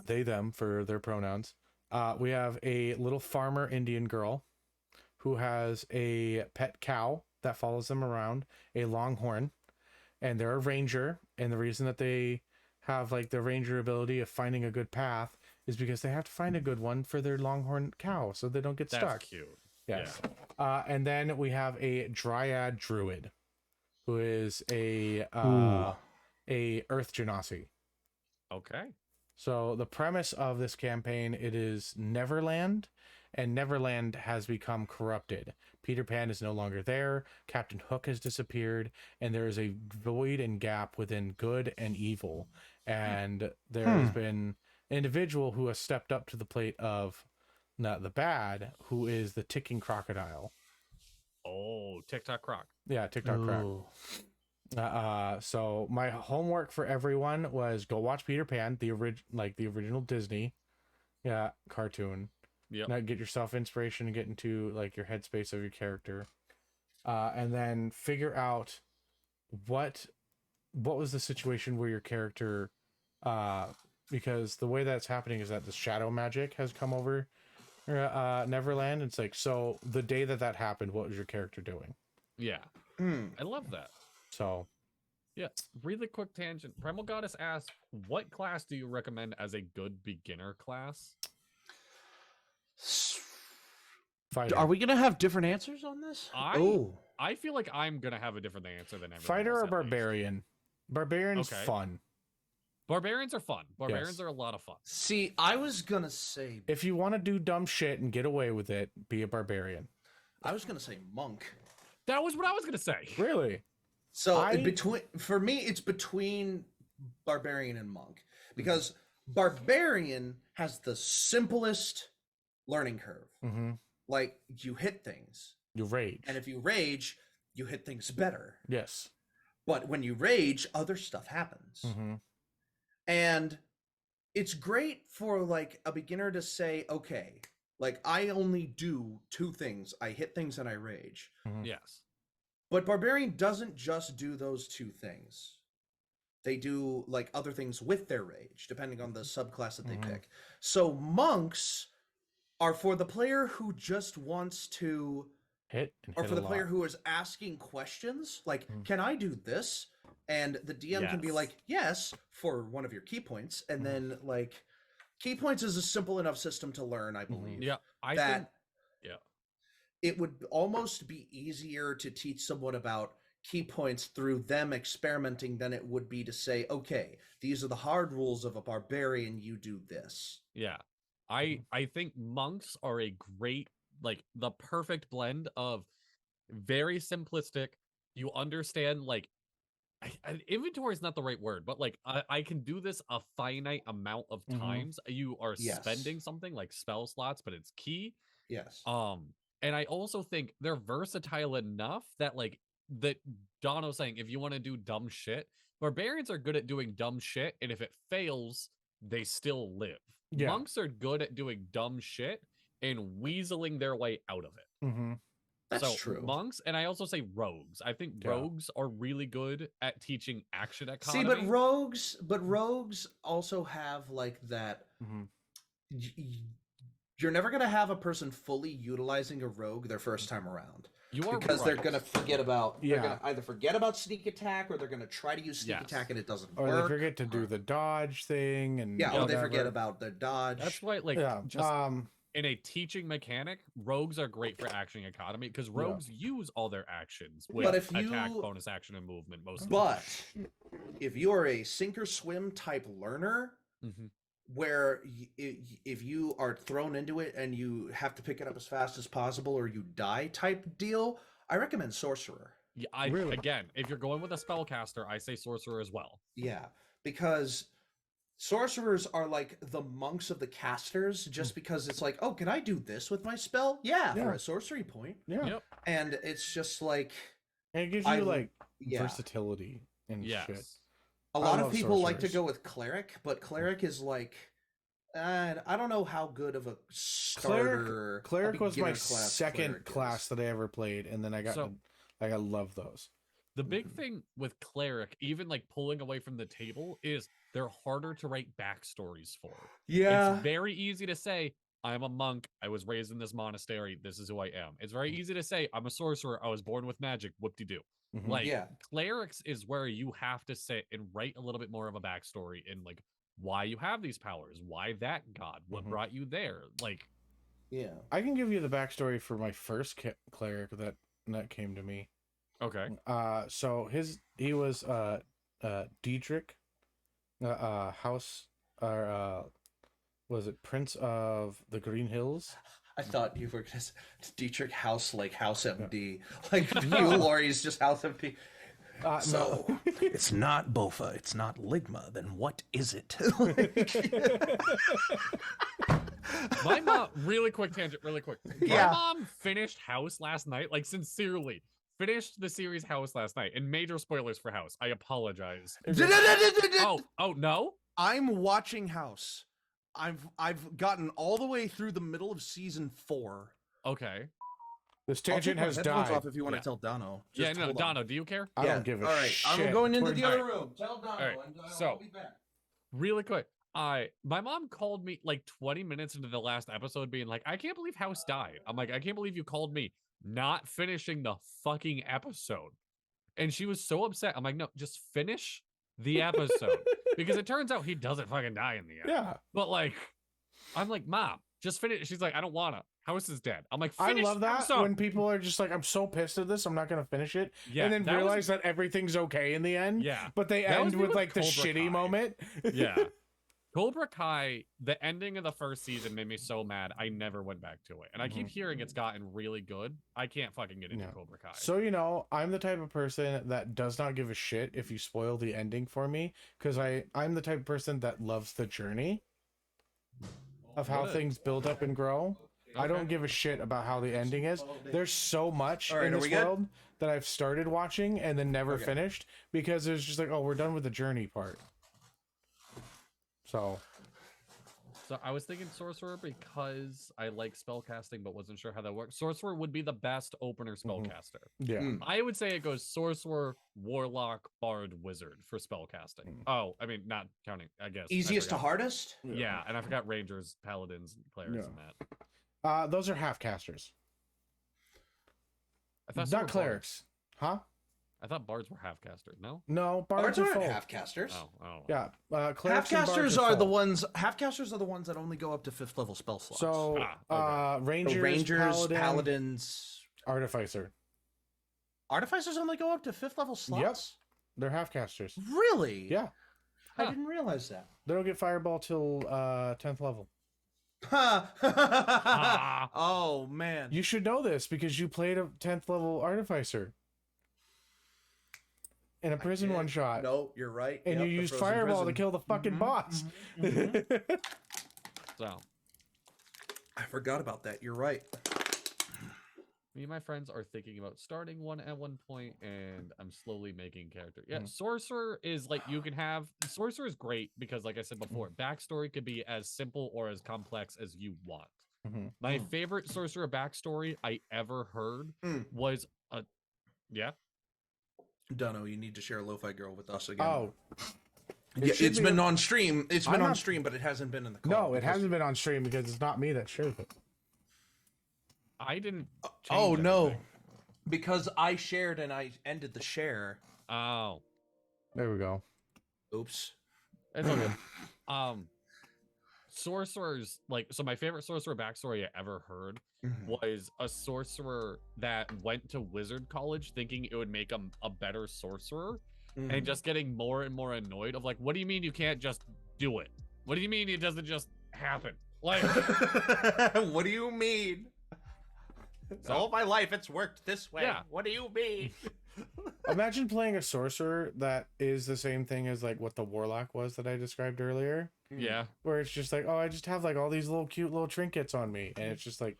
them for their pronouns. We have a little farmer Indian girl who has a pet cow that follows them around, a longhorn, and they're a ranger. And the reason that they have like the ranger ability of finding a good path is because they have to find a good one for their longhorn cow so they don't get stuck. That's cute. Yes. Yeah. And then we have a dryad druid who is a earth genasi. Okay. So the premise of this campaign, it is Neverland, and Neverland has become corrupted. Peter Pan is no longer there, Captain Hook has disappeared, and there is a void and gap within good and evil. And there has been an individual who has stepped up to the plate of not the bad, who is the ticking crocodile. Oh, TikTok croc. Yeah, TikTok croc. So my homework for everyone was go watch Peter Pan, the original Disney cartoon. Yeah. Now get yourself inspiration and get into like your headspace of your character. And then figure out what was the situation where your character because the way that's happening is that the shadow magic has come over Neverland. It's like, so the day that happened, what was your character doing? Yeah. I love that. So yeah, really quick tangent. Primal Goddess asks, what class do you recommend as a good beginner class? Fighter. Are we gonna have different answers on this? I feel like I'm gonna have a different answer than everyone Fighter else, or at barbarian? least. Barbarian's Okay. fun. Barbarians are fun. Barbarians Yes. are a lot of fun. See, I was gonna say If you want to do dumb shit and get away with it, be a barbarian. monk. That was what I was gonna say. Really? So for me, it's between barbarian and monk, because barbarian has the simplest learning curve. Mm-hmm. Like, you hit things, You rage. and if you rage, you hit things better. Yes. But when you rage, other stuff happens. Mm-hmm. And it's great for like a beginner to say, okay, like I only do 2 things. I hit things and I rage. Mm-hmm. Yes. But barbarian doesn't just do those 2 things. They do like other things with their rage, depending on the subclass that they pick. So monks are for the player who just wants to Hit and or hit for a the player lot. who is asking questions like, can I do this? And the DM can be Yes. like, yes, for one of your key points. And then like key points is a simple enough system to learn, I believe. Yeah. I that think. Yeah. it would almost be easier to teach someone about key points through them experimenting than it would be to say, okay, these are the hard rules of a barbarian, you do this. Yeah. I think monks are a great, like, the perfect blend of very simplistic. You understand like inventory is not the right word, but like I can do this a finite amount of times. You are spending something like spell slots, but it's key. Yes. And I also think they're versatile enough that like that Dono's saying, if you want to do dumb shit, barbarians are good at doing dumb shit, and if it fails, they still live. Yeah. Monks are good at doing dumb shit and weaseling their way out of it. Mm-hmm. That's so true. Monks, and I also say rogues. I think rogues are really good at teaching action economy. See, but rogues also have like that. You're never gonna have a person fully utilizing a rogue their first time around. You are because they're gonna forget about. They're gonna either forget about sneak attack, or they're gonna try to use sneak attack and it doesn't work. Or they forget to do the dodge thing, and or they forget about the dodge. That's why, like, just in a teaching mechanic, rogues are great for action economy because rogues use all their actions with attack, bonus action, and movement most of the time. If you are a sink or swim type learner, where if you are thrown into it and you have to pick it up as fast as possible or you die type deal, I recommend sorcerer. Yeah, again, if you're going with a spellcaster, I say sorcerer as well. Yeah, because sorcerers are like the monks of the casters, just because it's like, oh, can I do this with my spell? Yeah, for a sorcery point. Yeah. And it's just like, and it gives you like versatility and shit. A lot of people like to go with cleric, but cleric is like, I don't know how good of a starter. Cleric was my second class that I ever played, and then I love those. The big thing with cleric, even like pulling away from the table, is they're harder to write backstories for. Yeah. It's very easy to say, I'm a monk, I was raised in this monastery, this is who I am. It's very easy to say, I'm a sorcerer, I was born with magic, whoop-de-doo. Clerics is where you have to sit and write a little bit more of a backstory in like why you have these powers, why that god, what brought you there. Like, I can give you the backstory for my first cleric that came to me. Okay. So he was Dietrich, house, or was it Prince of the Green Hills? I thought you were gonna say Dietrich House, like House MD, like Hugh Laurie's just House MD. So it's not Bofa, it's not Ligma. Then what is it? My mom, really quick tangent, really quick. My mom finished House last night, like sincerely. Finished the series House last night, and major spoilers for House. I apologize. Oh no! I'm watching House. I've gotten all the way through the middle of season 4. Okay. This tangent has died. Off if you want to tell Dono. No, Dono, do you care? I don't give a shit. I'm going into the other room. Tell Dono, and I'll be back. Really quick. My mom called me like 20 minutes into the last episode being like, I can't believe House died. I'm like, I can't believe you called me not finishing the fucking episode. And she was so upset. I'm like, no, just finish the episode. Because it turns out he doesn't fucking die in the end. Yeah. But like, I'm like, Mom, just finish. She's like, I don't wanna. House is dead. I'm like, finish. I love that when people are just like, I'm so pissed at this, I'm not gonna finish it. Yeah, and then realize that everything's okay in the end. Yeah. But they end with like the shitty moment. Yeah. Cobra Kai, the ending of the first season made me so mad, I never went back to it. And I keep hearing it's gotten really good. I can't fucking get into Cobra Kai. So, I'm the type of person that does not give a shit if you spoil the ending for me, because I'm the type of person that loves the journey of how things build up and grow. Okay. I don't give a shit about how the ending is. There's so much in this world that I've started watching and then never finished, because it's just like, oh, we're done with the journey part. So I was thinking Sorcerer because I like spellcasting, but wasn't sure how that works. Sorcerer would be the best opener spellcaster. Yeah. I would say it goes Sorcerer, Warlock, Bard, Wizard for spellcasting. Oh, I mean, not counting, I guess. Easiest to hardest? Yeah, and I forgot Rangers, Paladins, Clerics, and that. Those are half casters. I thought not Clerics. Huh? I thought Bards were half casters. No, Bards aren't half casters. Oh. Yeah, half casters are the ones. Half casters are the ones that only go up to 5th level spell slots. So, Rangers, Paladins, Artificer. Artificers only go up to 5th level slots. Yep, they're half casters. Really? Yeah, I didn't realize that. They don't get Fireball till 10th level. Oh man! You should know this because you played a 10th level Artificer. in a prison one shot. No, you're right. And Yep, you the use frozen fireball to prison. kill the fucking boss. So I forgot about that. You're right. me and my friends are thinking about starting one at one point, and I'm slowly making character. Yeah, sorcerer is like you can have sorcerer is great because, like I said before, backstory could be as simple or as complex as you want. My favorite sorcerer backstory I ever heard was a Dunno, you need to share Lo-Fi Girl with us again. Oh. Yeah, it's been on stream. It's been on stream, but it hasn't been in the call. No, it hasn't been on stream because it's not me that shares it. I didn't. Oh change no, anything. because I shared and I ended the share. Oh, There we go. Oops. it's all good. Sorcerers, like, so my favorite sorcerer backstory I ever heard was a sorcerer that went to wizard college thinking it would make him a better sorcerer, and just getting more and more annoyed of like, what do you mean you can't just do it? What do you mean it doesn't just happen? Like, what do you mean? So- All my life it's worked this way. Yeah. What do you mean? Imagine playing a sorcerer that is the same thing as like what the warlock was that I described earlier. yeah, Where it's just like, oh, I just have like all these little cute little trinkets on me. And it's just like,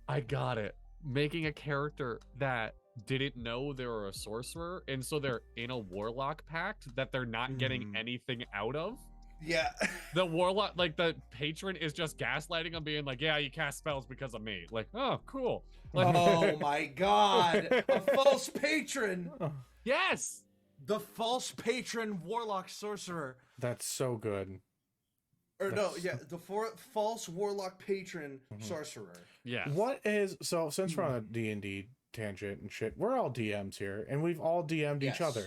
I got it. Making a character that didn't know they were a sorcerer, and so they're in a warlock pact that they're not getting anything out of. Yeah. The warlock, like the patron, is just gaslighting them, being like, "Yeah, you cast spells because of me." Like, oh, cool. Like, Oh my god. A false patron. yes. The false patron warlock sorcerer. that's so good. Or no, That's- yeah, the false warlock patron sorcerer. Yeah. What is, so since we're on a D&D tangent and shit, we're all DMs here and we've all DM'd Yes. each other.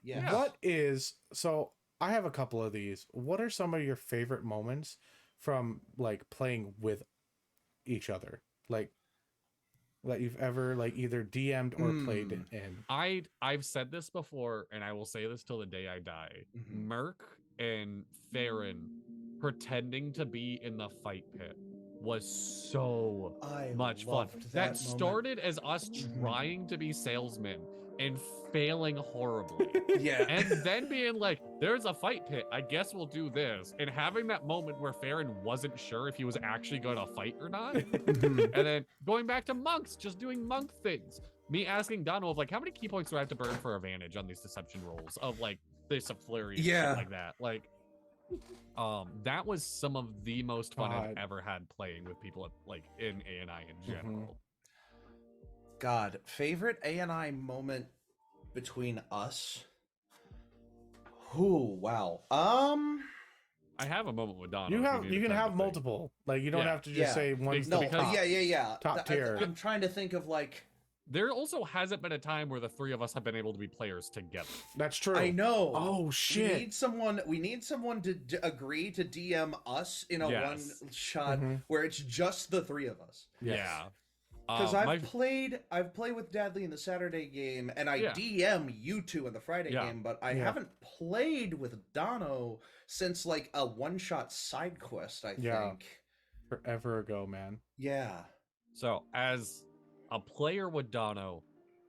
Yeah. What is, so I have a couple of these. What are some of your favorite moments from like playing with each other? Like that you've ever like either DM'd or played in? I've said this before, and I will say this till the day I die. Merc and Farron pretending to be in the fight pit was so much fun. That started as us trying to be salesmen and failing horribly. Yeah. And then being like, there's a fight pit, I guess we'll do this. And having that moment where Farron wasn't sure if he was actually going to fight or not. And then going back to monks, just doing monk things. Me asking Donald, like, how many key points do I have to burn for advantage on these deception rolls of like this a flurry and shit like that? Like, that was some of the most fun I've ever had playing with people at, like in ANI in general. God, favorite ANI moment between us? Ooh, wow. I have a moment with Donald. You can have multiple. Like you don't have to just say one. No, because- top tier. I'm trying to think of like. There also hasn't been a time where the three of us have been able to be players together. That's true. I know. Oh shit. We need someone to agree to DM us in a one shot where it's just the three of us. Yeah. Because I've played with Dadley in the Saturday game, and I DM you two in the Friday game, but I haven't played with Dono since like a one-shot side quest, I think. Forever ago, man. Yeah. So as a player with Dono,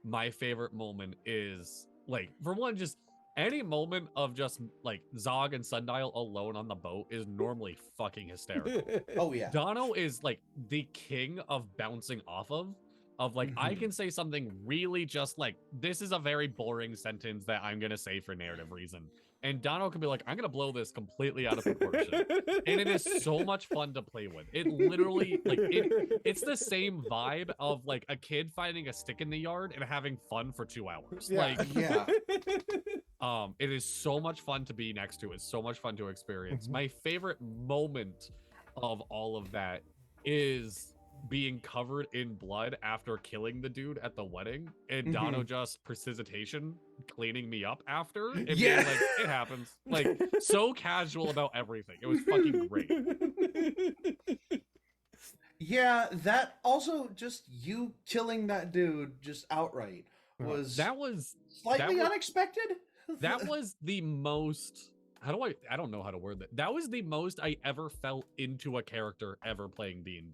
my favorite moment is like, for one, just any moment of just like Zog and Sundial alone on the boat is normally fucking hysterical. Oh yeah. Dono is like the king of bouncing off of like, I can say something really just like, this is a very boring sentence that I'm gonna say for narrative reason. And Dono can be like, I'm gonna blow this completely out of proportion. And it is so much fun to play with. It literally, like, it's the same vibe of like a kid finding a stick in the yard and having fun for 2 hours. Like, it is so much fun to be next to. It's so much fun to experience. My favorite moment of all of that is being covered in blood after killing the dude at the wedding, and Dono just precipitation cleaning me up after, and being like, it happens. Like, so casual about everything. It was fucking great. Yeah, that also just you killing that dude just outright was slightly unexpected. That was the most, I don't know how to word that. That was the most I ever felt into a character ever playing D&D.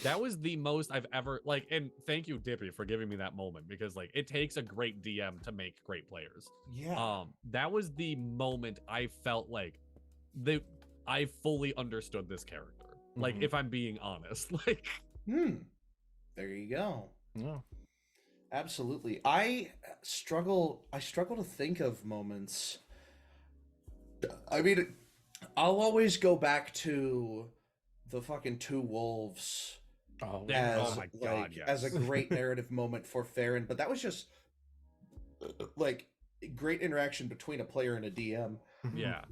That was the most I've ever like, and thank you, Dippy, for giving me that moment, because like it takes a great DM to make great players. Yeah. That was the moment I felt like I fully understood this character. Like, if I'm being honest, like. There you go. Yeah. Absolutely. I struggle to think of moments. I mean, I'll always go back to the fucking two wolves Oh, Yeah. as Oh my God, as a yes. great narrative moment for Farron, but that was just like great interaction between a player and a DM. Yeah.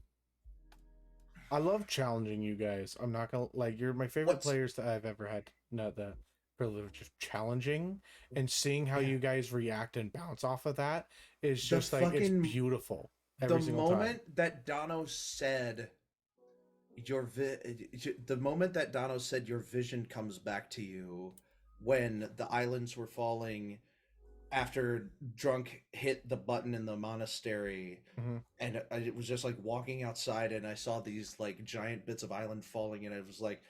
I love challenging you guys. I'm not gonna like, you're my favorite players that I've ever had. Not the privilege of challenging, and seeing how you guys react and bounce off of that is just like it's beautiful. Every single moment time. that Dono said the moment that Dono said your vision comes back to you when the islands were falling after Drunk hit the button in the monastery, and it was just like walking outside and I saw these like giant bits of island falling, and it was like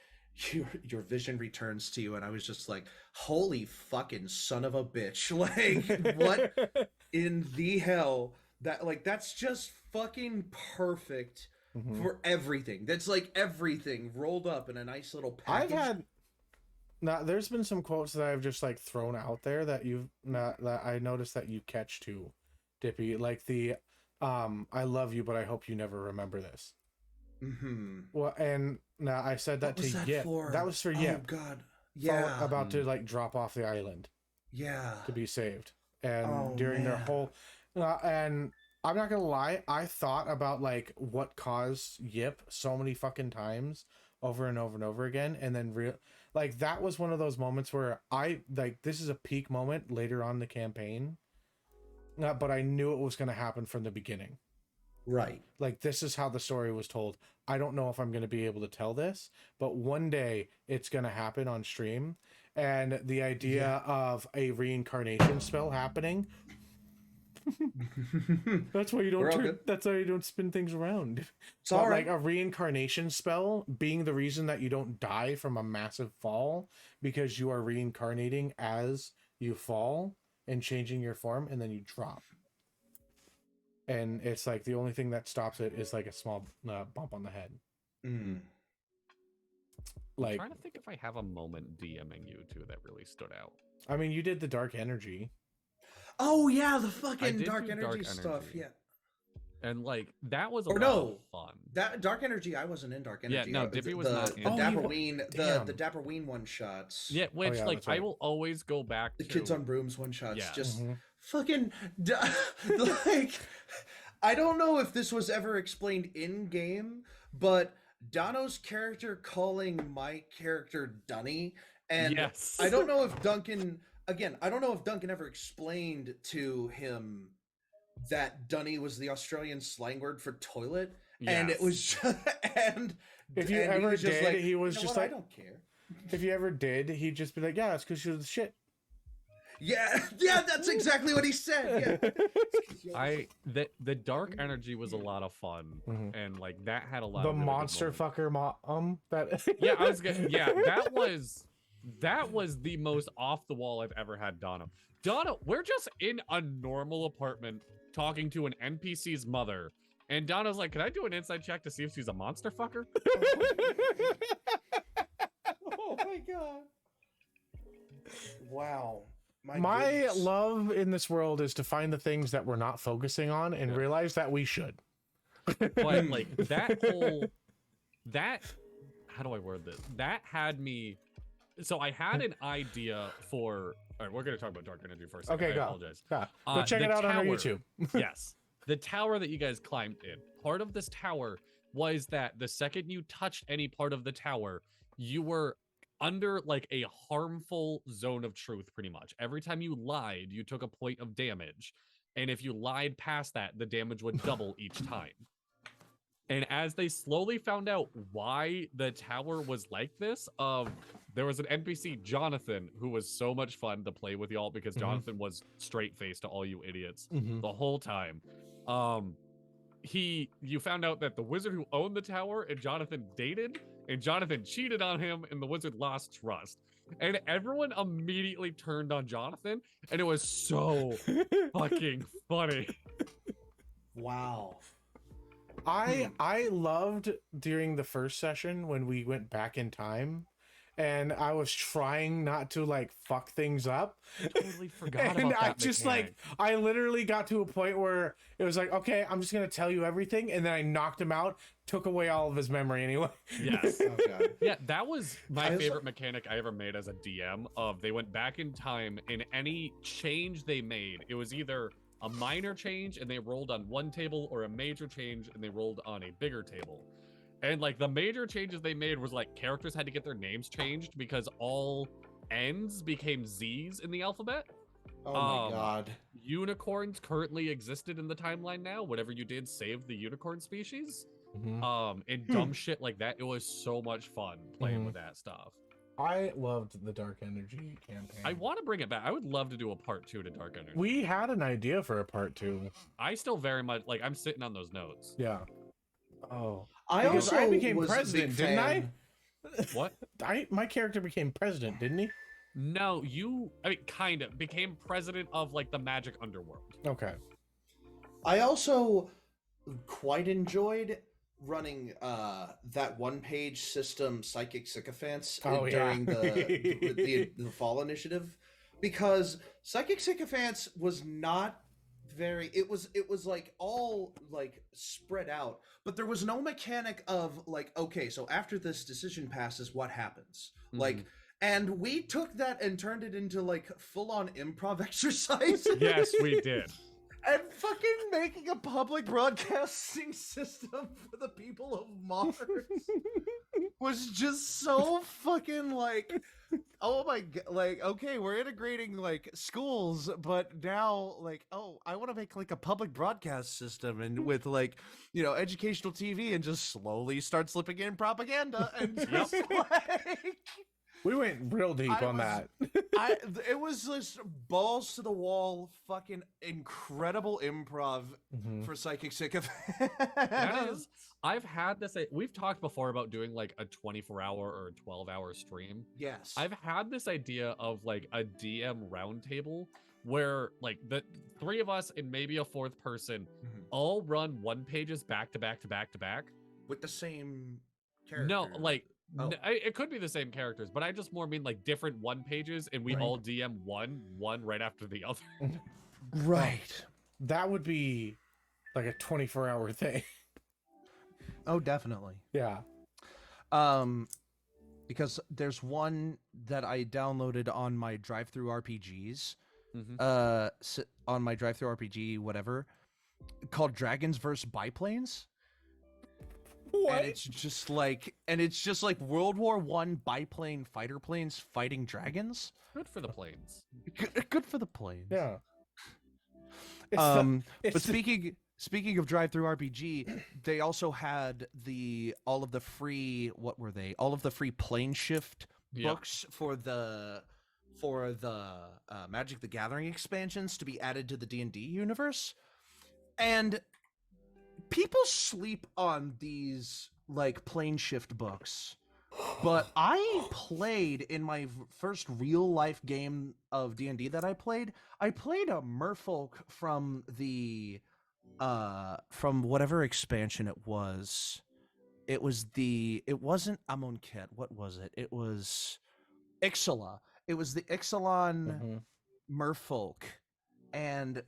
your vision returns to you, and I was just like, holy fucking son of a bitch. Like, what in the hell? That, like, that's just fucking perfect for everything. That's like everything rolled up in a nice little package. There's been some quotes that I've just like thrown out there that that I noticed that you catch too, Dippy. Like the I love you, but I hope you never remember this. Well, and now I said that to Yip. That was for Yip. Oh God. Yeah. About to like drop off the island. Yeah. To be saved. And during their whole and I'm not gonna lie, I thought about like what caused Yip so many fucking times over and over and over again, and then like that was one of those moments where I like, this is a peak moment later on in the campaign, but I knew it was going to happen from the beginning. Right. Like, this is how the story was told. I don't know if I'm going to be able to tell this, but one day it's going to happen on stream. And the idea of a reincarnation spell happening. That's why you don't that's why you don't spin things around. Sorry. Like a reincarnation spell being the reason that you don't die from a massive fall, because you are reincarnating as you fall and changing your form, and then you drop. And it's like the only thing that stops it is like a small bump on the head. Like, I'm trying to think if I have a moment DMing you two that really stood out. I mean, you did the dark energy. Oh yeah, the fucking dark energy stuff. Yeah. And like that was a lot of fun. That dark energy, I wasn't in dark energy. Yeah, no, Dippy was not in. The Dapperween, the Dapperween one shots. Yeah, which like I will always go back to. The Kids on Brooms one shots. Yeah. Just fucking like, I don't know if this was ever explained in game, but Dono's character calling my character Dunny, and I don't know if Duncan. Again, I don't know if Duncan ever explained to him that Dunny was the Australian slang word for toilet, and it was just, and if you ever did, like, he was just like, I don't care. If you ever did, he'd just be like, yeah, it's because you're the shit. Yeah, that's exactly what he said. Yeah. The dark energy was a lot of fun, and like that had a lot. The of really monster fucker that. Yeah, I was gonna. Yeah, that was the most off the wall I've ever had. Donna, we're just in a normal apartment talking to an NPC's mother, and Donna's like, "Can I do an inside check to see if she's a monster fucker?" Oh my God! Wow. My love in this world is to find the things that we're not focusing on and realize that we should. But like how do I word this? That had me. So I had an idea for. All right, we're going to talk about dark energy first. Okay, I apologize. Go check it out on our YouTube. Yes, the tower that you guys climbed in. Part of this tower was that the second you touched any part of the tower, you were under like a harmful zone of truth. Pretty much every time you lied, you took a point of damage, and if you lied past that, the damage would double each time. And as they slowly found out why the tower was like this, there was an NPC, Jonathan, who was so much fun to play with y'all because Jonathan was straight faced to all you idiots the whole time. You found out that the wizard who owned the tower and Jonathan dated, and Jonathan cheated on him, and the wizard lost trust. And everyone immediately turned on Jonathan, and it was so fucking funny. Wow. I loved during the first session when we went back in time, and I was trying not to like fuck things up. I totally forgot And about I that just mechanic. I literally got to a point where it was like, okay, I'm just gonna tell you everything, and then I knocked him out, took away all of his memory anyway. Yes. Oh god. Yeah, that was my I also- favorite mechanic I ever made as a DM. Of they went back in time, and any change they made, it was either a minor change and they rolled on one table, or a major change and they rolled on a bigger table. And like the major changes they made was like characters had to get their names changed because all N's became Z's in the alphabet. Oh my god. Unicorns currently existed in the timeline now. Whatever you did saved the unicorn species. And dumb shit like that. It was so much fun playing with that stuff. I loved the Dark Energy campaign. I want to bring it back. I would love to do a part 2 to Dark Energy. We had an idea for a part 2. I still very much like. I'm sitting on those notes. Yeah. Oh. I Because also I became was a president, big didn't fan- What? My character became president, didn't he? No, you. I mean, kind of became president of like the magic underworld. Okay. I also quite enjoyed running that one-page system Psychic Sycophants during the Fall Initiative, because Psychic Sycophants was not very it was like all like spread out, but there was no mechanic of like, okay, so after this decision passes, what happens? Like, and we took that and turned it into like full-on improv exercise. Yes, we did. And fucking making a public broadcasting system for the people of Mars was just so fucking like, oh my god, like, okay, we're integrating like schools, but now like, oh, I want to make like a public broadcast system and with like, you know, educational TV, and just slowly start slipping in propaganda and just like. We went real deep on that. It was just balls to the wall, fucking incredible improv for Psychic Sycophants. That is, I've had this. We've talked before about doing like a 24-hour or 12-hour stream. Yes. I've had this idea of like a DM roundtable where like the 3 of us and maybe a 4th person all run one pages back to back to back to back with the same character. No, like Oh. it could be the same characters, but I just more mean like different one pages, and we all DM one right after the other. Right. That would be like a 24-hour thing. Oh, definitely. Yeah. Because there's one that I downloaded on my drive-through RPGs, on my drive-through RPG, whatever, called Dragons vs. Biplanes. What? And it's just like World War I biplane fighter planes fighting dragons. Good for the planes. Good for the planes. Yeah. But speaking of drive-through RPG, they also had all of the free plane shift books for the Magic the Gathering expansions to be added to the D&D universe. And people sleep on these like plane shift books, but I played in my first real life game of D&D that I played a merfolk from the from whatever expansion it was. It wasn't Amonkhet. What was it? It was Ixalan. It was the Ixalan merfolk, and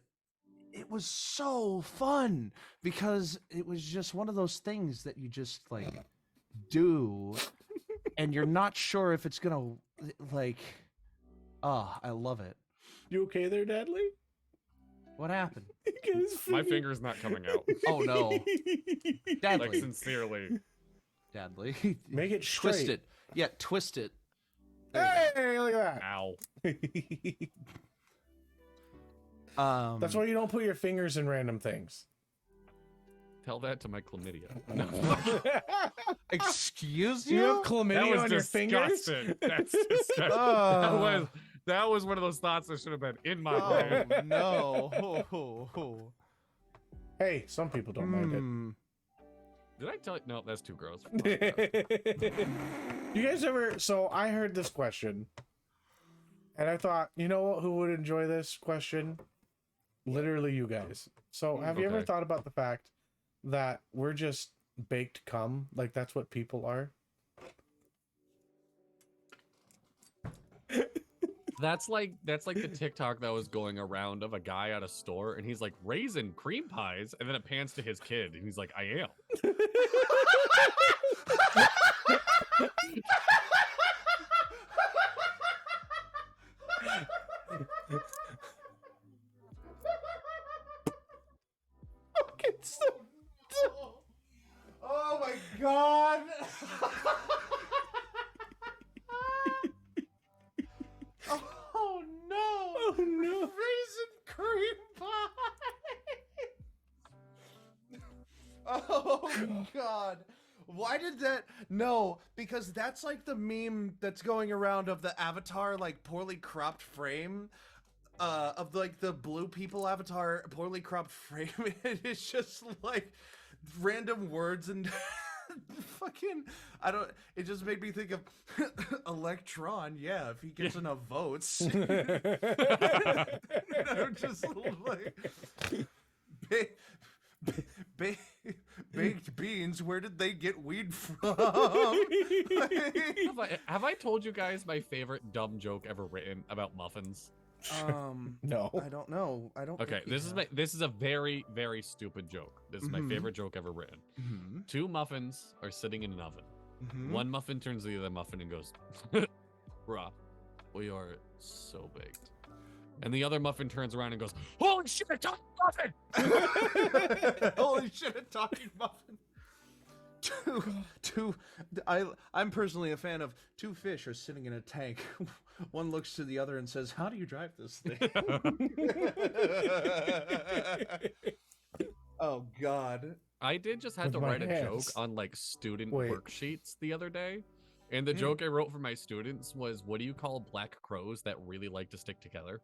it was so fun because it was just one of those things that you just like do, and you're not sure if it's gonna like. I love it. You okay there, Dudley? What happened? My finger's not coming out. Oh no, Like Dadley, sincerely. Dadley, Make it twist straight. it. Yeah, twist it. Hey, look at Ow. that. That's why you don't put your fingers in random things. Tell that to my chlamydia. Excuse You have you. chlamydia on your fingers? disgusting. That's disgusting. Oh. That was one of those thoughts that should have been in my brain. Oh no. Hey, some people don't mind it. Did I tell you? No, that's too gross. You guys ever? So I heard this question, and I thought, you know who would enjoy this question? Literally, you guys. So have you ever Okay. thought about the fact that we're just baked cum? Like that's what people are. That's like the TikTok that was going around of a guy at a store, and he's like raisin cream pies, and then it pans to his kid, and he's like, I am. Okay, so. Oh my god! Oh no! Oh no! Raisin cream pie! Oh god! Why did that? No, because that's like the meme that's going around of the avatar like poorly cropped frame. Of like the blue people avatar poorly cropped frame. It's just like random words and fucking I don't it just made me think of Electron, yeah, if he gets enough votes. I'm just like baked beans, where did they get weed from? Have I told you guys my favorite dumb joke ever written about muffins? No. I don't know. I don't Okay, think this is a very, very stupid joke. This is my favorite joke ever written. Mm-hmm. 2 muffins are sitting in an oven. Mm-hmm. One muffin turns to the other muffin and goes, bruh, we are so baked. And the other muffin turns around and goes, holy shit, a talking muffin! Holy shit, a talking muffin. I'm personally a fan of 2 fish are sitting in a tank. One looks to the other and says, how do you drive this thing? Oh god. I did just have With to my write a joke hands. on like student Wait. worksheets the other day. And the joke I wrote for my students was, what do you call black crows that really like to stick together?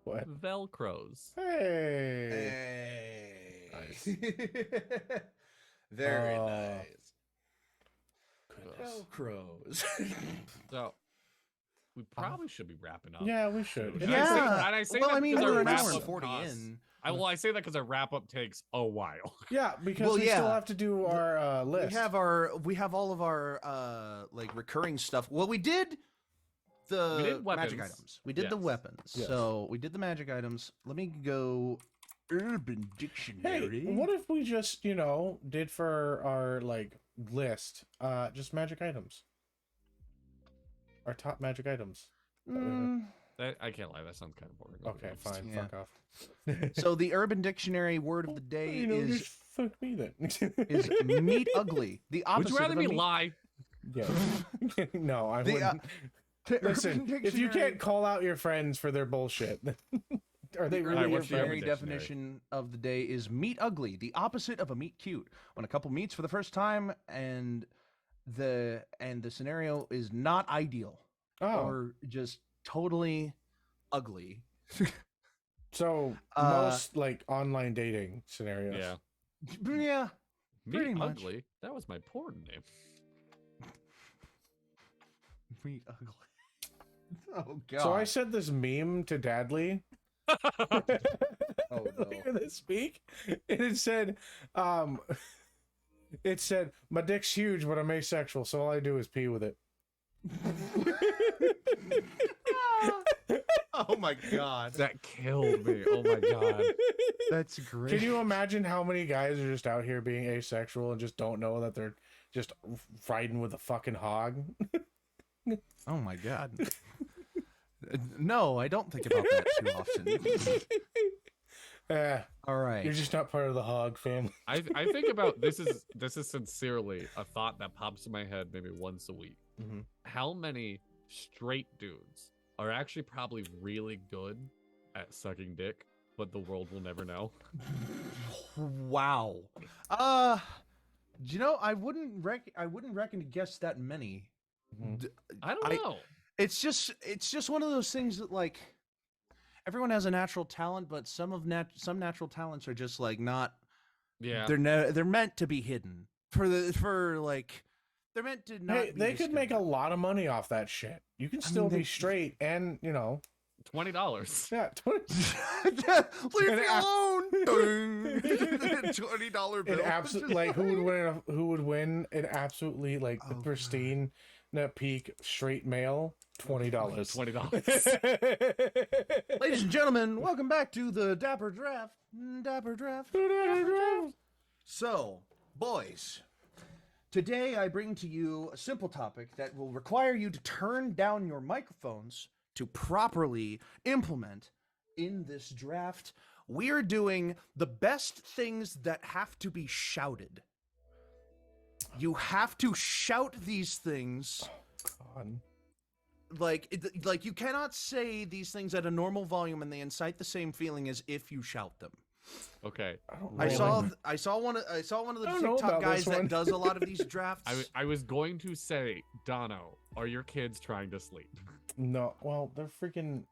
What? Velcros. Hey. Nice. Very nice. Goodness. Velcros. So we probably should be wrapping up. Yeah, we should. And I say well, that I mean, because we're our an wrap hour and up 40 costs- in. I say that because our wrap up takes a while. Yeah, because Well, we still yeah. have to do our list. We have all of our like recurring stuff. Well, we did the We did magic weapons. items. We did the Yes. weapons. Yes. So we did the magic items. Let me go Urban Dictionary. Hey, what if we just, did for our like list, just magic items? Our top magic items. I can't lie, that sounds kind of boring. Okay, fine. Yeah. Fuck off. So the Urban Dictionary word of the day is just fuck me then. meat ugly. The opposite. Would you rather of a me meat- lie? Yeah. No, I The, wouldn't. Listen, Urban if you Dictionary- can't call out your friends for their bullshit, are they The really Urban your what's the Urban Dictionary friends? Dictionary? definition of the day is meat ugly, the opposite of a meat cute. When a couple meets for the first time and the scenario is not ideal Oh, or just totally ugly. so most like online dating scenarios. Yeah. Yeah, Pretty Me much. ugly. That was my porn name. meat ugly. Oh god. So I sent this meme to Dadley Oh no. earlier this week, and it said, my dick's huge, but I'm asexual, so all I do is pee with it. Oh my god. That killed me. Oh my god. That's great. Can you imagine how many guys are just out here being asexual and just don't know that they're just riding with a fucking hog? Oh my god. No, I don't think about that too often. All right. You're just not part of the hog family. I think about this is sincerely a thought that pops in my head maybe once a week. Mhm. How many straight dudes are actually probably really good at sucking dick, but the world will never know? Wow. I wouldn't reckon to guess that many. Mhm. I don't know. It's just one of those things that like everyone has a natural talent, but some natural talents are just like not Yeah. They're meant to be hidden they're meant to not. Hey, be they could make a discovered. lot of money off that shit. You can still be straight and, you know. $20. Yeah. Leave me alone. $20 bill. It absolutely like who would win an absolutely like the pristine peak straight male $20. $20. Ladies and gentlemen, welcome back to the Dapper Draft. Dapper Draft. So, boys, today I bring to you a simple topic that will require you to turn down your microphones to properly implement in this draft. We're doing the best things that have to be shouted. You have to shout these things. God. Like you cannot say these things at a normal volume and they incite the same feeling as if you shout them. Okay. I saw one of the TikTok guys that does a lot of these drafts. I was going to say, Dono, are your kids trying to sleep? No, well, they're freaking.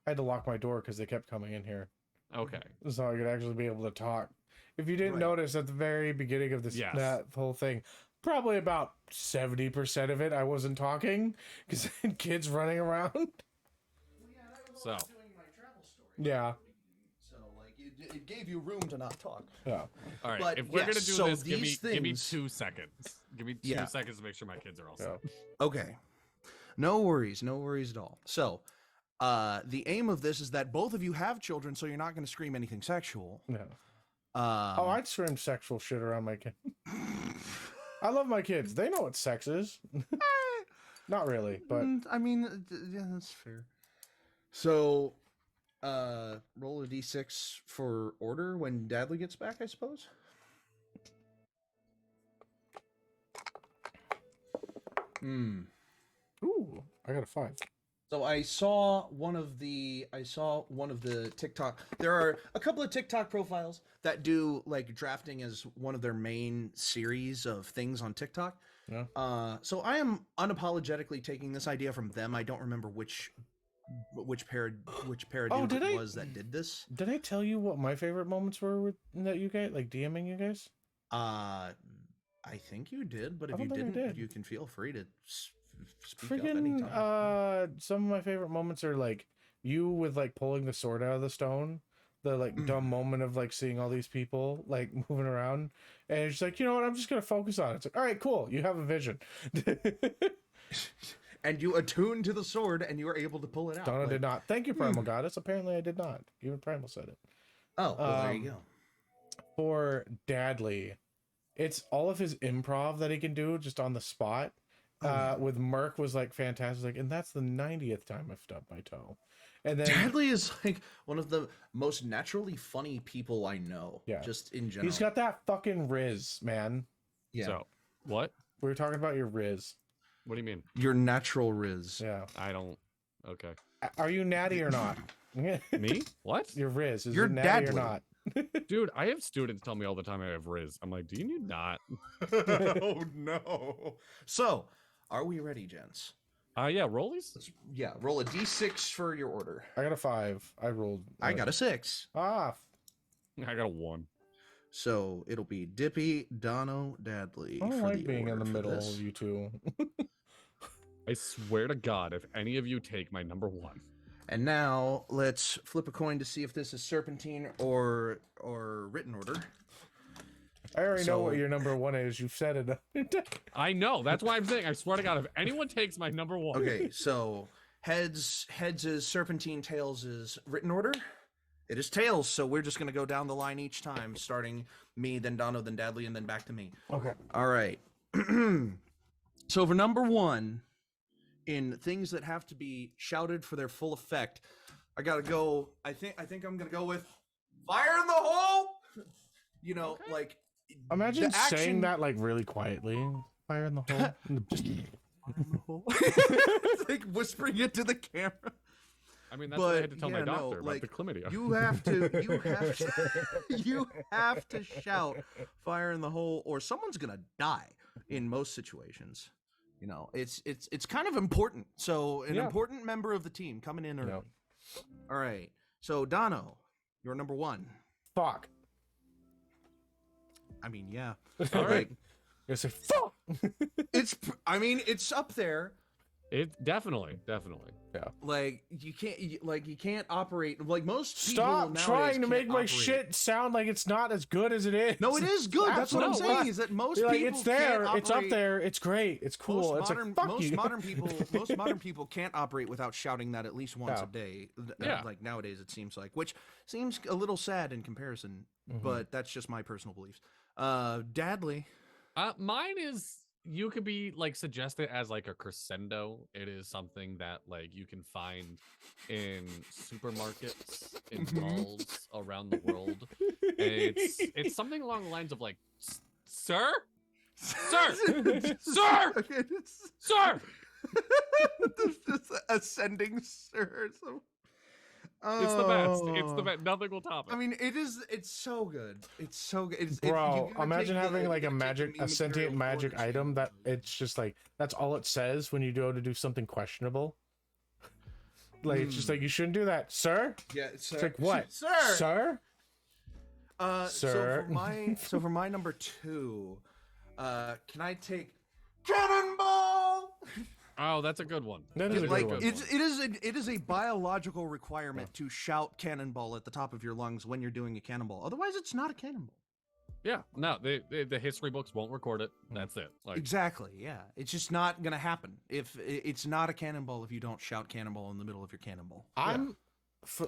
I had to lock my door because they kept coming in here, Okay. so I could actually be able to talk. If you didn't notice at the very beginning of this, that whole thing, probably about 70% of it, I wasn't talking because I had kids running around. So. Yeah. So like it gave you room to not talk. Yeah. All right. But if we're gonna do so this, give me things- 2 seconds. Give me 2 seconds to make sure my kids are all set. Okay. No worries at all. So, the aim of this is that both of you have children, so you're not going to scream anything sexual. No. I'd scream sexual shit around my kid. I love my kids. They know what sex is. Not really, but I mean, yeah, that's fair. So, roll a d6 for order when Dadley gets back, I suppose. Ooh, I got a 5. So I saw one of the TikTok. There are a couple of TikTok profiles that do like drafting as one of their main series of things on TikTok. Yeah. So I am unapologetically taking this idea from them. I don't remember which paradigm it was that did this. Did I tell you what my favorite moments were that you guys like DMing you guys? I think you did, but if I you don't think I didn't, did. you can feel free to speak up Freaking anytime. some of my favorite moments are like you with like pulling the sword out of the stone, the like dumb moment of like seeing all these people like moving around, and it's just like, you know what, I'm just gonna focus on it. It's like, all right, cool, you have a vision. And you attune to the sword and you are able to pull it out. Donna did not. Thank you, Primal Goddess. Apparently I did not. Even Primal said it. Oh, well, there you go. For Dadley, it's all of his improv that he can do just on the spot. With Merc was like fantastic, like, and that's the 90th time I've stubbed my toe. And then Dadley is like one of the most naturally funny people I know. Yeah. Just in general. he's got that fucking Riz, man. yeah. So, what? We were talking about your Riz. What do you mean? Your natural Riz. Yeah. I don't. Okay. Are you natty or not? Me? What? Your Riz. Is You're it natty or Dadley. not? Dude, I have students tell me all the time I have Riz. I'm like, do you need not? Oh no. So, are we ready, gents? Yeah, rollies? Yeah, roll a d6 for your order. I got a 5. I rolled. I got a 6. Ah. I got a 1. So it'll be Dippy, Dono, Dadley. I don't for like the being in order the for middle this. of you two. I swear to God, if any of you take my number 1. And now let's flip a coin to see if this is serpentine or written order. I already know So- what your number 1 is. You've said it. I know. That's why I'm saying. I swear to God, if anyone takes my number 1. Okay, so heads is serpentine, tails is written order. It is tails, so we're just gonna go down the line each time, starting me, then Dono, then Dadley, and then back to me. Okay. All right. So for number 1, in things that have to be shouted for their full effect, I gotta go. I think I'm gonna go with fire in the hole. You know, like Imagine the action- saying that like really quietly. Fire in the hole. Just It's like whispering it to the camera. I mean, that's what I had But, to tell my yeah, no, doctor about like, the chlamydia. You have to shout fire in the hole or someone's gonna die in most situations. You know, it's kind of important. So an important member of the team coming in early. Yep. All right. So Dono, you're number 1. fuck. I mean, yeah. All right. You're say fuck. It's up there. It definitely. Like you can't operate like most people Stop nowadays trying to can't make my operate. shit sound like it's not as good as it is. No, it is good. That's what I'm Absolutely. saying. Is that most You're people like, it's there, can't it's up operate- there, it's great, it's cool. It's like, fuck most you. most modern people can't operate without shouting that at least once Yeah. a day. Yeah. Like nowadays, it seems like, which seems a little sad in comparison, but that's just my personal beliefs. Dadley. Mine is, you could be like suggest it as like a crescendo. It is something that like you can find in supermarkets, in malls around the world. And it's something along the lines of like, sir, sir, sir. This ascending sir. It's the best. It's the best. Nothing will top it. I mean, it's so good. It's so good. Bro, imagine having like a sentient magic item that it's just like, that's all it says when you go to do something questionable. Like, it's just like, you shouldn't do that, sir. Yeah, sir. It's like, what? Sir. Sir? Sir. So for my number 2, can I take Cannonball? Oh, that's a good one. That is a Like good one. it is a biological requirement to shout cannonball at the top of your lungs when you're doing a cannonball. Otherwise, it's not a cannonball. Yeah, no, the history books won't record it. That's it. Like, Exactly. Yeah, it's just not gonna happen. If it's not a cannonball if you don't shout cannonball in the middle of your cannonball.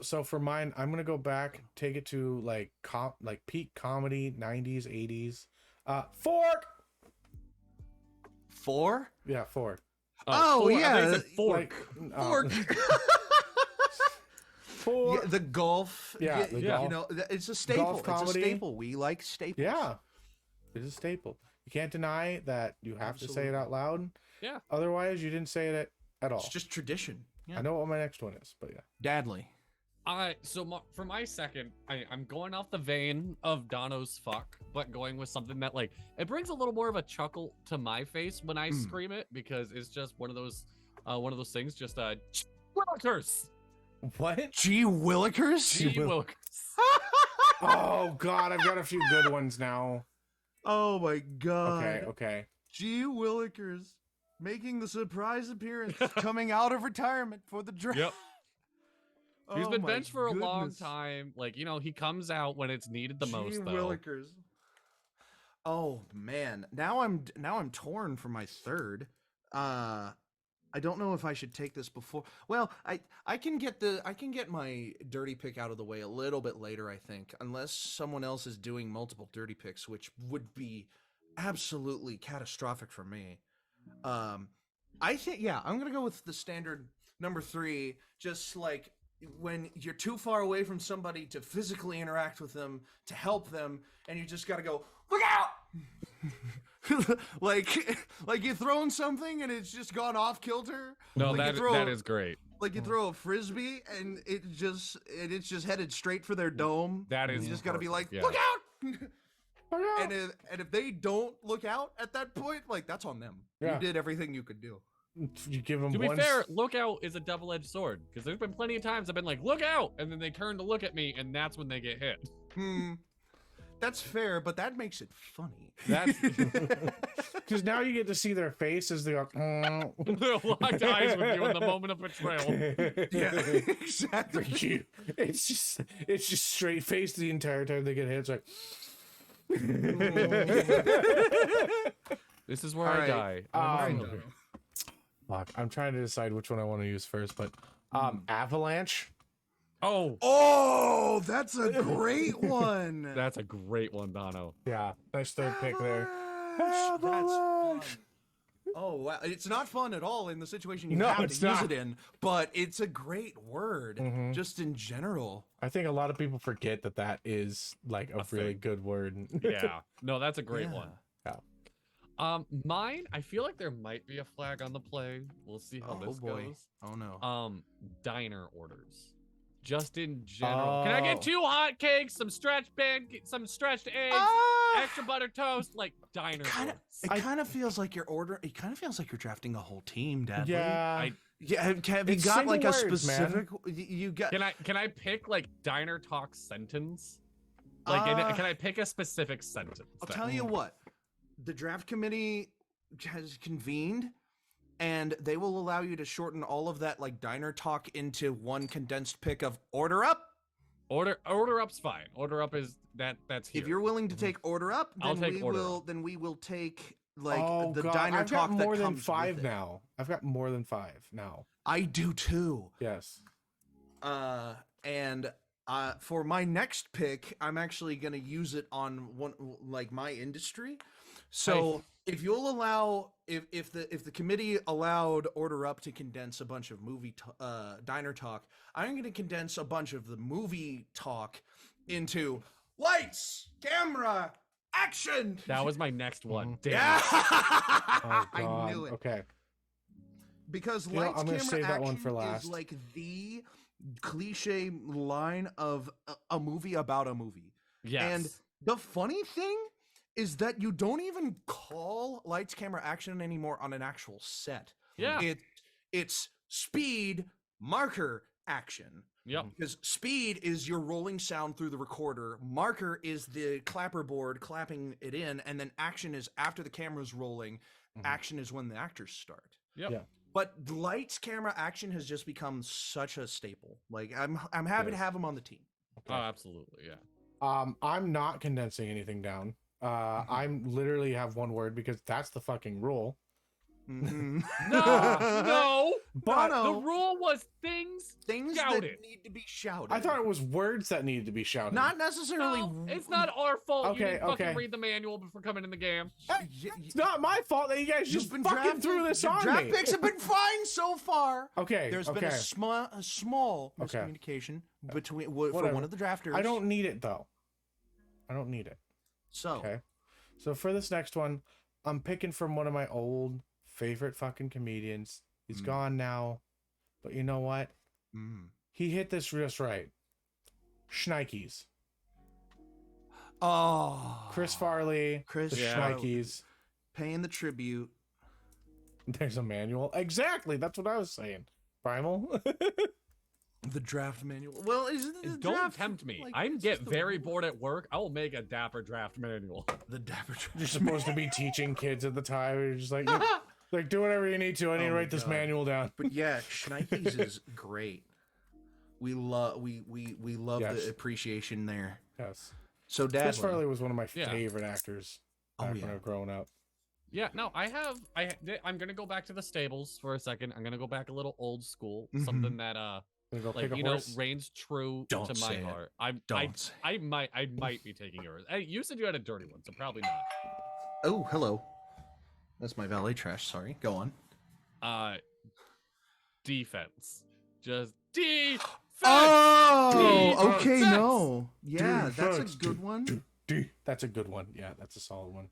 So for mine, I'm gonna go back, take it to like peak comedy, 90s, 80s. Fork. 4? Yeah, fork. Oh, fork. I yeah, thought you said fork. Fork. Fork. Yeah, the golf. Yeah, the golf. You know, it's a staple. Golf It's a comedy. staple. We like staples. Yeah, it is a staple. You can't deny that you have to say it out loud. Yeah. Otherwise, you didn't say it at all. It's just tradition. Yeah. I know what my next one is, but yeah. Dadley. For my second, I'm going off the vein of Dono's fuck, but going with something that like it brings a little more of a chuckle to my face when I scream it, because it's just one of those things. Just Willikers. What? G. Willikers? G. Willikers. Oh God, I've got a few good ones now. Oh my God. Okay. G. Willikers making the surprise appearance, coming out of retirement for the draft. Yep. He's Oh been my benched for a long goodness. time. Like, you know, he comes out when it's needed the most, though. Willikers. Oh man, now I'm torn for my third. I don't know if I should take this before. Well, I can get my dirty pick out of the way a little bit later, I think, unless someone else is doing multiple dirty picks, which would be absolutely catastrophic for me. I think I'm gonna go with the standard number 3, just like when you're too far away from somebody to physically interact with them, to help them, and you just gotta go, look out! like you're throwing something and it's just gone off kilter. No, like that is great. Like you throw a frisbee and it's just headed straight for their dome. That is You just gotta be like, perfect, look yeah. out! And if they don't look out at that point, like that's on them. Yeah. You did everything you could do. You give them To be one. fair, look out is a double-edged sword, because there's been plenty of times I've been like, look out, and then they turn to look at me, and that's when they get hit. That's fair, but that makes it funny. That's Because now you get to see their face as they go. They're locked eyes with you in the moment of betrayal. Yeah, exactly. It's just straight face the entire time they get hit. It's like. This is where All I right. die. Fuck, I'm trying to decide which one I want to use first, but Avalanche. Oh, that's a great one. That's a great one, Dono. Yeah, nice third pick there. That's fun. Oh, wow. It's not fun at all in the situation you No, have to it's use not. it in, but it's a great word just in general. I think a lot of people forget that is like a really thing. good word. Yeah. No, that's a great Yeah. one. Yeah. Mine, I feel like there might be a flag on the play. We'll see how this goes. Oh no. Diner orders. Just in general. Can I get 2 hot cakes, some stretched eggs, extra butter toast, like diner orders? It kind of feels like you're drafting a whole team, Dad. Yeah. Yeah, have you It's got like a single words, man. specific? You got. Can I pick like diner talk sentence? Like, can I pick a specific sentence? I'll tell you what. The draft committee has convened, and they will allow you to shorten all of that like diner talk into one condensed pick of order up. Order up's fine. Order up is that's here. If you're willing to take order up, then I'll take order up. Then we will take like Oh, the God, diner I've talk got that more than comes 5 with it. now. I've got more than 5 now. I do too. Yes. And for my next pick, I'm actually gonna use it on one like my industry. So if you'll allow, if the committee allowed order up to condense a bunch of movie diner talk, I'm gonna condense a bunch of the movie talk into lights, camera, action. That was my next one. Damn. Yeah. Oh, I God. knew it. Okay. Because You know, lights, I'm gonna camera, save that action one for last. is like the cliche line of a movie about a movie. Yes. And the funny thing is that you don't even call lights, camera, action anymore on an actual set. Yeah. It's speed, marker, action. Yep. Because speed is your rolling sound through the recorder, marker is the clapper board clapping it in, and then action is after the camera's rolling. Action is when the actors start. Yep. Yeah. But lights, camera, action has just become such a staple. Like I'm happy to have them on the team. Oh, absolutely. Yeah. I'm not condensing anything down. I'm literally have one word because that's the fucking rule. Mhm. No. But No. The rule was things Things shouted. that need to be shouted. I thought it was words that needed to be shouted. not necessarily. No, it's not our fault. You Okay, didn't fucking okay. read the manual before coming in the game. It's not my fault that you guys just fucking threw this on Draft me. picks have been fine so far. Okay. There's okay. been a small Okay. miscommunication between for Whatever. one of the drafters. I don't need it though. I don't need it. So Okay. So for this next one, I'm picking from one of my old favorite fucking comedians. He's gone now, but you know what? He hit this just right. Schnikes. Oh, Chris Farley. Chris The Farley. Schnikes. paying the tribute. There's a manual. Exactly. That's what I was saying. Primal. The draft manual. Well, is it the Don't draft, tempt me. like, I it's get just the very rule. bored at work. I will make a dapper draft manual. The dapper draft. You're supposed to be teaching kids at the time. You're just like, like do whatever you need to. I need to Oh my write this God. manual down. But yeah, Schnikes is great. We love Yes. the appreciation there. Yes. So Chris Dadley, Farley was one of my Yeah. favorite actors back when I was growing up. Yeah, no, I'm gonna go back to the stables for a second. I'm gonna go back a little old school, Mhm. something that Gonna go like pick a you know horse. reigns true Don't to my say it. heart. Don't. I might be taking yours. You said you had a dirty one, so probably not. Oh, hello. That's my valet trash. Sorry. Go on. Defense. Just defense. Oh, okay. Defense. No. Yeah, that's Defense. a good one. That's a good one. Yeah, that's a solid one.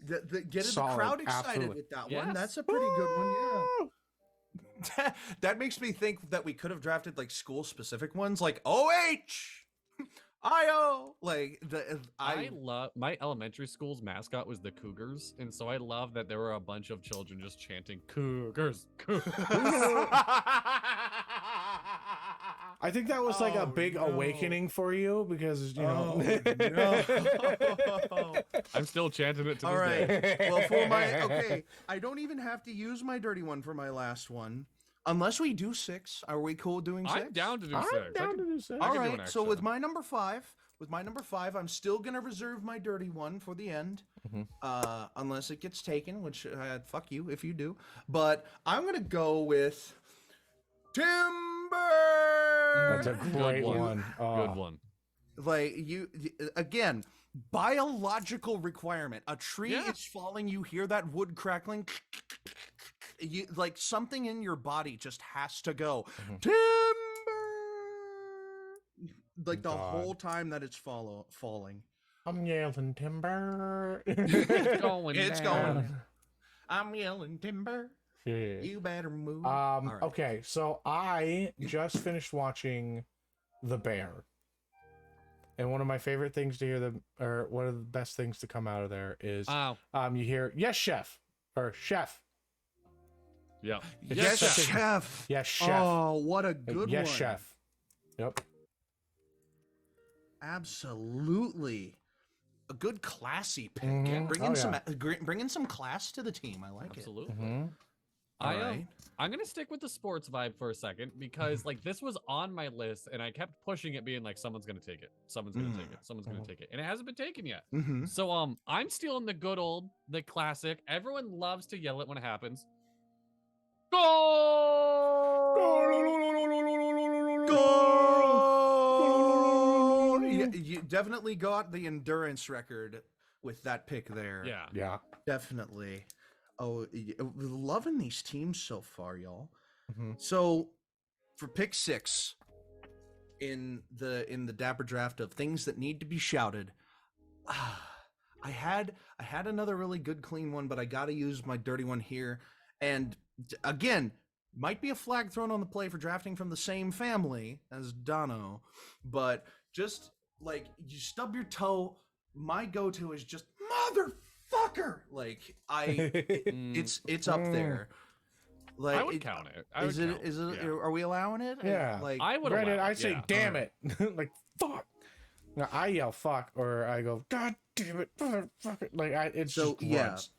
Get the Solid, crowd excited absolutely. with that Yes. one. That's a pretty good one. Yeah. That makes me think that we could have drafted like school specific ones, like OH, IO. Like I love my elementary school's mascot was the Cougars, and so I love that there were a bunch of children just chanting Cougars. Cougars. I think that was like a Oh, big no. awakening for you because you know. no. I'm still chanting it to All this right. day. Well, for my I don't even have to use my dirty one for my last one, unless we do 6. Are we cool doing 6? I'm down to do I'm 6. down to do six. I All can do an right. So extra. with my number 5, I'm still gonna reserve my dirty one for the end, unless it gets taken. Which fuck you if you do. But I'm gonna go with Timber. That's a great one. one. Good one. Like you again, biological requirement. A tree Yeah. is falling, you hear that wood crackling. You like something in your body just has to go. Timber. Like the God. whole time that it's falling. I'm yelling timber. It's going. It's down. going. I'm yelling timber. Yeah. You better move. All right. Okay, so I just finished watching The Bear. And one of my favorite things to hear or one of the best things to come out of there is Oh, you hear yes chef or chef. yeah. It's Yes, such a- chef. Yes chef. Oh, what a good yes one. chef. Yep. Absolutely. A good classy pick. Mhm. Bringing some class to the team. I like Absolutely. Mhm. I Alright. I'm gonna stick with the sports vibe for a second because like this was on my list and I kept pushing it, being like, someone's gonna take it, someone's gonna take it, someone's gonna take it, and it hasn't been taken yet. it. Mm-hmm. So I'm stealing the good old, the classic. Everyone loves to yell it when it happens. Goal! Goal! Yeah, you definitely got the endurance record with that pick there. Yeah. Yeah. Definitely. Oh, loving these teams so far, y'all. Mhm. So, for pick 6 in the Dapper draft of things that need to be shouted, I had another really good clean one, but I got to use my dirty one here. And again, might be a flag thrown on the play for drafting from the same family as Dono, but just like you stub your toe, my go-to is just motherfucker. Like it's up there. Like I would count it. I would count. Is it? Yeah. Are we allowing it? Yeah. Like I would Granted, allow I it, say, yeah. damn it. Like, fuck. Now, I yell fuck, or I go, God damn it. Fuck it. Like, it's So, just yeah. words.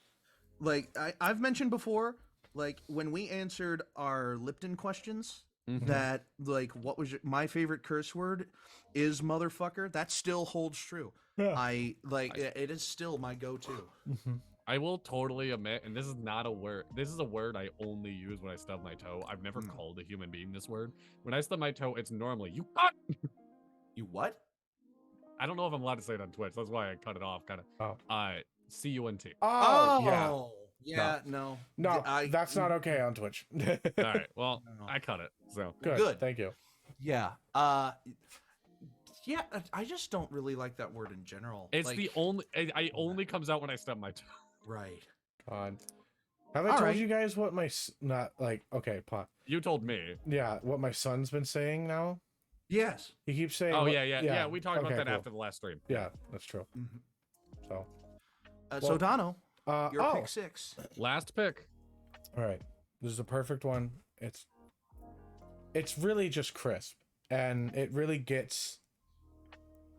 like I've mentioned before, like when we answered our Lipton questions, Mhm. that like what was my favorite curse word is motherfucker. That still holds true. Yeah. I like it is still my go-to. Mhm. I will totally admit, and this is not a word. This is a word I only use when I stub my toe. I've never called a human being this word. When I stub my toe, it's normally you. You what? I don't know if I'm allowed to say it on Twitch. That's why I cut it off. Kind of. Oh. CUNT. Oh, yeah. No. No, that's not okay on Twitch. All right. Well, No. I cut it. So Good. Thank you. Yeah. Yeah, I just don't really like that word in general. it's Like, the only. I only comes out when I stub my toe. right. God. Have I All told right. you guys what my not like? Okay, pot. You told me. Yeah, what my son's been saying now. Yes. He keeps saying. Oh what- yeah. We talked about okay, that cool. after the last stream. Yeah, that's true. Mhm. So. So Well, Dono, your oh, pick 6. Last pick. all right. This is the perfect one. It's really just crisp, and it really gets,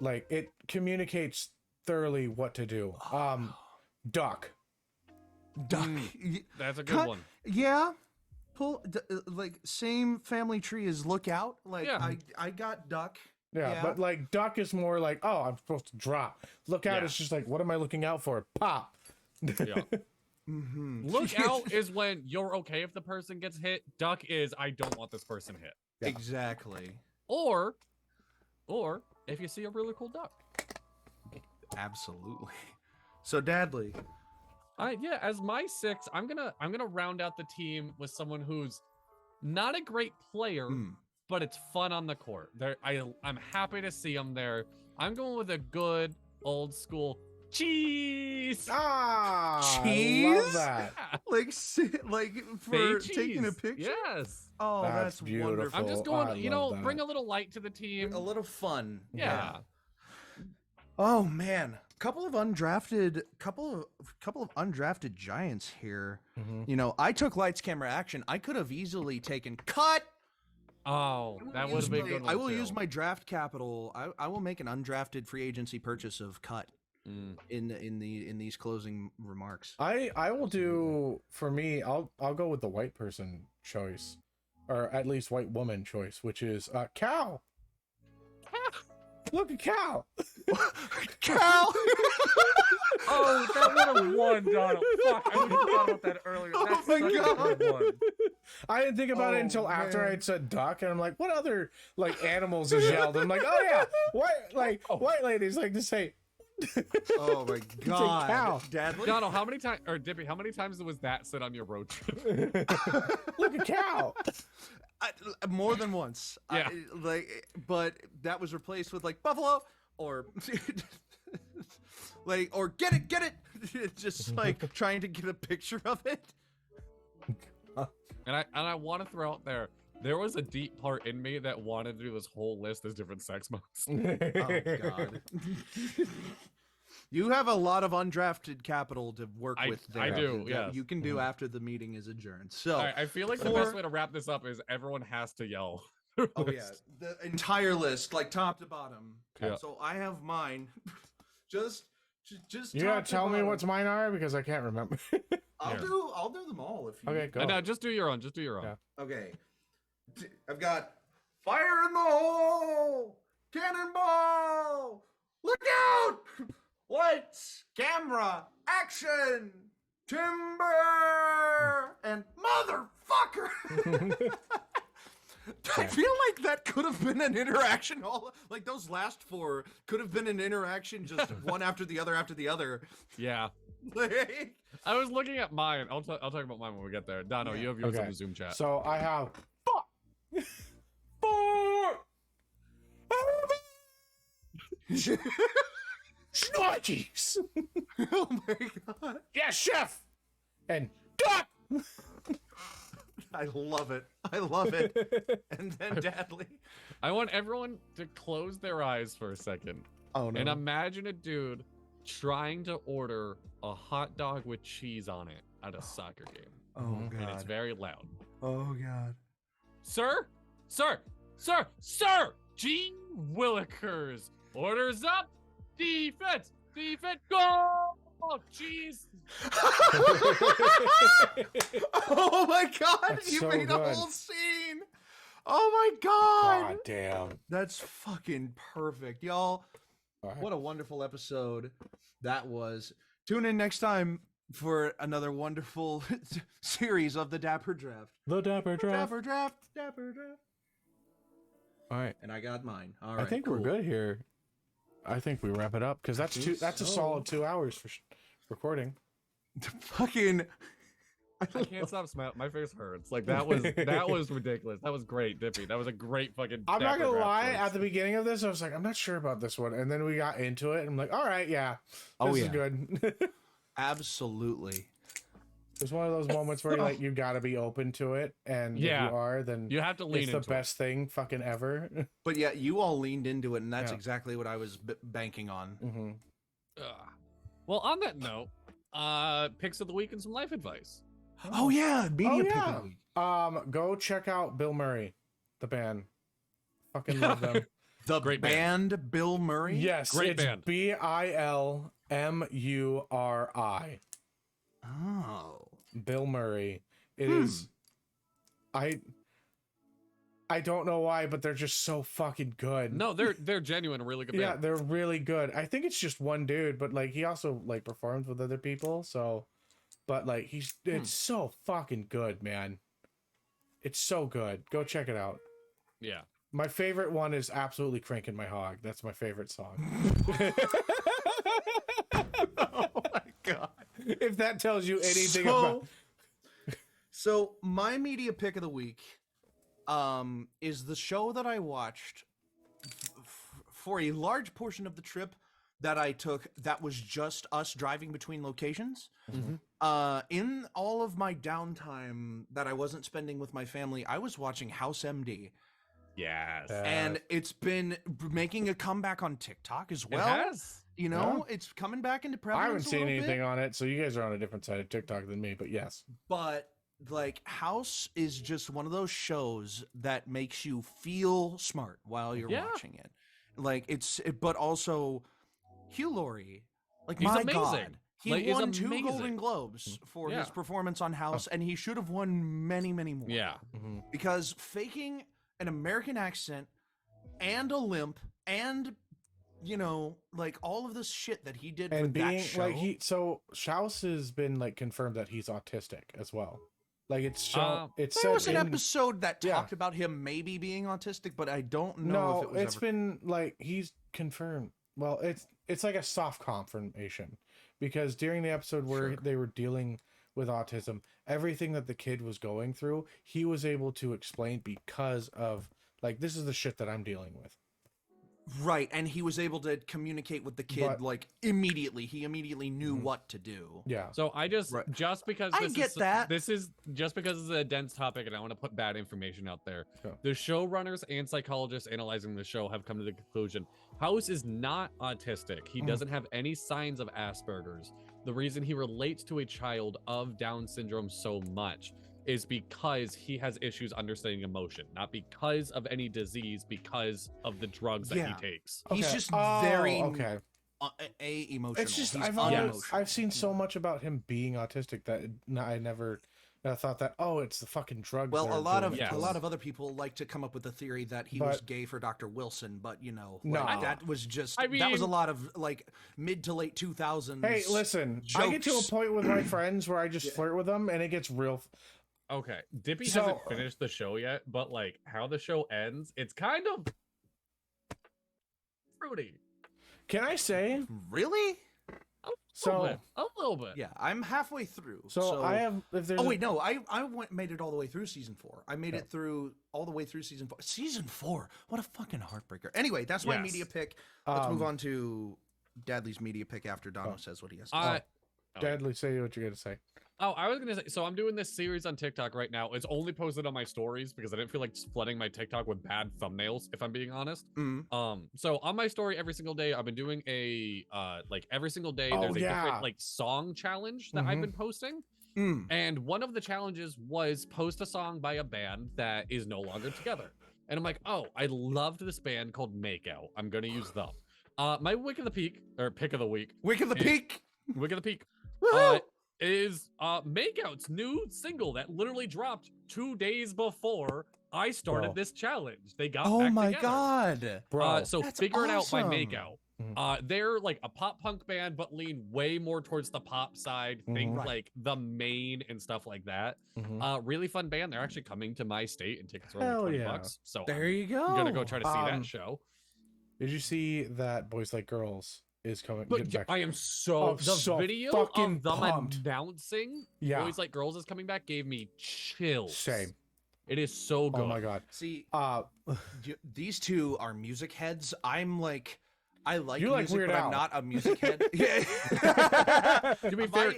like, it communicates thoroughly what to do. Duck. Duck. That's a good Cut- one. Yeah. Like same family tree as Lookout. Like Yeah. I got Duck. Yeah, but like duck is more like, oh, I'm supposed to drop. Look out Yeah. is just like, what am I looking out for? Pop. Yeah. Mm-hmm. Look out is when you're okay if the person gets hit. Duck is I don't want this person hit. Yeah. Exactly. Or if you see a really cool duck. Absolutely. So Dadley. Yeah, as my 6, I'm gonna round out the team with someone who's not a great player, but it's fun on the court. I'm happy to see him there. I'm going with a good old school cheese. Ah, Cheese? I love that. Like for Bay taking a cheese. picture. Yes. Oh, That's that's beautiful. wonderful. I'm just I going, you love know, that. bring a little light to the team. A little fun. Yeah. Oh man, couple of undrafted giants here. Mhm. You know, I took lights, camera, action. I could have easily taken cut. Oh, that would have been a good one. I will too. use my draft capital. I will make an undrafted free agency purchase of cut Mm. in these closing remarks. I will do, for me, I'll go with the white person choice, or at least white woman choice, which is cow. Look at cow. Cow. Oh, that would have won, Donald. Fuck, I would have thought about that earlier. That's my such God. a good one. I didn't think about it Oh, until after man. I'd said duck, and I'm like, what other like animals is yelled? I'm like, oh yeah, white ladies like to say. Oh my God, cow. Dadley. Donald, how many times, or Dippy, how many times was that said on your road trip? Look at cow. More than once. Yeah. But that was replaced with like buffalo or like or get it. Just like trying to get a picture of it. And I want to throw out there was a deep part in me that wanted to do this whole list as different sex modes. Oh God. You have a lot of undrafted capital to work with there. I do, that yes. You can do after the meeting is adjourned. So All right, I feel like the best way to wrap this up is everyone has to yell. Oh yeah, the entire list, like top to bottom. Yeah. So I have mine. just You gotta top to tell me bottom. what's mine are because I can't remember. I'll do them all if you. Okay, go. No, just do your own. Just do your own. Yeah. Okay. I've got fire in the hole, cannonball, look out, lights, camera, action, timber, and motherfucker. I feel like that could have been an interaction. All like those last four could have been an interaction, just one after the other. Yeah. Like, I was looking at mine. I'll talk about mine when we get there. Dono, you have yours in Okay. the Zoom chat. So I have Snorkies. oh my god, Yes, chef. And duck. I love it. I love it. And then Dadley. I want everyone to close their eyes for a second Oh no. and imagine a dude trying to order a hot dog with cheese on it at a soccer game. Oh And it's god. very loud. Oh god. Sir, Gene Willikers orders up. Defense, go! Cheese. Oh my god, That's you so made a good. whole scene. Oh my god. God damn. That's fucking perfect, y'all. All right. What a wonderful episode that was. Tune in next time for another wonderful series of the Dapper Draft. The Dapper Draft. Dapper Draft. Dapper Draft. All right. And I got mine. All right. I think we're good here. I think we wrap it up because that's think a so. solid 2 hours for recording. Fucking. I can't stop smiling. My face hurts. Like that was ridiculous. That was great, Dippy. That was a great fucking. I'm not Dapper gonna Draft lie. choice. At the beginning of this, I was like, I'm not sure about this one, and then we got into it, and I'm like, all right, yeah, this is good. Absolutely. It's one of those moments where like you gotta be open to it, and Yeah. if you are, then You have to lean it's the into best thing fucking ever. But yeah, you all leaned into it, and that's Yeah. exactly what I was banking on. hmm it. Ugh. Well, on that note, picks of the week and some life advice. Oh yeah, media pick yeah. of the week. Go check out Bill Murray, the band. Fucking love them. The Great band Bill Murray. Yes, Great it's band. BILMURI. Oh. Bill Murray. It is. I don't know why, but they're just so fucking good. No, they're genuine, really good. Yeah, band. they're really good. I think it's just one dude, but like he also like performs with other people. So, but like it's so fucking good, man. It's so good. Go check it out. Yeah. My favorite one is absolutely Cranking My Hog. That's my favorite song. Oh my god. If that tells you anything about. So my media pick of the week is the show that I watched for a large portion of the trip that I took that was just us driving between locations. In all of my downtime that I wasn't spending with my family, I was watching House MD. Yes. And it's been making a comeback on TikTok as well. It has. You know, it's coming back into I prevalence. haven't seen a little anything bit. on it, so you guys are on a different side of TikTok than me, but yes. But like House is just one of those shows that makes you feel smart while you're Yeah. watching it. Like but also Hugh Laurie, like He's my amazing. God, he Like, he's won 2 amazing. Golden Globes for his Yeah. performance on House, and he should have won many, many more. Yeah. Because faking an American accent and a limp and like all of this shit that he did for And that being show. like Schaus has been like confirmed that he's autistic as well. Like it's shown. It's there said was an in- episode that Yeah. talked about him maybe being autistic, but I don't know No, if it was it's ever... been like he's confirmed. Well, it's like a soft confirmation because during the episode where Sure. they were dealing with autism, everything that the kid was going through, he was able to explain because of like this is the shit that I'm dealing with. Right, and he was able to communicate with the kid But- like immediately. He immediately knew what to do. Yeah. So I just Right. just because I this get is that. this is just because it's a dense topic and I want to put bad information out there. Yeah. The showrunners and psychologists analyzing the show have come to the conclusion House is not autistic. He doesn't have any signs of Asperger's. The reason he relates to a child of Down syndrome so much is because he has issues understanding emotion, not because of any disease, because of the drugs that he takes. He's Okay. just Oh, very okay. emotional. It's just He's unemotional. I've seen so much about him being autistic that I never thought that it's the fucking drugs. Well, that a are lot doing of it to a him. lot of other people like to come up with the theory that he was gay for Dr. Wilson, but that was just that was a mean- lot of like mid to late 2000s. Hey, listen, I get to a jokes. point with my friends where I just flirt with them, and it gets real. Okay, Dippy So- hasn't finished the show yet, but like how the show ends, it's kind of fruity. Can I say? Really? So A little bit. Yeah, I'm halfway through. so I have. If there's Oh wait, no, I made it all the way through season 4. I made it through all the way through season 4. Season 4, what a fucking heartbreaker. Anyway, that's my Yes. media pick. Let's move on to Dadley's media pick after Dono says what he has to say. Deadly, say what you're gonna say. Oh, I was gonna say. So I'm doing this series on TikTok right now. It's only posted on my stories because I didn't feel like flooding my TikTok with bad thumbnails, if I'm being honest. So on my story every single day, I've been doing a like every single day. Oh, There's a yeah. different like song challenge that I've been posting. And one of the challenges was post a song by a band that is no longer together. And I'm like, oh, I loved this band called Makeout. I'm gonna use them. My pick of the week. Wick of the Peak. Wick of the Peak. Woohoo! Is Makeout's new single that literally dropped 2 days before I started Bro. this challenge. They got Oh back my together. god. Bro, So That's Figure It Out by awesome. Makeout. They're like a pop punk band, but lean way more towards the pop side. Think Right. like The Main and stuff like that. Really fun band. They're actually coming to my state, and tickets are Hell only yeah. $20. So There you go. I'm gonna go try to see that show. Did you see that Boys Like Girls is coming? But getting back? I am so I'm the so video fucking of them pumped. announcing Yeah. Boys Like Girls is coming back gave me chills. Same. It is so good. Oh my god. See, Uh, these two are music heads. I'm like, I like You like music, Weird but Al. I'm not a music head. To be fair,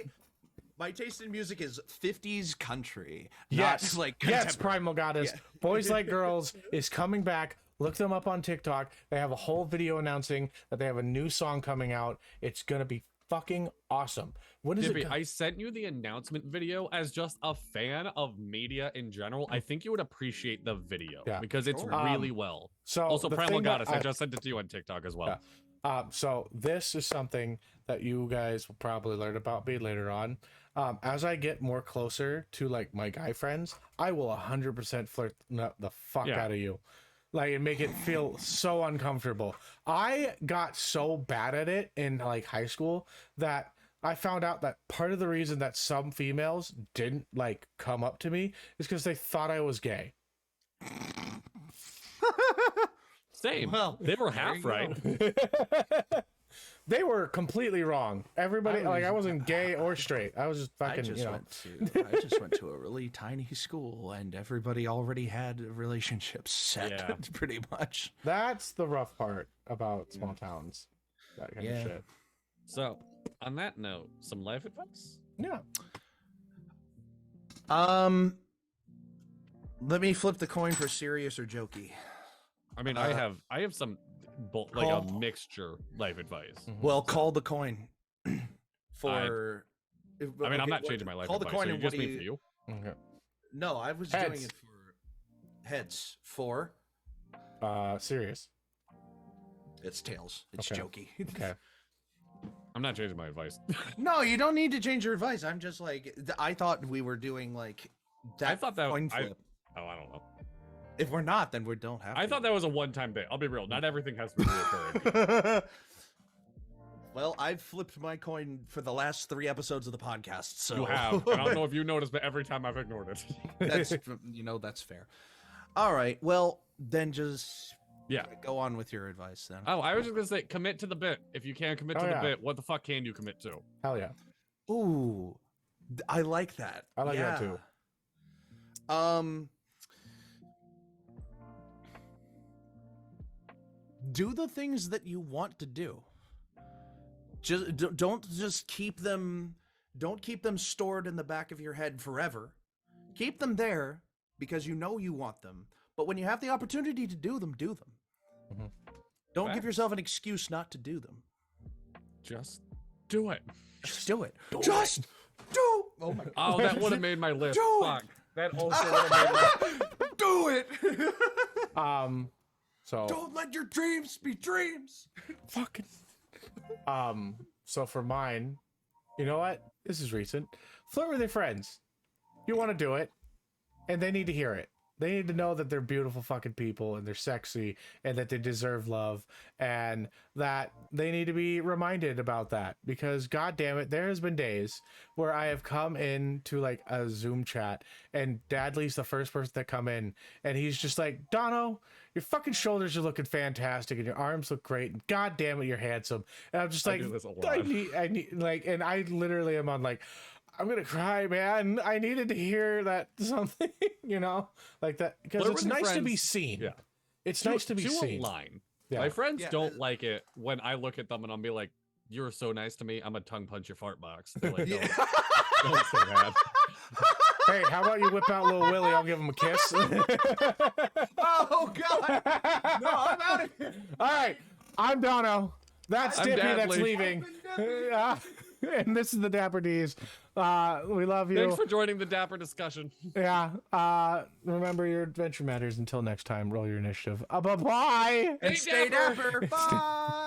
my taste in music is 50s country. yes, not like yes, contemporary. Primal Goddess. Yeah. Boys Like Girls is coming back. Look them up on TikTok. They have a whole video announcing that they have a new song coming out. It's gonna be fucking awesome. What is Dippy, it? I sent you the announcement video as just a fan of media in general. I think you would appreciate the video Yeah. because it's Sure. really well. So Also, the Primal thing that Goddess, I just sent it to you on TikTok as well. So this is something that you guys will probably learn about me later on. As I get more closer to like my guy friends, I will 100% flirt the fuck Yeah. out of you, like, and make it feel so uncomfortable. I got so bad at it in like high school that I found out that part of the reason that some females didn't like come up to me is because they thought I was gay. Same. Well, They were there half you go. right. They were completely wrong. Everybody, I I was- wasn't gay or straight. I was just fucking, you know. I just went to a really tiny school, and everybody already had relationships set, Yeah. pretty much. That's the rough part about small towns. That kind Yeah. of shit. So, on that note, some life advice? Yeah. Let me flip the coin for serious or jokey. I mean, I have some like a mixture life advice. Well, call the coin for. I mean, I'm not changing my life Call the advice. coin So you and just what do mean for you? Okay. No, I was doing Heads. it for heads. For Serious. it's tails. It's Okay. jokey. Okay. I'm not changing my advice. No, you don't need to change your advice. I'm just like I thought we were doing like that. I thought that coin I flip. don't know. If we're not, then we don't have. I to. thought that was a one-time thing. I'll be real. Not everything has to be reoccurring. Well, I've flipped my coin for the last 3 episodes of the podcast. So You have. And I don't know if you noticed, but every time I've ignored it. that's that's fair. All right. Well, then just Yeah. go on with your advice then. Oh, I was just gonna say, commit to the bit. If you can't commit to Oh, the yeah. bit, what the fuck can you commit to? Hell yeah. Ooh, I like that. I like that too. Do the things that you want to do. Just don't just keep them. Don't keep them stored in the back of your head forever. Keep them there because you know you want them. But when you have the opportunity to do them, do them. Mhm. Don't give Facts. yourself an excuse not to do them. Just do it. Just do it. Just do. Oh my god. Oh, that would have made my list. Do it. Fuck. That also would have made Do it. So Don't let your dreams be dreams. fucking. So for mine, you know what? This is recent. Flirt with your friends. You want to do it, and they need to hear it. They need to know that they're beautiful fucking people and they're sexy and that they deserve love and that they need to be reminded about that, because god damn it, there has been days where I have come into like a Zoom chat and Dadley's the first person that come in and he's just like, Dono, your fucking shoulders are looking fantastic and your arms look great and god damn it, you're handsome. And I'm just I like, do this a lot. I need like, and I literally am on like, I'm gonna cry, man. I needed to hear that something, you know, like that, because Flirt it's with your nice to be friends. seen. Yeah. It's to, nice to be to seen. a line. Yeah. My friends Yeah. don't like it when I look at them and I'll be like, "You're so nice to me. I'm a tongue punch your fart box." They're like, Yeah. "Don't say that." Hey, how about you whip out little Willie? I'll give him a kiss. Oh God! No, I'm out of here. All right, I'm Dono. That's I'm Dippy. That's Dadley. leaving. I've And this is the Dapper D's. We love you. Thanks for joining the Dapper discussion. Yeah. Remember your adventure matters. Until next time, roll your initiative. Bye bye. And Hey, stay Dapper. dapper. Bye.